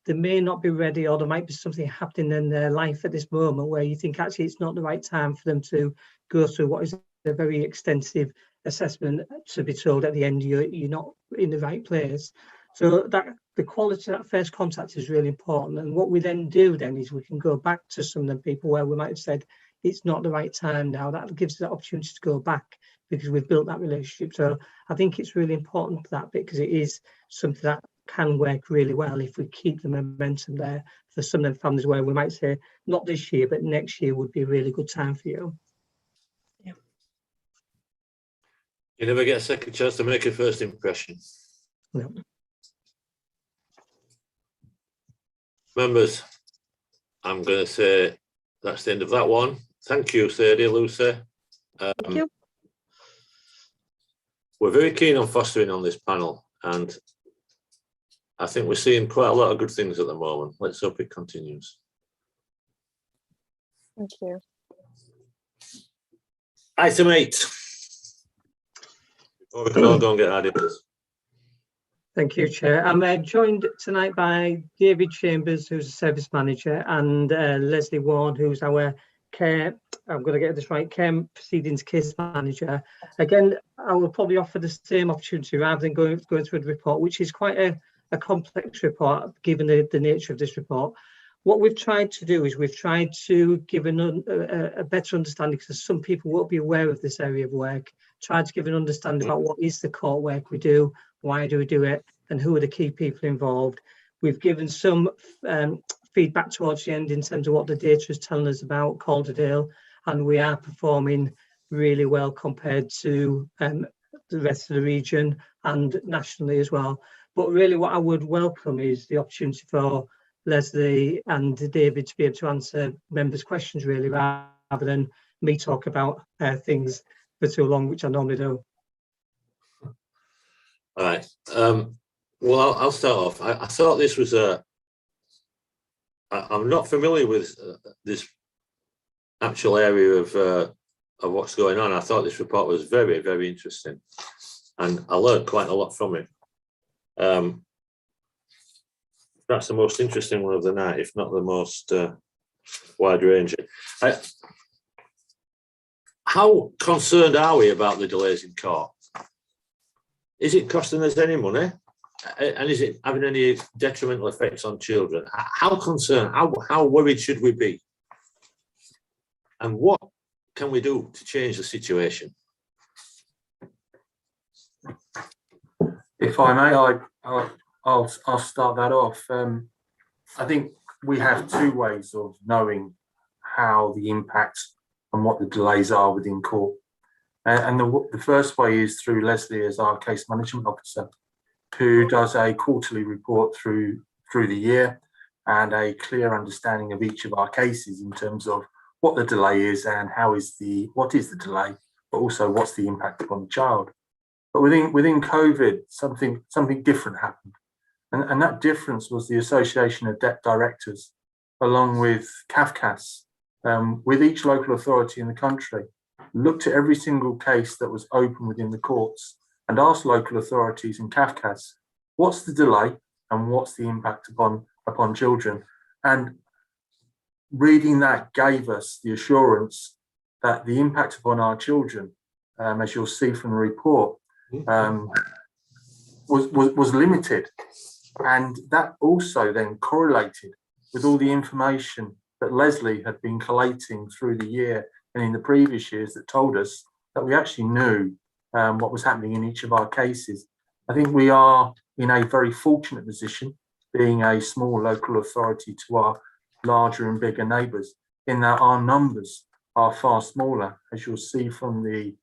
They may not be ready, or there might be something happening in their life at this moment where you think actually it's not the right time for them to go through what is a very extensive assessment, to be told at the end you're not in the right place. So that the quality of that first contact is really important. And what we then do then is we can go back to some of the people where we might have said it's not the right time now. That gives us that opportunity to go back, because we've built that relationship. So I think it's really important, that bit, because it is something that can work really well if we keep the momentum there for some of the families where we might say not this year but next year would be a really good time for you. Yeah. You never get a second chance to make a first impression. No. Members, I'm going to say that's the end of that one. Thank you, Sadie, Lucy. Thank you. We're very keen on fostering on this panel, and I think we're seeing quite a lot of good things at the moment. Let's hope it continues. Thank you. Item 8. Before we can all go and get our dinners. Thank you, Chair. I'm joined tonight by David Chambers, who's a service manager, and Leslie Warren, who's our care, I'm going to get this right, care proceedings case manager. Again, I will probably offer the same opportunity rather than going through the report, which is quite a complex report, given the nature of this report. What we've tried to do is we've tried to give a better understanding, because some people won't be aware of this area of work, tried to give an understanding about what is the court work we do, why do we do it, and who are the key people involved. We've given some feedback towards the end in terms of what the data is telling us about Calderdale, and we are performing really well compared to the rest of the region and nationally as well. But really what I would welcome is the opportunity for Leslie and David to be able to answer members' questions, really, rather than me talk about things for too long, which I normally do. All right. Well, I'll start off. I thought this was I'm not familiar with this actual area of what's going on. I thought this report was very, very interesting, and I learned quite a lot from it. That's the most interesting one of the night, if not the most wide-ranging. How concerned are we about the delays in court? Is it costing us any money? And is it having any detrimental effects on children? How concerned, how worried should we be? And what can we do to change the situation? If I may, I'll start that off. I think we have two ways of knowing how the impact and what the delays are within court. And the first way is through Leslie as our case management officer, who does a quarterly report through the year and a clear understanding of each of our cases in terms of what the delay is and what is the delay, but also what's the impact upon the child. But within COVID, something different happened. And that difference was the Association of Debt Directors, along with CAFCAS, with each local authority in the country, looked at every single case that was open within the courts and asked local authorities in CAFCAS, what's the delay and what's the impact upon children? And reading that gave us the assurance that the impact upon our children, as you'll see from the report, was limited. And that also then correlated with all the information that Leslie had been collating through the year and in the previous years that told us that we actually knew what was happening in each of our cases. I think we are in a very fortunate position, being a small local authority to our larger and bigger neighbours, in that our numbers are far smaller, as you'll see from the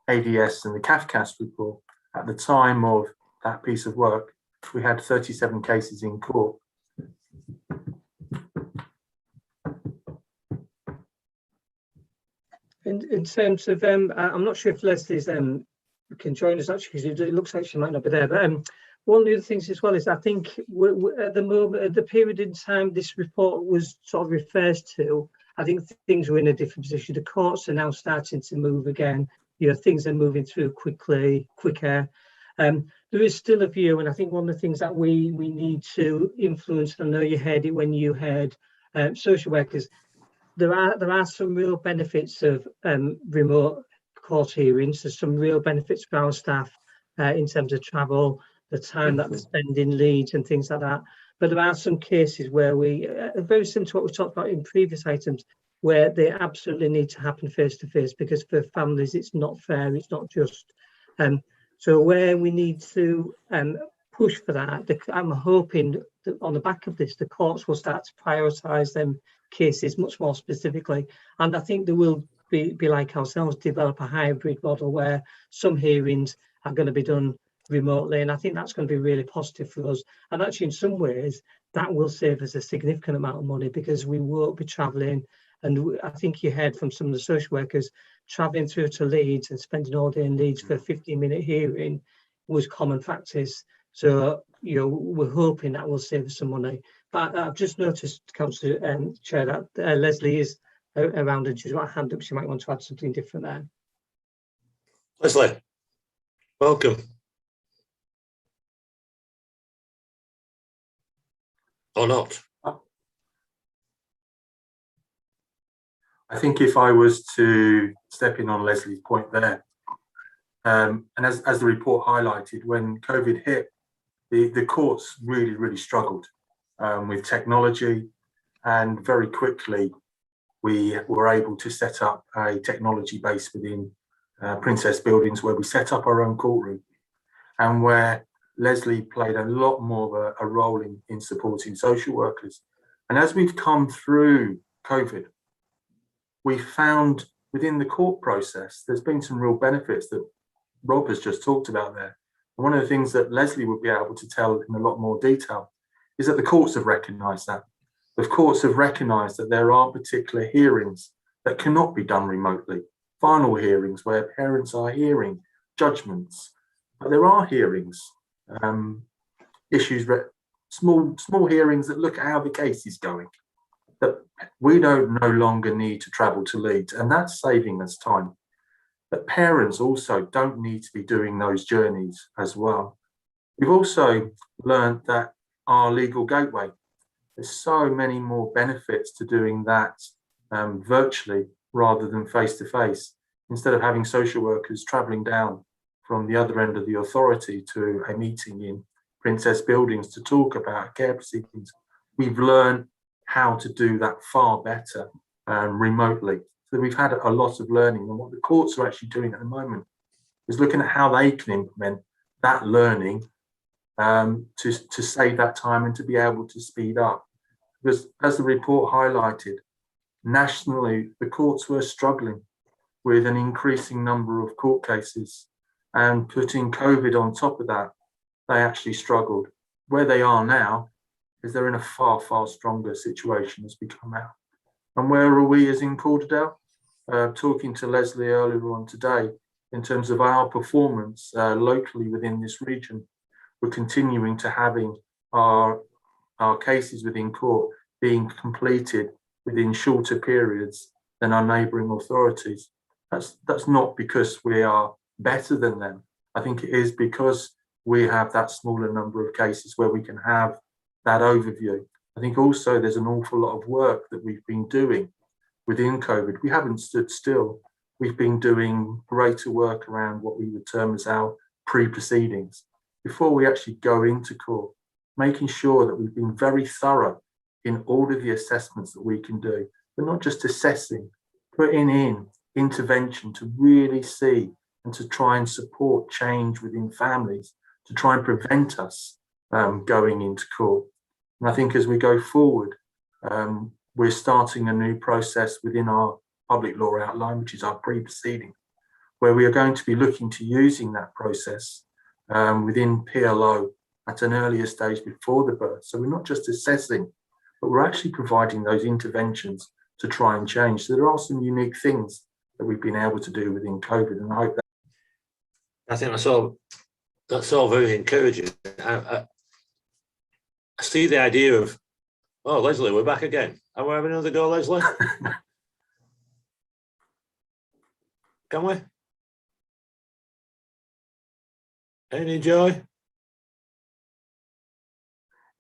ADS and the CAFCAS report. At the time of that piece of work, we had 37 cases in court. In terms of, I'm not sure if Leslie's can join us actually, because it looks like she might not be there. But one of the other things as well is I think we're at the moment, at the period in time this report was sort of refers to, I think things were in a different position. The courts are now starting to move again. You know, things are moving through quicker. There is still a view, and I think one of the things that we need to influence, I know you heard it when you heard social workers, there are some real benefits of remote court hearings. There's some real benefits for our staff in terms of travel, the time that they spend in Leeds and things like that. But there are some cases where we, very similar to what we talked about in previous items, where they absolutely need to happen face to face, because for families it's not fair, it's not just. So where we need to push for that, I'm hoping that on the back of this, the courts will start to prioritise them cases much more specifically. And I think they will be like ourselves, develop a hybrid model where some hearings are going to be done remotely. And I think that's going to be really positive for us. And actually, in some ways, that will save us a significant amount of money, because we won't be travelling. And I think you heard from some of the social workers, travelling through to Leeds and spending all day in Leeds for a 15-minute hearing was common practice. So, you know, we're hoping that will save us some money. But I've just noticed, Councillor Chair, that Leslie is around and she's got a hand up. She might want to add something different there. Leslie, welcome. or not? I think if I was to step in on Leslie's point there, and as the report highlighted, when COVID hit, the courts really struggled with technology, and very quickly we were able to set up a technology base within Princess Buildings, where we set up our own courtroom, and where Leslie played a lot more of a role in supporting social workers. And as we've come through COVID, we found within the court process, there's been some real benefits that Rob has just talked about there. And one of the things that Leslie would be able to tell in a lot more detail is that the courts have recognised that. The courts have recognised that there are particular hearings that cannot be done remotely. Final hearings where parents are hearing judgments, but there are hearings, small hearings that look at how the case is going, that we don't no longer need to travel to Leeds, and that's saving us time. But parents also don't need to be doing those journeys as well. We've also learned that our legal gateway, there's so many more benefits to doing that virtually rather than face to face. Instead of having social workers travelling down from the other end of the authority to a meeting in Princess Buildings to talk about care proceedings, we've learned how to do that far better remotely. So we've had a lot of learning, and what the courts are actually doing at the moment is looking at how they can implement that learning to save that time and to be able to speed up. Because as the report highlighted, nationally, the courts were struggling with an increasing number of court cases, and putting COVID on top of that, they actually struggled. Where they are now is they're in a far stronger situation as we come out. And where are we as in Calderdale? Talking to Leslie earlier on today, in terms of our performance locally within this region, we're continuing to having our cases within court being completed within shorter periods than our neighbouring authorities. That's not because we are better than them. I think it is because we have that smaller number of cases where we can have that overview. I think also there's an awful lot of work that we've been doing within COVID. We haven't stood still. We've been doing greater work around what we would term as our pre-proceedings. Before we actually go into court, making sure that we've been very thorough in all of the assessments that we can do, but not just assessing, putting in intervention to really see and to try and support change within families, to try and prevent us going into court. And I think as we go forward, we're starting a new process within our public law outline, which is our pre-proceeding, where we are going to be looking to using that process within PLO at an earlier stage before the birth. So we're not just assessing, but we're actually providing those interventions to try and change. So there are some unique things that we've been able to do within COVID, and I hope that. I think that's all very encouraging. I see the idea of, oh, Leslie, we're back again. Are we having another go, Leslie? Can we? Any joy?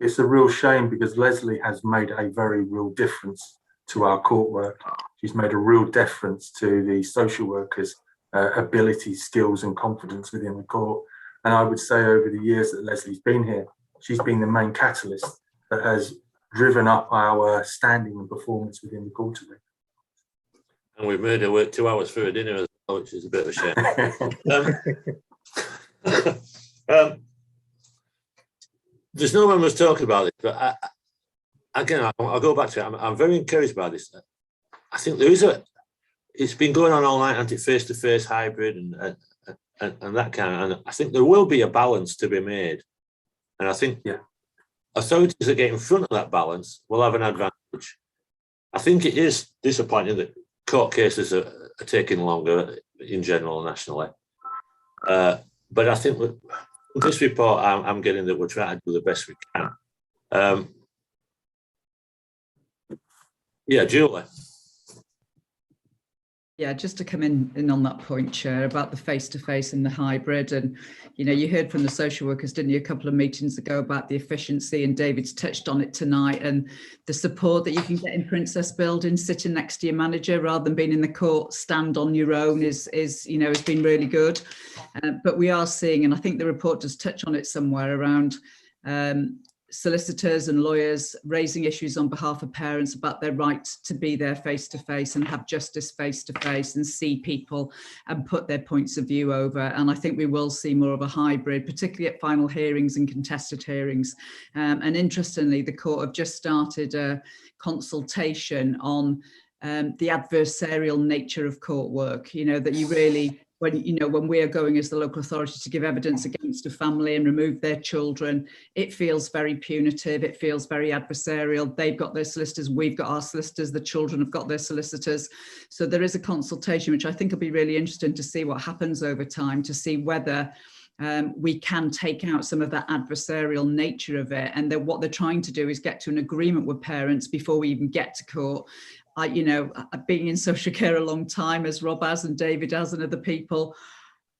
It's a real shame because Leslie has made a very real difference to our court work. She's made a real difference to the social workers' ability, skills and confidence within the court. And I would say over the years that Leslie's been here, she's been the main catalyst that has driven up our standing and performance within the court. And we've made her work 2 hours for a dinner as well, which is a bit of a shame. There's no one was talking about it, but again, I'll go back to it. I'm very encouraged by this. I think there is it's been going on all night, face-to-face hybrid and that kind of, and I think there will be a balance to be made. And I think authorities that get in front of that balance will have an advantage. I think it is disappointing that court cases are taking longer in general nationally. But I think with this report, I'm getting that we're trying to do the best we can. Yeah, Julie. Yeah, just to come in on that point, Chair, about the face-to-face and the hybrid. And, you know, you heard from the social workers, didn't you, a couple of meetings ago about the efficiency, and David's touched on it tonight, and the support that you can get in Princess Building, sitting next to your manager rather than being in the court, stand on your own is you know, has been really good. But we are seeing, and I think the report does touch on it somewhere, around solicitors and lawyers raising issues on behalf of parents about their right to be there face to face and have justice face to face and see people and put their points of view over. And I think we will see more of a hybrid, particularly at final hearings and contested hearings. And interestingly, the court have just started a consultation on the adversarial nature of court work, you know, that you really, when we are going as the local authority to give evidence against a family and remove their children, it feels very punitive, it feels very adversarial. They've got their solicitors, we've got our solicitors, the children have got their solicitors. So there is a consultation, which I think will be really interesting to see what happens over time, to see whether we can take out some of that adversarial nature of it. And what they're trying to do is get to an agreement with parents before we even get to court. You know, being in social care a long time, as Rob has and David has and other people,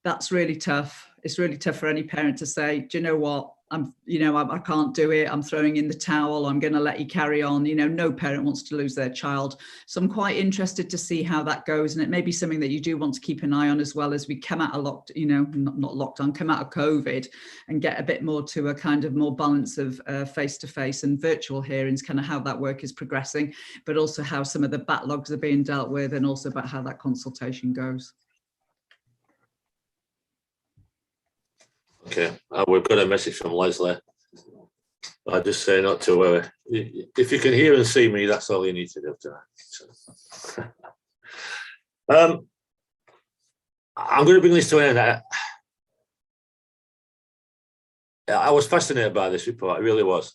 that's really tough. It's really tough for any parent to say, do you know what, I can't do it, I'm throwing in the towel, I'm going to let you carry on. You know, no parent wants to lose their child. So I'm quite interested to see how that goes. And it may be something that you do want to keep an eye on as well as we come out of not lockdown, come out of COVID and get a bit more to a kind of more balance of face-to-face and virtual hearings, kind of how that work is progressing, but also how some of the backlogs are being dealt with, and also about how that consultation goes. Okay, we've got a message from Leslie. I just say not to worry. If you can hear and see me, that's all you need to do tonight. I'm going to bring this to an end. I was fascinated by this report. It really was.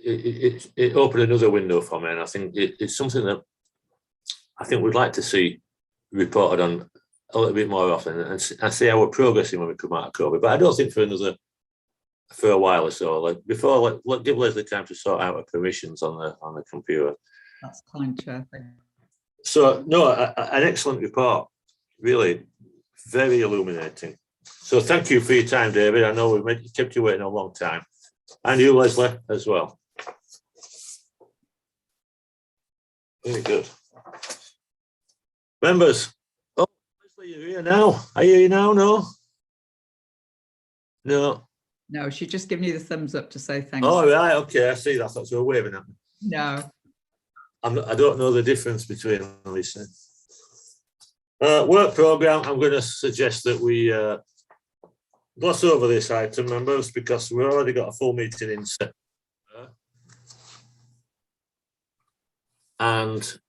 It opened another window for me, and I think it's something that I think we'd like to see reported on a little bit more often, and see how we're progressing when we come out of COVID. But I don't think for a while or so. Like before, give Leslie time to sort out her permissions on the computer. That's kind, Chair. So no, an excellent report, really very illuminating. So thank you for your time, David. I know we kept you waiting a long time, and you, Leslie, as well. Very good. Members. You're here now. Are you here now? No. No. No, she's just giving you the thumbs up to say thanks. Oh, right. Okay. I see that. I thought you were waving at me. No. I don't know the difference between these things. Work programme. I'm going to suggest that we gloss over this item, members, because we've already got a full meeting in September. And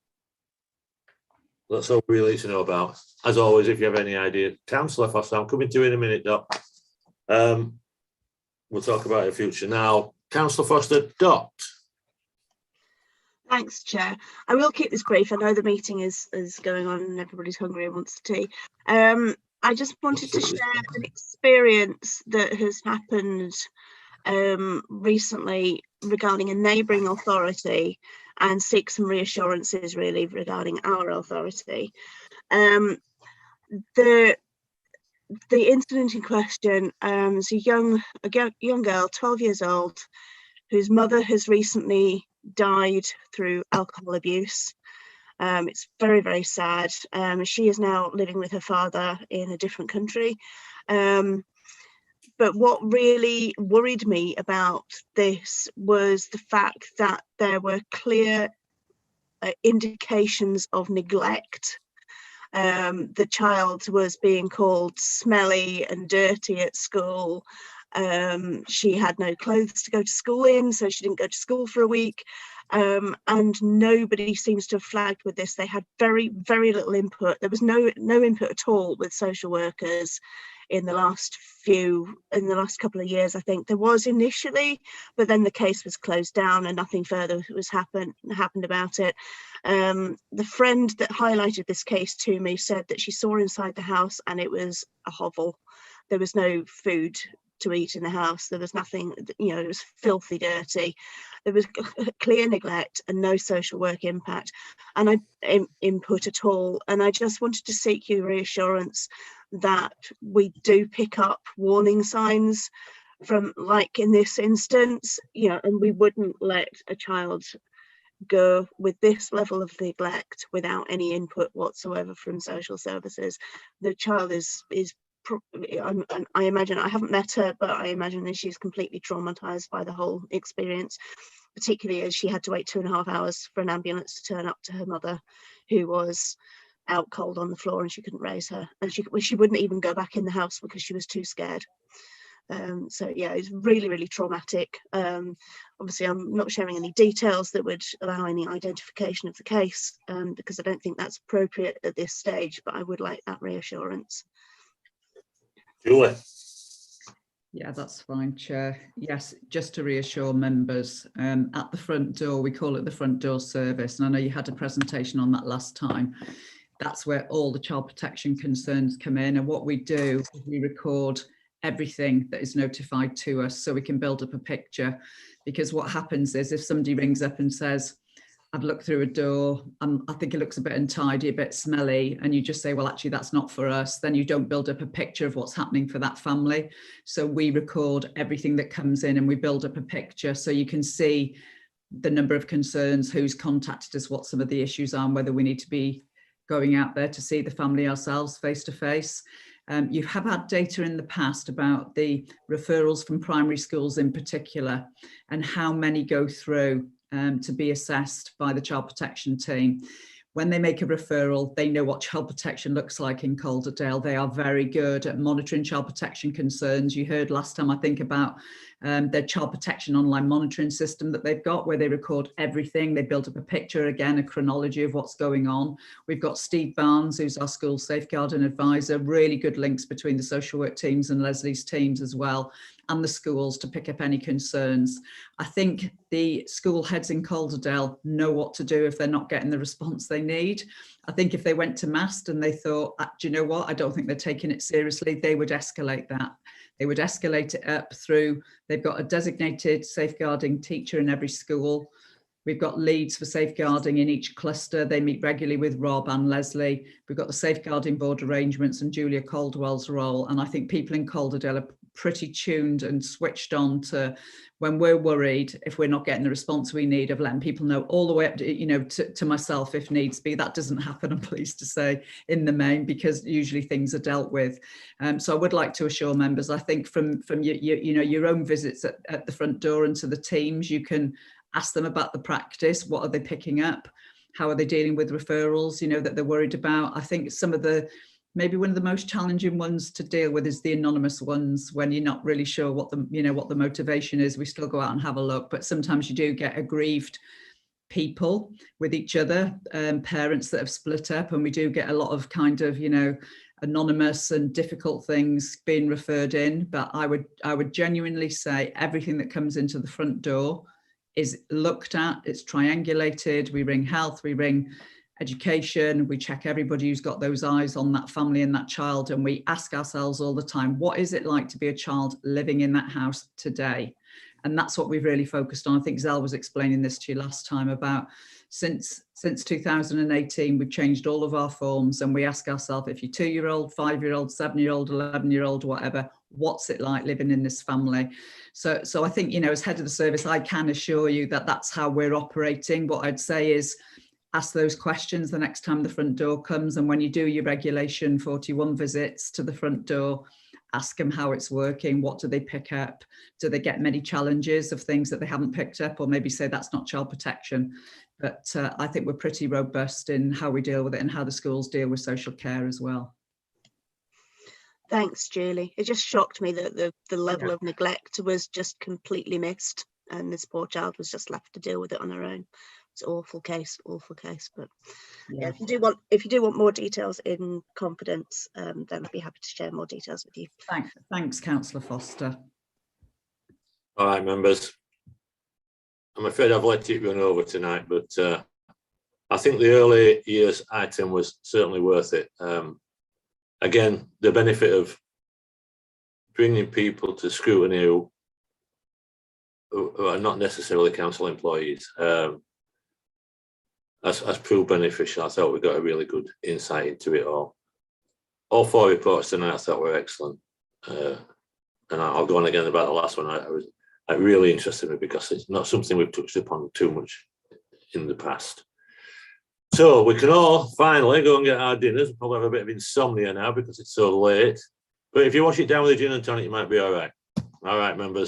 that's all we really need to know about. As always, if you have any idea, Councillor Foster, I'm coming to you in a minute, Doc. We'll talk about the future now. Councillor Foster, Dot. Thanks, Chair. I will keep this brief. I know the meeting is going on and everybody's hungry and wants tea. I just wanted to share an experience that has happened recently regarding a neighbouring authority, and seek some reassurances really regarding our authority. The incident in question is a young girl, 12 years old, whose mother has recently died through alcohol abuse. It's very, very sad. She is now living with her father in a different country. But what really worried me about this was the fact that there were clear indications of neglect. The child was being called smelly and dirty at school. She had no clothes to go to school in, so she didn't go to school for a week. And nobody seems to have flagged with this. They had very, very little input. There was no input at all with social workers in the last couple of years. I think there was initially, but then the case was closed down and nothing further was happened about it. The friend that highlighted this case to me said that she saw inside the house and it was a hovel. There was no food to eat in the house. There was nothing, you know, it was filthy dirty. There was clear neglect and no social work impact and input at all. And I just wanted to seek your reassurance that we do pick up warning signs from, like in this instance, you know, and we wouldn't let a child go with this level of neglect without any input whatsoever from social services. The child is I imagine, I haven't met her, but I imagine that she's completely traumatized by the whole experience, particularly as she had to wait 2.5 hours for an ambulance to turn up to her mother, who was out cold on the floor and she couldn't raise her, and she wouldn't even go back in the house because she was too scared. So yeah, it's really, really traumatic. Obviously, I'm not sharing any details that would allow any identification of the case, because I don't think that's appropriate at this stage, but I would like that reassurance. Julie. Yeah, that's fine, Chair. Yes, just to reassure members, at the front door, we call it the front door service, and I know you had a presentation on that last time. That's where all the child protection concerns come in, and what we do is we record everything that is notified to us so we can build up a picture. Because what happens is, if somebody rings up and says, I've looked through a door, I think it looks a bit untidy, a bit smelly, and you just say, well, actually, that's not for us, then you don't build up a picture of what's happening for that family. So we record everything that comes in and we build up a picture so you can see the number of concerns, who's contacted us, what some of the issues are, and whether we need to be going out there to see the family ourselves face to face. You have had data in the past about the referrals from primary schools in particular, and how many go through to be assessed by the child protection team. When they make a referral, they know what child protection looks like in Calderdale. They are very good at monitoring child protection concerns. You heard last time, I think, about their child protection online monitoring system that they've got, where they record everything. They build up a picture, again, a chronology of what's going on. We've got Steve Barnes, who's our school safeguarding advisor, really good links between the social work teams and Leslie's teams as well, and the schools to pick up any concerns. I think the school heads in Calderdale know what to do if they're not getting the response they need. I think if they went to MAST and they thought, do you know what, I don't think they're taking it seriously, they would escalate that. They would escalate it up through, they've got a designated safeguarding teacher in every school. We've got leads for safeguarding in each cluster. They meet regularly with Rob and Leslie. We've got the safeguarding board arrangements and Julia Caldwell's role. And I think people in Calderdale are pretty tuned and switched on to, when we're worried, if we're not getting the response we need, of letting people know all the way up to, you know, to myself if needs be. That doesn't happen, I'm pleased to say, in the main, because usually things are dealt with. So I would like to assure members, I think from your own visits at the front door and to the teams, you can ask them about the practice. What are they picking up? How are they dealing with referrals, you know, that they're worried about? I think some of the, maybe one of the most challenging ones to deal with is the anonymous ones, when you're not really sure what the, you know, what the motivation is. We still go out and have a look, but sometimes you do get aggrieved people with each other, parents that have split up, and we do get a lot of kind of, you know, anonymous and difficult things being referred in. But I would genuinely say everything that comes into the front door is looked at, it's triangulated. We ring health, we ring education, we check everybody who's got those eyes on that family and that child, and we ask ourselves all the time, what is it like to be a child living in that house today? And that's what we've really focused on. I think Zell was explaining this to you last time about since 2018, we've changed all of our forms, and we ask ourselves, if you're 2-year-old, 5-year-old, 7-year-old, 11-year-old, whatever, what's it like living in this family? So I think, you know, as head of the service, I can assure you that that's how we're operating. What I'd say is, ask those questions the next time the front door comes, and when you do your regulation 41 visits to the front door, ask them how it's working. What do they pick up? Do they get many challenges of things that they haven't picked up, or maybe say that's not child protection? But I think we're pretty robust in how we deal with it and how the schools deal with social care as well. Thanks, Julie. It just shocked me that the level of neglect was just completely missed, and this poor child was just left to deal with it on her own. It's an awful case. But yeah, if you do want more details in confidence, then I'd be happy to share more details with you. Thanks, Councillor Foster. All right, members. I'm afraid I've let it run over tonight, but I think the early years item was certainly worth it. Again, the benefit of bringing people to scrutiny who are not necessarily council employees has proved beneficial. I thought we got a really good insight into it all. All 4 reports tonight I thought were excellent. And I'll go on again about the last one. It really interested me because it's not something we've touched upon too much in the past. So we can all finally go and get our dinners. We'll probably have a bit of insomnia now because it's so late. But if you wash it down with a gin and tonic, you might be all right. All right, members.